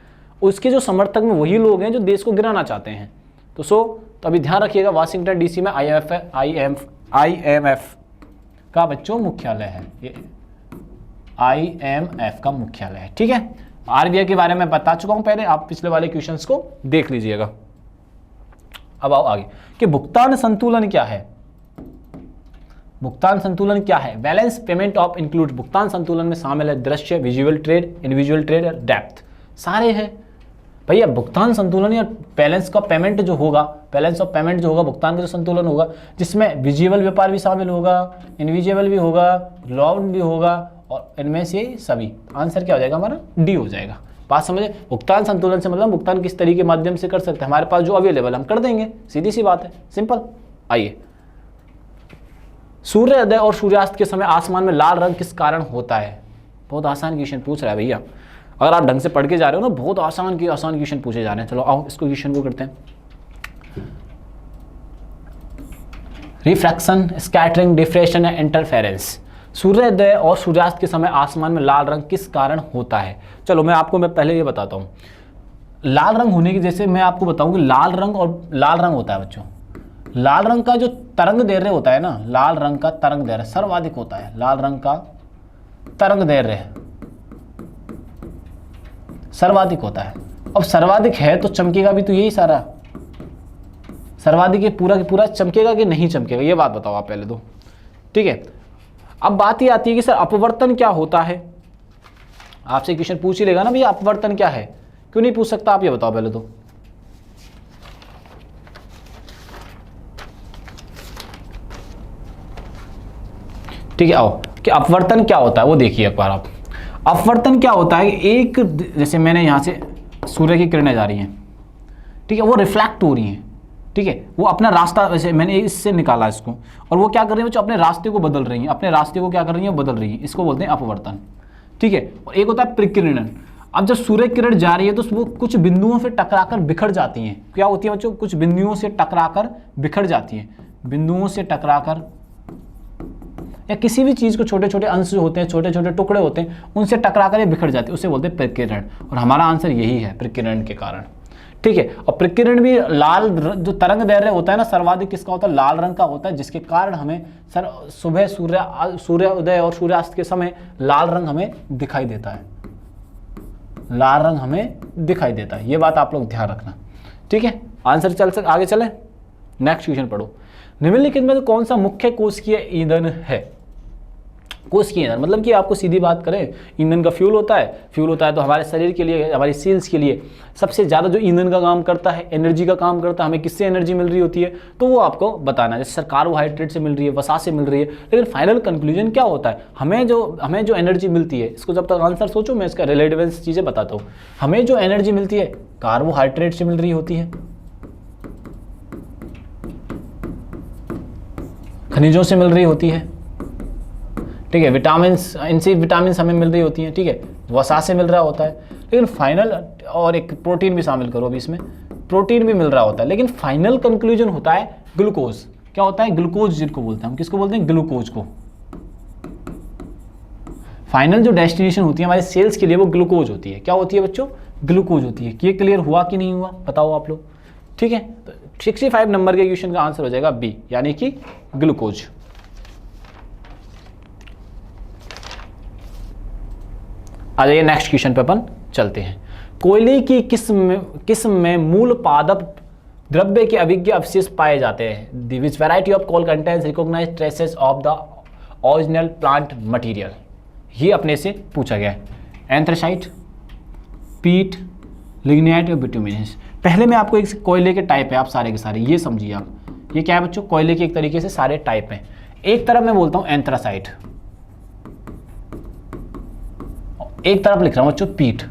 उसके जो समर्थक में वही लोग हैं जो देश को गिराना चाहते हैं। तो अभी ध्यान रखिएगा, वाशिंगटन डीसी में आईएमएफ का बच्चों मुख्यालय है। ये आईएमएफ का मुख्यालय है, ठीक है। आरबीआई के बारे में बता चुका हूं पहले, आप पिछले वाले क्वेश्चंस को देख लीजिएगा। अब आओ आगे कि भुगतान संतुलन क्या है। भुगतान संतुलन क्या है? बैलेंस पेमेंट ऑफ इंक्लूड, भुगतान संतुलन में शामिल है दृश्य, विजुअल ट्रेड, इंडिविजुअल ट्रेड और डेप्थ, सारे हैं भैया। भुगतान संतुलन या बैलेंस का पेमेंट जो होगा, बैलेंस ऑफ पेमेंट जो होगा, भुगतान का जो संतुलन होगा, जिसमें विजुअल व्यापार भी शामिल होगा, इंडिविजुअल भी होगा, लोन भी होगा, और इनमें से सभी। आंसर क्या हो जाएगा हमारा? डी हो जाएगा। बात समझे? भुगतान संतुलन से मतलब भुगतान किस तरीके के माध्यम से कर सकते हैं, हमारे पास जो अवेलेबल हम कर देंगे, सीधी सी बात है, सिंपल। आइए, सूर्योदय और सूर्यास्त के समय आसमान में लाल रंग किस कारण होता है? बहुत आसान क्वेश्चन पूछ रहा है भैया, अगर आप ढंग से पढ़ के जा रहे हो ना, बहुत आसान क्वेश्चन पूछे जा रहे हैं। चलो आओ इसको क्वेश्चन को करते हैं। रिफ्रैक्शन, स्कैटरिंग, डिफ्रेक्शन या इंटरफेरेंस, सूर्योदय और सूर्यास्त के समय आसमान में लाल रंग किस कारण होता है? चलो मैं पहले ये बताता हूँ। लाल रंग होने की, जैसे मैं आपको बताऊँ कि लाल रंग होता है बच्चों, लाल रंग का जो तरंग दैर्घ्य होता है ना, लाल रंग का तरंग दैर्घ्य सर्वाधिक होता है। लाल रंग का तरंग दैर्घ्य सर्वाधिक होता है। अब सर्वाधिक है तो चमकेगा भी तो यही सारा, सर्वाधिक ये पूरा चमकेगा कि नहीं चमकेगा, ये बात बताओ आप पहले तो, ठीक है। अब बात ये आती है कि सर अपवर्तन क्या होता है? आपसे क्वेश्चन पूछ ही लेगा ना भैया, अपवर्तन क्या है, क्यों नहीं पूछ सकता? आप ये बताओ पहले तो। ठीक है, आओ कि अपवर्तन क्या होता है वो देखिए एक बार आप। अपवर्तन क्या होता है? एक, जैसे मैंने यहाँ से सूर्य की किरणें जा रही हैं, ठीक है, वो रिफ्लेक्ट हो रही हैं, ठीक है, वो अपना रास्ता, वैसे मैंने इससे निकाला इसको, और वो क्या कर रही है बच्चों? अपने रास्ते को बदल रही हैं, अपने रास्ते को क्या कर रही है? बदल रही है, इसको बोलते हैं अपवर्तन, ठीक है। और एक होता है प्रकीर्णन। अब जब सूर्य किरण जा रही है तो वो कुछ बिंदुओं से टकराकर बिखर जाती हैं। क्या होती है बच्चों? कुछ बिंदुओं से टकराकर बिखर जाती हैं, बिंदुओं से टकराकर, या किसी भी चीज़ को छोटे छोटे अंश जो होते हैं, छोटे छोटे टुकड़े होते हैं, उनसे टकराकर ये बिखर जाती है, उसे बोलते हैं प्रकीर्णन। और हमारा आंसर यही है, प्रकीर्णन के कारण, ठीक है। और प्रकीर्णन भी लाल, जो तरंग दैर्घ्य होता है ना, सर्वाधिक किसका होता है? लाल रंग का होता है, जिसके कारण हमें सुबह सूर्योदय और सूर्यास्त के समय लाल रंग हमें दिखाई देता है, लाल रंग हमें दिखाई देता है। ये बात आप लोग ध्यान रखना, ठीक है। आंसर आगे चले, नेक्स्ट क्वेश्चन पढ़ो। निम्नलिखित में कौन सा मुख्य कोशिकीय ईंधन है? कोशिकीय ईंधन मतलब कि आपको सीधी बात करें, ईंधन का फ्यूल होता है तो हमारे शरीर के लिए, हमारी सेल्स के लिए सबसे ज़्यादा जो ईंधन का काम करता है, एनर्जी का काम करता है, हमें किससे एनर्जी मिल रही होती है, तो वो आपको बताना है। जैसे सर कार्बोहाइड्रेट से मिल रही है, वसा से मिल रही है, लेकिन फाइनल कंक्लूजन क्या होता है? हमें जो एनर्जी मिलती है, इसको जब तक आंसर सोचो मैं इसका रिलेवेंस चीज़ें बताता हूँ। हमें जो एनर्जी मिलती है कार्बोहाइड्रेट से मिल रही होती है, खनिजों से मिल रही होती है, ठीक है। विटामिन, इनसे विटामिन हमें मिल रही होती हैं, ठीक है, वसा से मिल रहा होता है, लेकिन फाइनल, और एक प्रोटीन भी शामिल करो अभी इसमें, प्रोटीन भी मिल रहा होता है, लेकिन फाइनल कंक्लूजन होता है ग्लूकोज। क्या होता है? ग्लूकोज, जिसको बोलते हैं हम, किसको बोलते हैं? ग्लूकोज को। फाइनल जो डेस्टिनेशन होती है हमारे सेल्स के लिए वो ग्लूकोज होती है। क्या होती है बच्चों? ग्लूकोज होती है। ये क्लियर हुआ कि नहीं हुआ, बताओ आप लोग, ठीक है। तो 65 नंबर के क्वेश्चन का आंसर हो जाएगा बी, यानी कि ग्लूकोज। आ जाइए नेक्स्ट क्वेश्चन पे अपन चलते हैं। कोयले की किस्म में मूल पादप द्रव्य के अभिज्ञ अवशेष पाए जाते हैं। The which variety of coal contains recognised traces of the original plant material. ये अपने से पूछा गया है। एंथ्रासाइट, पीट, लिग्नाइट और बिटुमिनस। पहले में आपको एक कोयले के टाइप है, आप सारे के सारे ये समझिए आप, ये क्या है बच्चों? कोयले के एक तरीके से सारे टाइप हैं। एक तरफ मैं बोलता हूँ एंथ्रासाइट, एक तरफ लिख रहा हूँ बच्चों पीट।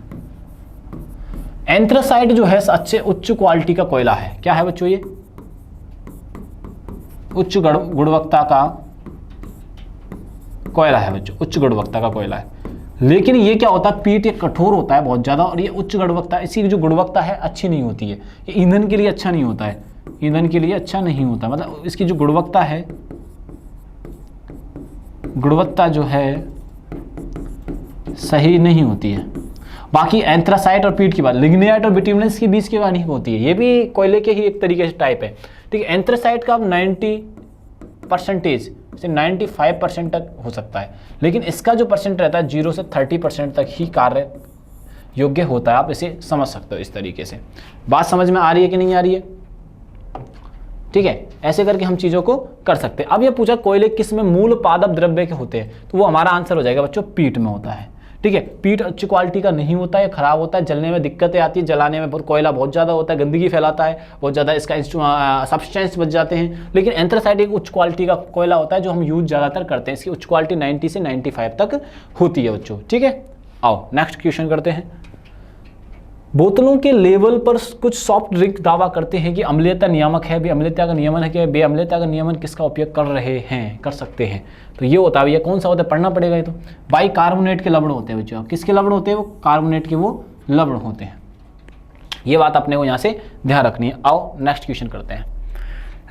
एंथ्रासाइट जो है अच्छे उच्च क्वालिटी का कोयला है। क्या है बच्चों? ये उच्च गुणवत्ता का कोयला है बच्चों, उच्च गुणवत्ता का कोयला है। लेकिन ये क्या होता है? पीट ये कठोर होता है बहुत ज़्यादा, और ये उच्च गुणवत्ता, इसी की जो गुणवत्ता है अच्छी नहीं होती है। ये ईंधन के लिए अच्छा नहीं होता है, ईंधन के लिए अच्छा नहीं होता, मतलब इसकी जो गुणवत्ता है, गुणवत्ता जो है सही नहीं होती है। बाकी एंथ्रासाइट और पीट की बात, लिग्नाइट और बिटुमिनस के बीच की बात नहीं होती है। ये भी कोयले के ही एक तरीके से टाइप है, ठीक है। एंथ्रासाइट का 90% से 95% तक हो सकता है, लेकिन इसका जो परसेंट रहता है 0 से 30% तक ही कार्य योग्य होता है। आप इसे समझ सकते हो इस तरीके से। बात समझ में आ रही है कि नहीं आ रही है? ठीक है, ऐसे करके हम चीज़ों को कर सकते हैं। अब ये पूछा कोयले किस में मूल पादप द्रव्य के होते हैं, तो वो हमारा आंसर हो जाएगा बच्चों पीट में होता है, ठीक है। पीट अच्छी क्वालिटी का नहीं होता है, खराब होता है, जलने में दिक्कतें आती है, जलाने में कोयला बहुत ज़्यादा होता है, गंदगी फैलाता है बहुत ज़्यादा, इसका सब्सटेंस बच जाते हैं। लेकिन एंथ्रासाइट एक उच्च क्वालिटी का कोयला होता है जो हम यूज ज़्यादातर करते हैं। इसकी उच्च क्वालिटी 90 से 95 तक होती है बच्चों, ठीक है। आओ नेक्स्ट क्वेश्चन करते हैं। बोतलों के लेवल पर कुछ सॉफ्ट ड्रिंक दावा करते हैं कि अम्लीयता नियामक है। अम्लीयता का नियमन है कि बेअम्लीयता का नियमन किसका उपयोग कर रहे हैं, कर सकते हैं? तो ये होता है, ये कौन सा होता है, पढ़ना पड़ेगा ये तो। बाई कार्बोनेट के लवण होते हैं बच्चों। किसके लवण होते हैं? वो कार्बोनेट के वो लवण होते हैं। ये बात अपने को यहाँ से ध्यान रखनी है। आओ नेक्स्ट क्वेश्चन करते हैं।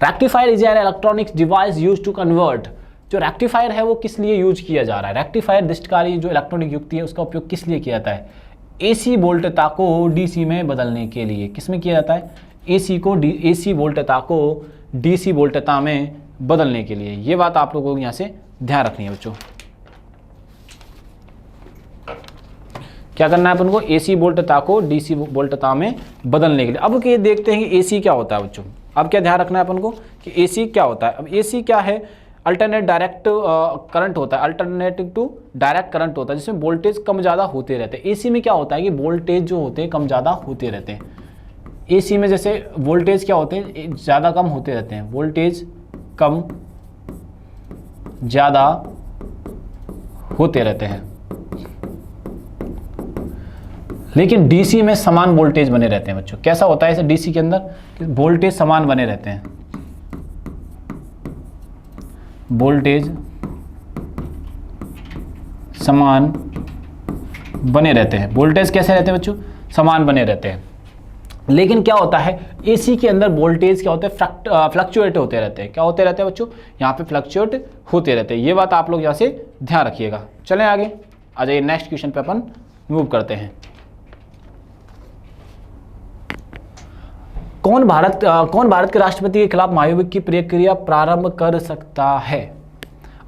Rectifier is an electronics device use to convert. जो रेक्टिफायर है वो किस लिए यूज किया जा रहा है? रेक्टिफायर दृष्टिकारी जो इलेक्ट्रॉनिक युक्ति है उसका उपयोग किस लिए किया जाता है? एसी वोल्टता को डीसी में बदलने के लिए। किस में किया जाता है? एसी वोल्टता को डीसी वोल्टता में बदलने के लिए। ये बात आप लोगों को यहाँ से ध्यान रखनी है बच्चों। क्या करना है अपन को? एसी वोल्टता को डीसी वोल्टता में बदलने के लिए। अब ये देखते हैं कि एसी क्या होता है बच्चों। अब क्या ध्यान रखना है अपन को कि एसी क्या होता है। अब एसी क्या है? अल्टरनेट डायरेक्ट करंट होता है, अल्टरनेटिव टू डायरेक्ट करंट होता है, जिसमें वोल्टेज कम ज़्यादा होते रहते हैं। एसी में क्या होता है कि वोल्टेज जो होते हैं कम ज़्यादा होते रहते हैं। एसी में जैसे वोल्टेज क्या होते हैं? ज़्यादा कम होते रहते हैं, वोल्टेज कम ज़्यादा होते रहते हैं। लेकिन डीसी में समान वोल्टेज बने रहते हैं बच्चों। कैसा होता है इसे डीसी के अंदर? वोल्टेज समान बने रहते हैं, वोल्टेज समान बने रहते हैं। वोल्टेज कैसे रहते हैं बच्चों? समान बने रहते हैं। लेकिन क्या होता है एसी के अंदर वोल्टेज क्या होते हैं? फ्लक्चुएट होते रहते हैं। क्या होते रहते हैं बच्चों? यहाँ पे फ्लक्चुएट होते रहते हैं। ये बात आप लोग यहाँ से ध्यान रखिएगा। चलें आगे, आ जाइए नेक्स्ट क्वेश्चन पे अपन मूव करते हैं। कौन भारत के राष्ट्रपति के खिलाफ महाभियोग की प्रक्रिया प्रारंभ कर सकता है?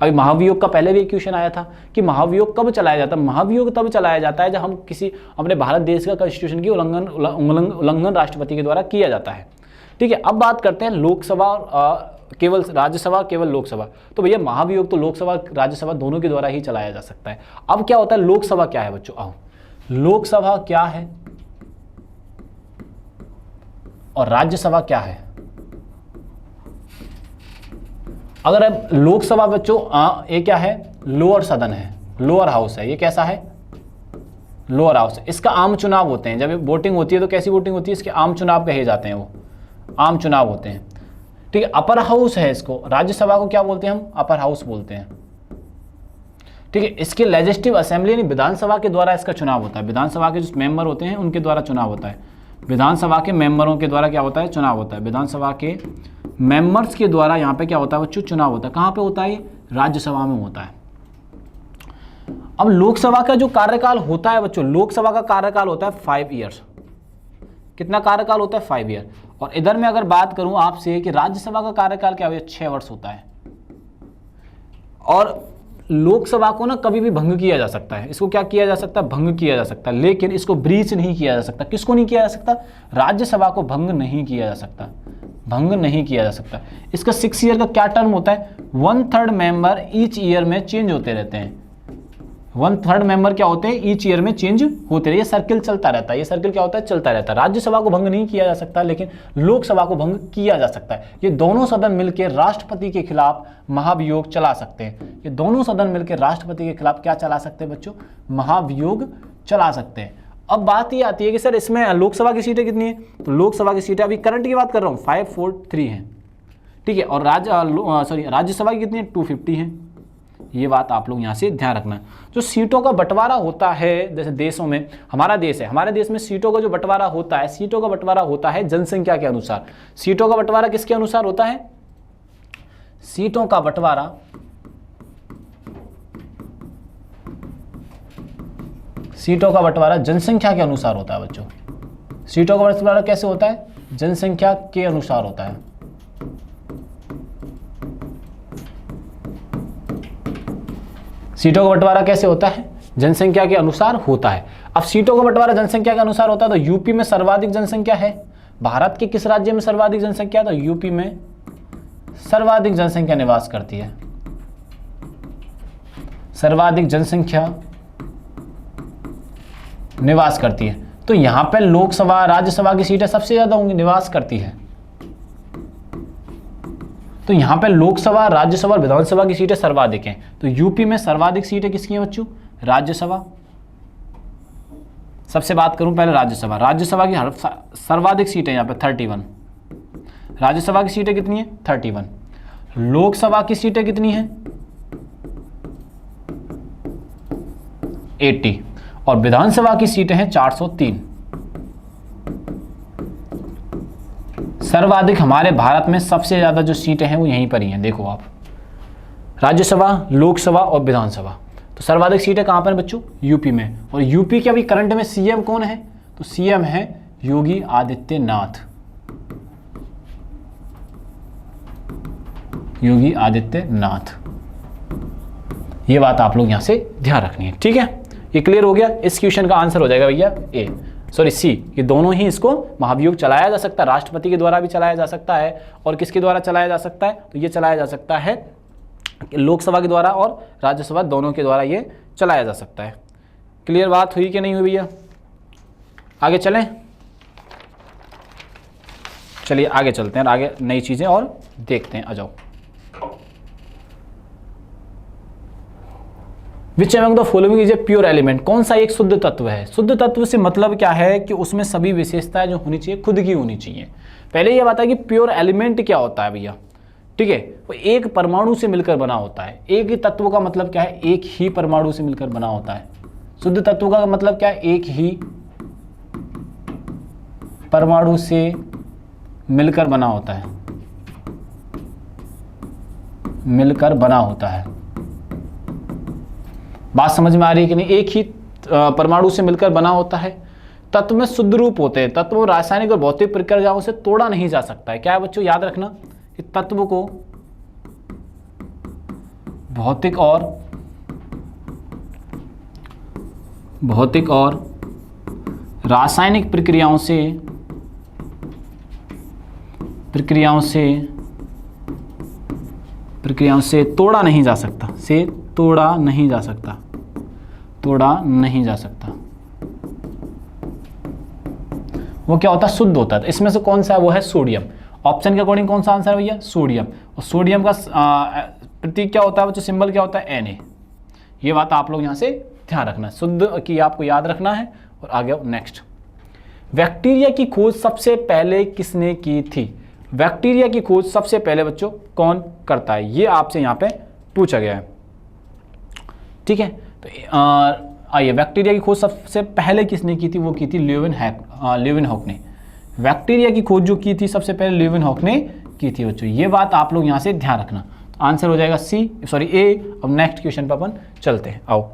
अभी महाभियोग का पहले भी एक क्वेश्चन आया था कि महाभियोग कब चलाया जाता है। महाभियोग तब चलाया जाता है जब हम किसी अपने भारत देश का कॉन्स्टिट्यूशन की उल्लंघन राष्ट्रपति के द्वारा किया जाता है, ठीक है। अब बात करते हैं लोकसभा केवल राज्यसभा केवल लोकसभा। तो भैया महाभियोग तो लोकसभा राज्यसभा दोनों के द्वारा ही चलाया जा सकता है। अब क्या होता है लोकसभा क्या है बच्चों? आओ, लोकसभा क्या है और राज्यसभा क्या है? अगर अब लोकसभा बच्चों ये क्या है? लोअर सदन है, लोअर हाउस है। ये कैसा है? Lower house. इसका आम चुनाव होते हैं। जब वोटिंग होती है तो कैसी वोटिंग होती है? इसके आम चुनाव कहे जाते हैं, वो आम चुनाव होते हैं, ठीक है। अपर हाउस है इसको, राज्यसभा को क्या बोलते हैं हम? अपर हाउस बोलते हैं। ठीक है। इसके लेजिस्लेटिव असेंबली यानी विधानसभा के द्वारा इसका चुनाव होता है। विधानसभा के जो मेंबर होते हैं उनके द्वारा चुनाव होता है। विधानसभा के मेंबरों के द्वारा क्या होता है? चुनाव होता है। विधानसभा के मेंबर्स के द्वारा यहाँ पे क्या होता है बच्चों? चुनाव होता है। कहाँ पे होता है? ये राज्यसभा में होता है। अब लोकसभा का जो कार्यकाल होता है बच्चों, लोकसभा का कार्यकाल होता है 5 ईयर्स। कितना कार्यकाल होता है? 5 ईयर। और इधर मैं अगर बात करूं आपसे कि राज्यसभा का कार्यकाल क्या होता है? 6 वर्ष होता है। और लोकसभा को ना कभी भी भंग किया जा सकता है। इसको क्या किया जा सकता है? भंग किया जा सकता है, लेकिन इसको ब्रीच नहीं किया जा सकता। किसको नहीं किया जा सकता? राज्यसभा को भंग नहीं किया जा सकता, भंग नहीं किया जा सकता। इसका 6 ईयर का क्या टर्म होता है? 1/3 मेंबर ईच ईयर में चेंज होते रहते हैं। 1/3 मेंबर क्या होते हैं? ईच ईयर में चेंज होते रहे। ये सर्किल चलता रहता है। ये सर्किल क्या होता है? चलता रहता है। राज्यसभा को भंग नहीं किया जा सकता, लेकिन लोकसभा को भंग किया जा सकता है। ये दोनों सदन मिलकर राष्ट्रपति के खिलाफ महाभियोग चला सकते हैं। ये दोनों सदन मिलकर राष्ट्रपति के खिलाफ क्या चला सकते हैं बच्चों? महाभियोग चला सकते हैं। अब बात ये आती है कि सर इसमें लोकसभा की सीटें कितनी है? तो लोकसभा की सीटें अभी करंट की बात कर रहा हूँ 543 हैं, ठीक है। और राज्यसभा की कितनी है? 250 है। ये बात आप लोग यहाँ से ध्यान रखना। जो सीटों का बंटवारा होता है, जैसे देशों में, हमारा देश है, हमारे देश में सीटों का जो बंटवारा होता है, सीटों का बंटवारा होता है जनसंख्या के अनुसार। सीटों का बंटवारा किसके अनुसार होता है? सीटों का बंटवारा जनसंख्या के अनुसार होता है बच्चों। सीटों का बंटवारा कैसे होता है? जनसंख्या के अनुसार होता है। सीटों का बंटवारा कैसे होता है? जनसंख्या के अनुसार होता है। अब सीटों का बंटवारा जनसंख्या के अनुसार होता है तो यूपी में सर्वाधिक जनसंख्या है। भारत के किस राज्य में सर्वाधिक जनसंख्या है? तो यूपी में सर्वाधिक जनसंख्या निवास करती है। सर्वाधिक जनसंख्या निवास करती है। तो यहां पे लोकसभा राज्यसभा की सीटें सबसे ज्यादा होंगी, निवास करती है। तो यहां पे लोकसभा, राज्यसभा और विधानसभा की सीटें सर्वाधिक हैं। तो यूपी में सर्वाधिक सीटें किसकी हैं बच्चों? राज्यसभा। सबसे बात करूं पहले राज्यसभा। राज्यसभा की सर्वाधिक सीटें यहां पे 31। राज्यसभा की सीटें कितनी है? 31। लोकसभा की सीटें कितनी हैं? 80। और विधानसभा की सीटें हैं 403। सर्वाधिक हमारे भारत में सबसे ज्यादा जो सीटें हैं वो यहीं पर ही हैं। देखो आप, राज्यसभा, लोकसभा और विधानसभा। तो सर्वाधिक सीटें कहां पर बच्चों? यूपी में। और यूपी के अभी करंट में सीएम कौन है? तो सीएम है योगी आदित्यनाथ। योगी आदित्यनाथ। ये बात आप लोग यहां से ध्यान रखनी है, ठीक है। ये क्लियर हो गया। इस क्वेश्चन का आंसर हो जाएगा भैया सी। ये दोनों ही इसको महाभियोग चलाया जा सकता है। राष्ट्रपति के द्वारा भी चलाया जा सकता है और किसके द्वारा चलाया जा सकता है? तो ये चलाया जा सकता है लोकसभा के द्वारा और राज्यसभा दोनों के द्वारा ये चलाया जा सकता है। क्लियर बात हुई कि नहीं हुई भैया? आगे चलें, चलिए आगे चलते हैं, आगे नई चीजें और देखते हैं। आ जाओ। Which among the following is a pure element? कौन सा एक शुद्ध तत्व है? शुद्ध तत्व से मतलब क्या है कि उसमें सभी विशेषताएं जो होनी चाहिए खुद की होनी चाहिए। पहले ये बात है कि प्योर एलिमेंट क्या होता है भैया, ठीक है। वो एक परमाणु से मिलकर बना होता है। एक ही तत्व का मतलब क्या है? एक ही परमाणु से मिलकर बना होता है। शुद्ध तत्व का मतलब क्या है? एक ही परमाणु से मिलकर बना होता है, मिलकर बना होता है। बात समझ में आ रही है कि नहीं? एक ही परमाणु से मिलकर बना होता है। तत्व में शुद्ध रूप होते हैं। तत्व रासायनिक और भौतिक प्रक्रियाओं से तोड़ा नहीं जा सकता है। क्या है बच्चों? याद रखना कि तत्व को भौतिक और रासायनिक प्रक्रियाओं से तोड़ा नहीं जा सकता, तोड़ा नहीं जा सकता। वो क्या होता है? शुद्ध होता है। इसमें से कौन सा है? वो है सोडियम। ऑप्शन के अकॉर्डिंग कौन सा आंसर है भैया? सोडियम। और सोडियम का प्रतीक क्या होता है बच्चों? सिंबल क्या होता है? Na। ये बात आप लोग यहां से ध्यान रखना है, शुद्ध की आपको याद रखना है। और आगे नेक्स्ट, बैक्टीरिया की खोज सबसे पहले किसने की थी? बैक्टीरिया की खोज सबसे पहले बच्चों कौन करता है? ये आपसे यहां पे पूछा गया है। ठीक है। तो आइए, बैक्टीरिया की खोज सबसे पहले किसने की थी? वो की थी ल्यूवेनहॉक ने। बैक्टीरिया की खोज जो की थी सबसे पहले ल्यूवेनहॉक ने की थी बच्चों। ये बात आप लोग यहाँ से ध्यान रखना। तो आंसर हो जाएगा ए। अब नेक्स्ट क्वेश्चन पर अपन चलते हैं, आओ।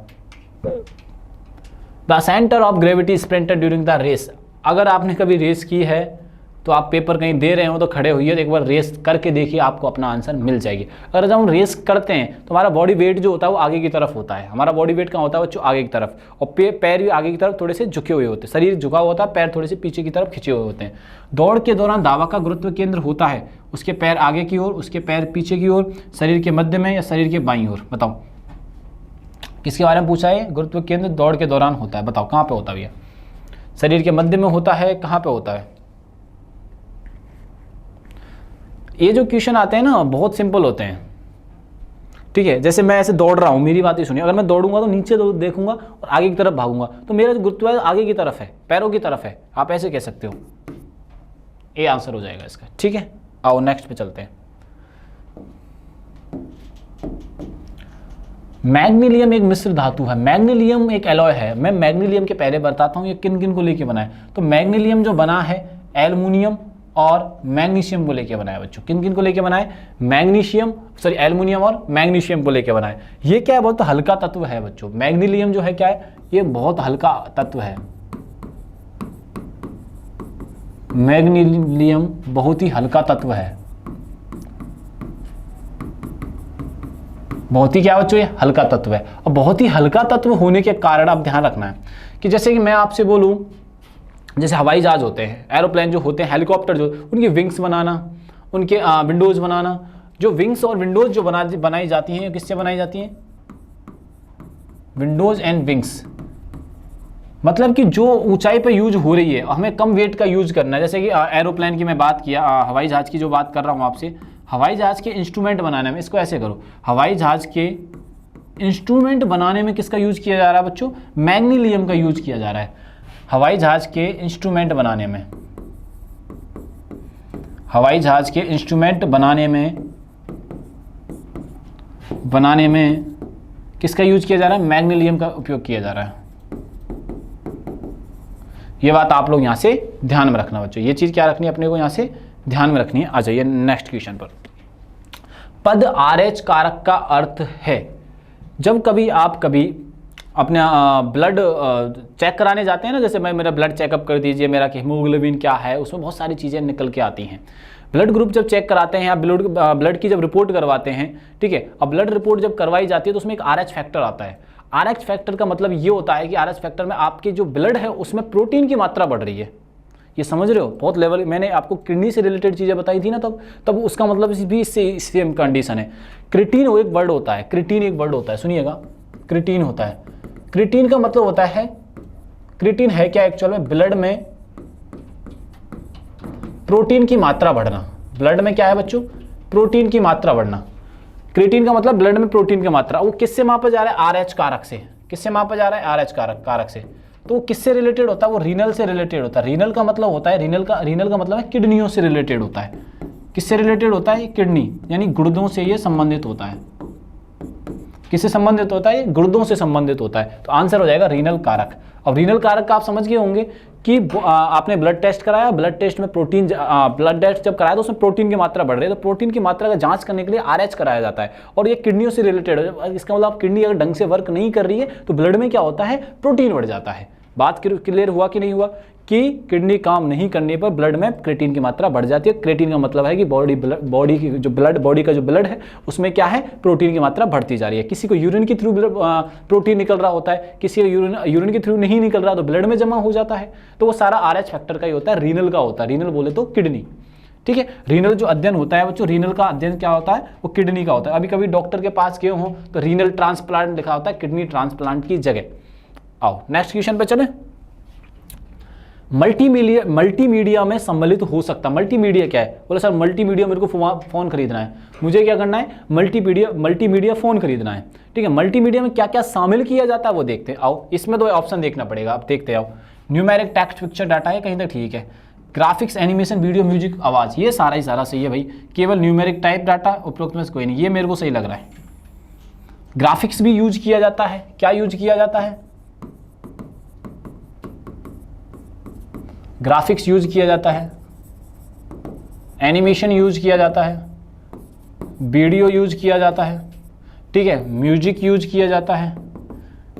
The centre of gravity sprinted during the race. अगर आपने कभी रेस की है तो आप पेपर कहीं दे रहे हो तो खड़े होइए, तो एक बार रेस करके देखिए, आपको अपना आंसर मिल जाएगी। अगर जब हम रेस करते हैं तो हमारा बॉडी वेट जो होता है वो आगे की तरफ होता है। हमारा बॉडी वेट कहाँ होता है बच्चों? आगे की तरफ। और पैर भी आगे की तरफ थोड़े से झुके हुए होते हैं, शरीर झुका हुआ होता है, पैर थोड़े से पीछे की तरफ खिंचे हुए होते हैं। दौड़ के दौरान दावा का गुरुत्व केंद्र होता है उसके पैर आगे की ओर, उसके पैर पीछे की ओर, शरीर के मध्य में या शरीर के बाईं ओर? बताओ किसके बारे में पूछा है? गुरुत्व केंद्र दौड़ के दौरान होता है, बताओ कहाँ पे होता है? शरीर के मध्य में होता है, कहाँ पे होता है? ये जो क्वेश्चन आते हैं ना बहुत सिंपल होते हैं, ठीक है। जैसे मैं ऐसे दौड़ रहा हूँ, मेरी बात ही सुनिए, अगर मैं दौड़ूंगा तो नीचे देखूंगा और आगे की तरफ भागूंगा, तो मेरा जो गुरुत्व है आगे की तरफ है, पैरों की तरफ है, आप ऐसे कह सकते हो। ये आंसर हो जाएगा इसका, ठीक है। आओ नेक्स्ट पे चलते हैं। मैग्नीलियम एक मिश्र धातु है। मैग्नीलियम एक एलॉय है। मैं मैग्नीलियम के पहले बताता हूँ ये किन किन को लेके बना है। तो मैग्नीलियम जो बना है एल्युमिनियम और मैग्नीशियम को लेके बनाया बच्चों। किन किन को लेके बनाए? एल्युमिनियम और मैग्नीशियम को लेके बनाए। ये क्या है? बहुत हल्का तत्व है बच्चों। मैग्नीलियम जो है क्या है? ये बहुत हल्का तत्व है। मैग्नीलियम बहुत ही हल्का तत्व है। बहुत ही क्या बच्चों? ये हल्का तत्व है। और बहुत ही हल्का तत्व होने के कारण आप ध्यान रखना है कि जैसे कि मैं आपसे बोलूं, जैसे हवाई जहाज होते हैं, एरोप्लेन जो होते हैं, हेलीकॉप्टर जो, उनकी विंग्स बनाना, उनके विंडोज बनाना, जो विंग्स और विंडोज जो बनाई जाती हैं, किससे बनाई जाती हैं? Windows and wings. मतलब कि जो ऊंचाई पे यूज हो रही है, हमें कम वेट का यूज करना है। जैसे कि एरोप्लेन की मैं बात किया, हवाई जहाज की जो बात कर रहा हूँ आपसे, हवाई जहाज के इंस्ट्रूमेंट बनाने में, इसको ऐसे करो, हवाई जहाज के इंस्ट्रूमेंट बनाने में किसका यूज किया जा रहा है बच्चों? मैग्नीलियम का यूज किया जा रहा है। हवाई जहाज के इंस्ट्रूमेंट बनाने में, हवाई जहाज के इंस्ट्रूमेंट बनाने में किसका यूज किया जा रहा है? मैग्नीलियम का उपयोग किया जा रहा है। ये बात आप लोग यहां से ध्यान में रखना बच्चों। ये चीज क्या रखनी है अपने को यहां से ध्यान में रखनी है। आ जाइए नेक्स्ट क्वेश्चन पर। पद RH कारक का अर्थ है। जब कभी आप अपने ब्लड चेक कराने जाते हैं ना, जैसे मेरा ब्लड चेकअप कर दीजिए, मेरा हीमोग्लोबिन क्या है, उसमें बहुत सारी चीज़ें निकल के आती हैं। ब्लड ग्रुप जब चेक कराते हैं, आप ब्लड की जब रिपोर्ट करवाते हैं, ठीक है, अब ब्लड रिपोर्ट जब करवाई जाती है तो उसमें एक RH फैक्टर आता है। RH फैक्टर का मतलब ये होता है कि RH फैक्टर में आपके जो ब्लड है उसमें प्रोटीन की मात्रा बढ़ रही है। ये समझ रहे हो? बहुत लेवल, मैंने आपको किडनी से रिलेटेड चीज़ें बताई थी ना, तब उसका मतलब भी सेम कंडीशन है। क्रिटीन वो एक वर्ड होता है, क्रिटीन एक वर्ड होता है, सुनिएगा, क्रिटीन होता है। क्रिटीन का मतलब होता है, क्रिटीन है क्या एक्चुअल में? ब्लड में प्रोटीन की मात्रा बढ़ना। ब्लड में क्या है बच्चों? प्रोटीन की मात्रा बढ़ना। क्रिटीन का मतलब ब्लड में प्रोटीन की मात्रा। वो किससे मापा जा रहा है? RH कारक से। किससे मापा जा रहा है? RH कारक से। तो वो किससे रिलेटेड होता है? वो रीनल से रिलेटेड होता है। रीनल का मतलब होता है, रीनल का मतलब है किडनियों से रिलेटेड होता है। किससे रिलेटेड होता है? किडनी यानी गुर्दों से ये संबंधित होता है। किससे संबंधित होता है? गुर्दों से संबंधित होता है। तो आंसर हो जाएगा रीनल कारक। अब रीनल कारक का आप समझ गए होंगे कि आपने ब्लड टेस्ट कराया, ब्लड टेस्ट में प्रोटीन, ब्लड टेस्ट जब कराया तो उसमें प्रोटीन की मात्रा बढ़ रही है, तो प्रोटीन की मात्रा का जांच करने के लिए RH कराया जाता है। और ये किडनियों से रिलेटेड है। इसका मतलब किडनी अगर ढंग से वर्क नहीं कर रही है तो ब्लड में क्या होता है? प्रोटीन बढ़ जाता है। बात क्लियर हुआ कि नहीं हुआ? कि किडनी काम नहीं करने पर ब्लड में क्रिएटिन की मात्रा बढ़ जाती है। क्रिएटिन का मतलब है कि बॉडी का जो ब्लड है उसमें क्या है? प्रोटीन की मात्रा बढ़ती जा रही है। किसी को यूरिन के थ्रू प्रोटीन निकल रहा होता है, किसी को यूरिन के थ्रू नहीं निकल रहा तो ब्लड में जमा हो जाता है। तो वो सारा RH फैक्टर का ही होता है, रीनल का होता है। रीनल बोले तो किडनी, ठीक है। रीनल जो अध्ययन होता है बच्चों, रीनल का अध्ययन क्या होता है? वो किडनी का होता है। अभी कभी डॉक्टर के पास गए हो तो रीनल ट्रांसप्लांट लिखा होता है किडनी ट्रांसप्लांट की जगह। आओ नेक्स्ट क्वेश्चन पे चले। मल्टीमीडिया में सम्मिलित हो सकता। मल्टीमीडिया क्या है? बोले सर मल्टीमीडिया मेरे को फोन खरीदना है। मुझे क्या करना है? मल्टीमीडिया फोन खरीदना है, ठीक है। मल्टीमीडिया में क्या क्या शामिल किया जाता है वो देखते हैं। आओ इसमें दो ऑप्शन देखना पड़ेगा, आप देखते आओ। न्यूमेरिक, टेक्स्ट, पिक्चर, डाटा है, कहीं तक ठीक है। ग्राफिक्स, एनिमेशन, वीडियो, म्यूजिक, आवाज, ये सारा ही सारा सही है भाई। केवल न्यूमेरिक टाइप डाटा, उपरोक्त में कोई नहीं, ये मेरे को सही लग रहा है। ग्राफिक्स भी यूज किया जाता है। क्या यूज किया जाता है? ग्राफिक्स यूज किया जाता है, एनिमेशन यूज किया जाता है, वीडियो यूज किया जाता है, ठीक है, म्यूजिक यूज किया जाता है,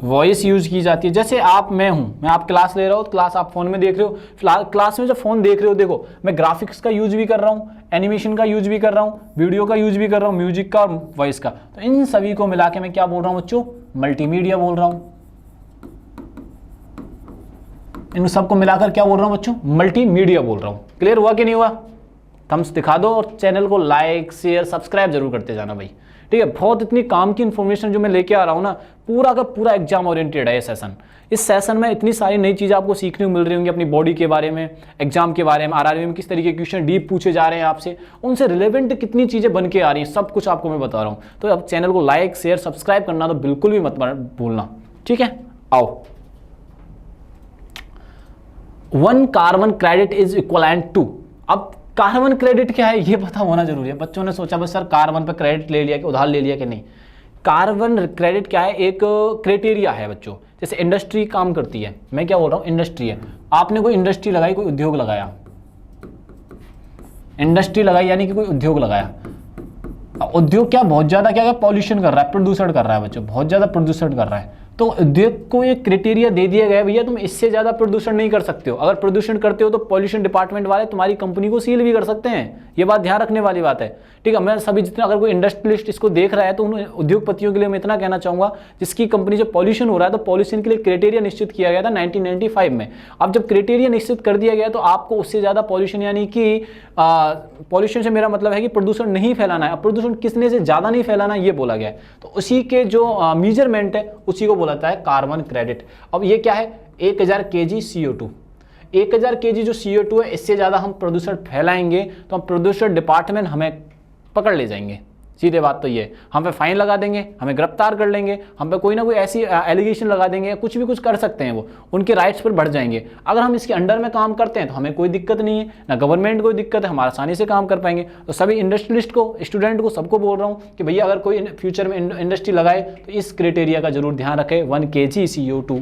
वॉइस यूज की जाती है। जैसे मैं आप क्लास ले रहा हूँ, क्लास आप फोन में देख रहे हो, क्लास में जब फोन देख रहे हो, देखो मैं ग्राफिक्स का यूज भी कर रहा हूँ, एनिमेशन का यूज भी कर रहा हूँ, वीडियो का यूज भी कर रहा हूँ, म्यूजिक का और वॉइस का। तो इन सभी को मिला के मैं क्या बोल रहा हूँ बच्चों? मल्टीमीडिया बोल रहा हूँ। इन सबको मिलाकर क्या बोल रहा हूँ बच्चों? मल्टीमीडिया बोल रहा हूँ। क्लियर हुआ कि नहीं हुआ? थम्स दिखा दो और चैनल को लाइक शेयर सब्सक्राइब जरूर करते जाना भाई, ठीक है। बहुत इतनी काम की इंफॉर्मेशन जो मैं लेके आ रहा हूँ ना, पूरा का पूरा एग्जाम ओरिएंटेड है ये सेशन। इस सेशन में इतनी सारी नई चीज़ें आपको सीखने को मिल रही होंगी, अपनी बॉडी के बारे में, एग्जाम के बारे में, आरआरबी में किस तरीके के क्वेश्चन डीप पूछे जा रहे हैं आपसे, उनसे रिलेवेंट कितनी चीज़ें बन के आ रही हैं, सब कुछ आपको मैं बता रहा हूँ। तो अब चैनल को लाइक शेयर सब्सक्राइब करना तो बिल्कुल भी मत भूलना, ठीक है। आओ, 1 carbon credit is equivalent to. अब कार्बन क्रेडिट क्या है ये पता होना जरूरी है। बच्चों ने सोचा बस सर कार्बन पे क्रेडिट ले लिया कि उधार ले लिया कि नहीं। कार्बन क्रेडिट क्या है? एक क्राइटेरिया है बच्चों। जैसे इंडस्ट्री काम करती है, मैं क्या बोल रहा हूँ, इंडस्ट्री है। आपने कोई इंडस्ट्री लगाई, कोई उद्योग लगाया, इंडस्ट्री लगाई यानी कि कोई उद्योग लगाया। उद्योग क्या बहुत ज्यादा क्या पॉल्यूशन कर रहा है, प्रदूषण कर रहा है बच्चों, बहुत ज्यादा प्रदूषण कर रहा है। तो उद्योग को एक क्राइटेरिया दे दिया गया, भैया तुम इससे ज्यादा प्रदूषण नहीं कर सकते हो। अगर प्रदूषण करते हो तो पॉल्यूशन डिपार्टमेंट वाले तुम्हारी कंपनी को सील भी कर सकते हैं। ये बात ध्यान रखने वाली बात है, ठीक है। मैं सभी जितना, अगर कोई इंडस्ट्रियलिस्ट इसको देख रहा है तो उन उद्योगपतियों के लिए मैं इतना कहना चाहूंगा, जिसकी कंपनी जो पॉल्यूशन हो रहा है, तो पॉल्यूशन के लिए क्राइटेरिया निश्चित किया गया था 1995 में। अब जब क्राइटेरिया निश्चित कर दिया गया तो आपको उससे ज्यादा पॉल्यूशन, यानी कि पॉल्यूशन से मेरा मतलब है कि प्रदूषण नहीं फैलाना है। अब प्रदूषण किसने से ज्यादा नहीं फैलाना है ये बोला गया है। तो उसी के जो मेजरमेंट है उसी को बोला जाता है कार्बन क्रेडिट। अब ये क्या है? 1000 kg CO2। 1000 kg जो CO2 है, इससे ज्यादा हम प्रदूषण फैलाएंगे तो हम प्रदूषण डिपार्टमेंट हमें पकड़ ले जाएंगे। सीधे बात तो ये, हम पे फाइन लगा देंगे, हमें गिरफ्तार कर लेंगे, हम पे कोई ना कोई ऐसी एलिगेशन लगा देंगे, कुछ भी कुछ कर सकते हैं, वो उनके राइट्स पर बढ़ जाएंगे। अगर हम इसके अंडर में काम करते हैं तो हमें कोई दिक्कत नहीं है, ना गवर्नमेंट कोई दिक्कत है, हम आसानी से काम कर पाएंगे। तो सभी इंडस्ट्रियलिस्ट को, स्टूडेंट को, सबको बोल रहा हूँ कि भैया अगर कोई फ्यूचर में इंडस्ट्री लगाए तो इस क्राइटेरिया का जरूर ध्यान रखें, 1 kg CO2,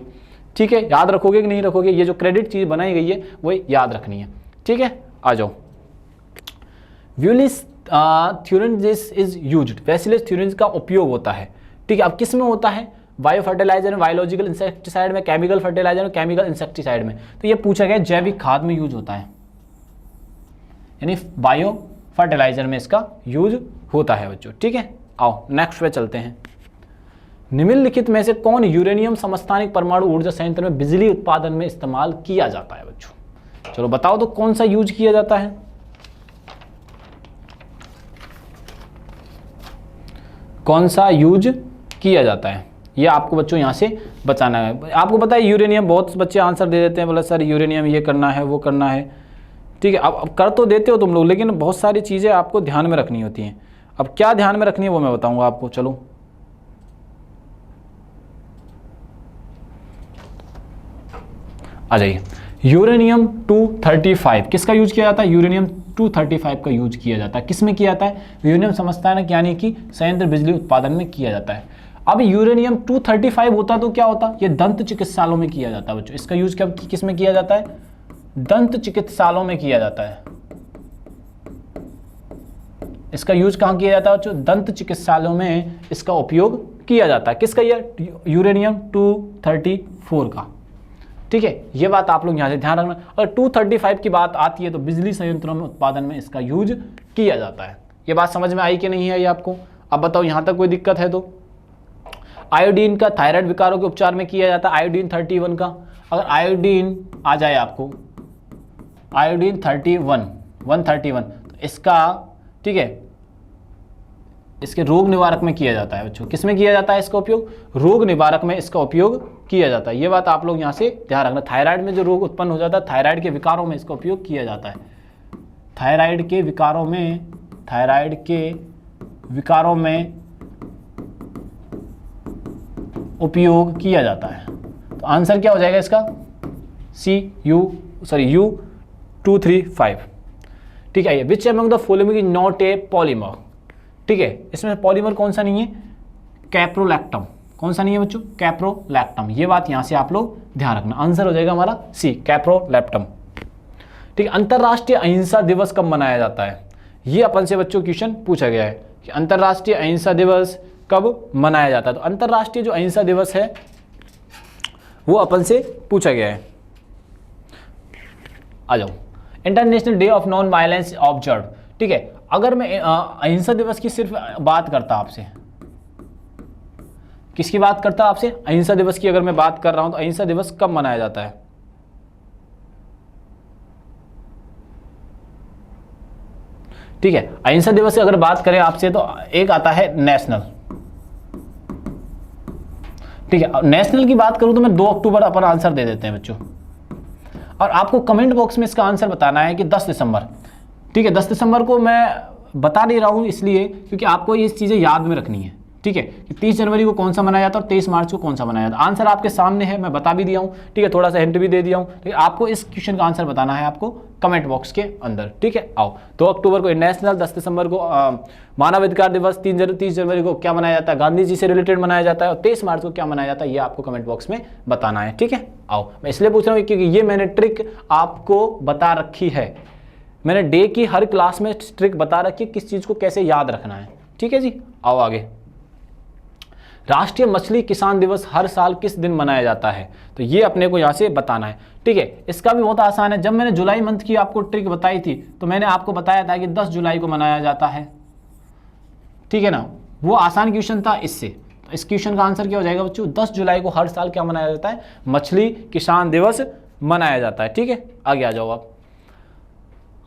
ठीक है। याद रखोगे कि नहीं रखोगे? ये जो क्रेडिट चीज बनाई गई है वो याद रखनी है, ठीक है। आ जाओ, व्यूलिस थ्योरेंजिस इज यूज्ड। बैसिलस थ्योरेंजिस का उपयोग होता है, ठीक है। अब किस में होता है? बायो फर्टिलाइजर में, बायोलॉजिकल इंसेक्टिसाइड में, केमिकल फर्टिलाइजर में, केमिकल इंसेक्टिसाइड में। तो ये पूछा गया जैविक खाद में यूज होता है, यानी बायो फर्टिलाइजर में इसका यूज होता है बच्चों, ठीक है। आओ नेक्स्ट पे चलते हैं। निम्नलिखित में से कौन यूरेनियम समस्थानिक परमाणु ऊर्जा संयंत्र में बिजली उत्पादन में इस्तेमाल किया जाता है बच्चों? चलो बताओ तो कौन सा यूज किया जाता है? कौन सा यूज किया जाता है ये आपको बच्चों यहां से बताना है। आपको पता है यूरेनियम, बहुत बच्चे आंसर दे देते हैं, बोला सर यूरेनियम ये करना है वो करना है, ठीक है। अब कर तो देते हो तुम लोग, लेकिन बहुत सारी चीजें आपको ध्यान में रखनी होती हैं। अब क्या ध्यान में रखनी है वो मैं बताऊंगा आपको। चलो आ जाइए। यूरेनियम 235 किसका यूज किया जाता है? यूरेनियम 235 का यूज किया जाता है। किस में किया जाता है? यूरेनियम समस्थानिक यानी कि संयंत्र बिजली उत्पादन में किया जाता है। अब यूरेनियम 235 होता तो क्या होता? ये दंत चिकित्सालयों में किया जाता है बच्चों। इसका यूज किस में किया जाता है? दंत चिकित्सालयों में किया जाता है। इसका यूज कहां किया जाता है बच्चों? दंत चिकित्सालयों में इसका उपयोग किया जाता है। किसका? ये यूरेनियम 234 का, ठीक है। ये बात आप लोग यहां से ध्यान रखना। अगर 235 की बात आती है तो बिजली संयंत्रों में उत्पादन में इसका यूज किया जाता है। ये बात समझ में आई कि नहीं आई आपको? अब बताओ यहां तक कोई दिक्कत है तो? आयोडीन का थायराइड विकारों के उपचार में किया जाता है, आयोडीन 31 का। अगर आयोडीन आ जाए आपको, आयोडीन 131 तो इसका, ठीक है, इसके रोग निवारक में किया जाता है बच्चों। किस में किया जाता है इसका उपयोग? रोग निवारक में इसका उपयोग किया जाता है। ये बात आप लोग यहां से ध्यान रखना। थायराइड में जो रोग उत्पन्न हो जाता है, थायराइड के विकारों में इसका उपयोग किया जाता है। थायराइड के विकारों में, थायराइड के विकारों में उपयोग किया जाता है। तो आंसर क्या हो जाएगा इसका? U235, ठीक है। Which among the following is not a polymer, ठीक है। इसमें पॉलीमर कौन सा नहीं है? कैप्रोलैक्टम। कौन सा नहीं है बच्चों? कैप्रोलैक्टम। ये बात यहाँ से आप लोग ध्यान रखना, आंसर हो जाएगा हमारा सी, कैप्रोलैक्टम। ठीक है, अंतर्राष्ट्रीय अहिंसा दिवस कब मनाया जाता है? ये अपन से बच्चों क्वेश्चन पूछा गया है कि अंतर्राष्ट्रीय अहिंसा दिवस कब मनाया जाता है। तो अंतर्राष्ट्रीय जो अहिंसा दिवस है वो अपन से पूछा गया है। आ जाओ, international day of non violence observe. ठीक है, अगर मैं अहिंसा दिवस की सिर्फ बात करता आपसे, किसकी बात करता आपसे? अहिंसा दिवस की अगर मैं बात कर रहा हूं तो अहिंसा दिवस कब मनाया जाता है? ठीक है, अहिंसा दिवस की अगर बात करें आपसे तो एक आता है नेशनल। ठीक है, नेशनल की बात करूं तो मैं 2 अक्टूबर अपन आंसर दे देते हैं बच्चों, और आपको कमेंट बॉक्स में इसका आंसर बताना है कि 10 दिसंबर। ठीक है, 10 दिसंबर को मैं बता नहीं रहा हूं इसलिए क्योंकि आपको ये चीज़ें याद में रखनी है। ठीक है, कि 30 जनवरी को कौन सा मनाया जाता है और 23 मार्च को कौन सा मनाया जाता है। आंसर आपके सामने है, मैं बता भी दिया हूं। ठीक है, थोड़ा सा हिंट भी दे दिया हूं। ठीक है, आपको इस क्वेश्चन का आंसर बताना है आपको कमेंट बॉक्स के अंदर। ठीक है, आओ, 2 अक्टूबर को नेशनल, 10 दिसंबर को मानवाधिकार दिवस, 30 जनवरी को क्या मनाया जाता है? गांधी जी से रिलेटेड मनाया जाता है, और 23 मार्च को क्या मनाया जाता है ये आपको कमेंट बॉक्स में बताना है। ठीक है, आओ, मैं इसलिए पूछ रहा हूँ क्योंकि ये मैंने ट्रिक आपको बता रखी है, मैंने डे की हर क्लास में ट्रिक बता रखी है किस चीज़ को कैसे याद रखना है। ठीक है जी, आओ आगे। राष्ट्रीय मछली किसान दिवस हर साल किस दिन मनाया जाता है? तो ये अपने को यहाँ से बताना है। ठीक है, इसका भी बहुत आसान है। जब मैंने जुलाई मंथ की आपको ट्रिक बताई थी तो मैंने आपको बताया था कि 10 जुलाई को मनाया जाता है। ठीक है ना, वो आसान क्वेश्चन था इससे। तो इस क्वेश्चन का आंसर क्या हो जाएगा बच्चों? 10 जुलाई को हर साल क्या मनाया जाता है? मछली किसान दिवस मनाया जाता है। ठीक है, आगे आ जाओ आप।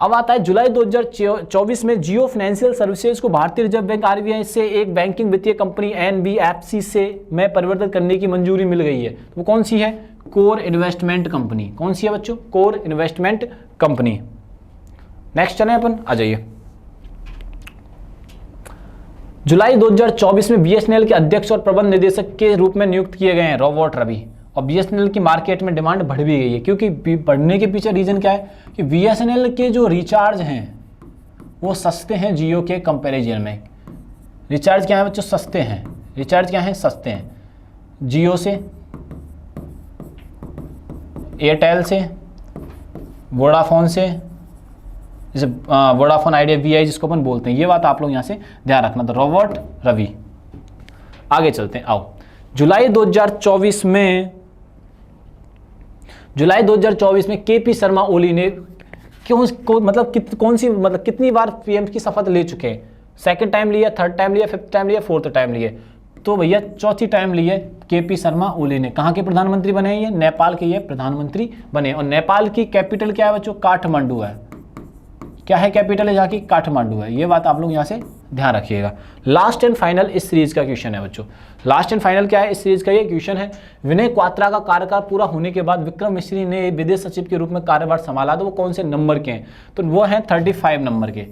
अब आता है जुलाई 2024 में जियो फाइनेंशियल सर्विसेज को भारतीय रिजर्व बैंक आरबीआई से एक बैंकिंग वित्तीय कंपनी एनबीएफसी से में परिवर्तित करने की मंजूरी मिल गई है। तो वो कौन सी है? Core investment company. कौन सी है बच्चों? Core investment company. नेक्स्ट चले अपन, आ जाइए। जुलाई 2024 में बीएसएनएल के अध्यक्ष और प्रबंध निदेशक के रूप में नियुक्त किए गए हैं रॉबर्ट रवि। और बीएसएनएल की मार्केट में डिमांड बढ़ भी गई है, क्योंकि बढ़ने के पीछे रीजन क्या है कि बीएसएनएल के जो रिचार्ज हैं वो सस्ते हैं जियो के कंपैरिजन में। रिचार्ज क्या है बच्चों? सस्ते हैं। रिचार्ज क्या है? सस्ते हैं। जियो से, एयरटेल से, वोडाफोन से, जैसे वोडाफोन आइडिया वीआई जिसको अपन बोलते हैं, ये बात आप लोग यहाँ से ध्यान रखना। तो रॉबर्ट रवि। आगे चलते हैं, आओ। जुलाई 2024 में केपी शर्मा ओली ने कितनी बार पीएम की शपथ ले चुके हैं? सेकंड टाइम लिया, थर्ड टाइम लिया, फिफ्थ टाइम लिया, फोर्थ टाइम लिया? तो भैया चौथी टाइम लिए केपी शर्मा ओली ने। कहाँ के प्रधानमंत्री बने हैं ये? नेपाल के ये प्रधानमंत्री बने। और नेपाल की कैपिटल क्या है बच्चों? काठमांडू है। क्या है कैपिटल है जहाँ की? काठमांडू है। ये बात आप लोग यहाँ से ध्यान रखिएगा। लास्ट एंड फाइनल इस सीरीज का क्वेश्चन है बच्चों। लास्ट एंड फाइनल क्या है इस सीरीज का? ये क्वेश्चन है, विनय क्वात्रा का कार्यकाल पूरा होने के बाद विक्रम मिश्री ने विदेश सचिव के रूप में कार्यभार संभाला, तो वो कौन से नंबर के हैं? तो वो हैं 35 नंबर के।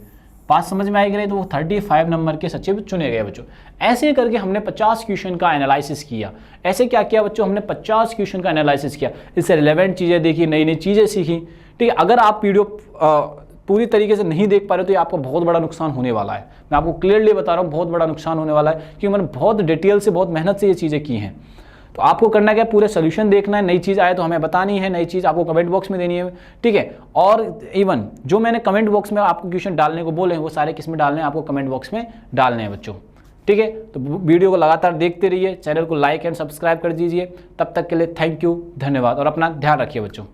बात समझ में आएगी नहीं? तो वो 35 नंबर के सचिव चुने गए बच्चों। ऐसे करके हमने 50 क्वेश्चन का एनालिसिस किया। ऐसे क्या किया बच्चों? हमने 50 क्वेश्चन का एनालिसिस किया, इससे रिलेवेंट चीज़ें देखी, नई नई चीज़ें सीखी। ठीक है, अगर आप वीडियो पूरी तरीके से नहीं देख पा रहे तो ये आपको बहुत बड़ा नुकसान होने वाला है। मैं आपको क्लियरली बता रहा हूँ, बहुत बड़ा नुकसान होने वाला है, क्योंकि मैंने बहुत डिटेल से, बहुत मेहनत से ये चीज़ें की हैं। तो आपको करना क्या है? पूरे सोल्यूशन देखना है, नई चीज़ आए तो हमें बतानी है, नई चीज़ आपको कमेंट बॉक्स में देनी है। ठीक है, और इवन जो मैंने कमेंट बॉक्स में आपको क्वेश्चन डालने को बोले हैं वो सारे किस में डालने हैं? आपको कमेंट बॉक्स में डालने हैं बच्चों। ठीक है, तो वीडियो को लगातार देखते रहिए, चैनल को लाइक एंड सब्सक्राइब कर दीजिए। तब तक के लिए थैंक यू, धन्यवाद, और अपना ध्यान रखिए बच्चों।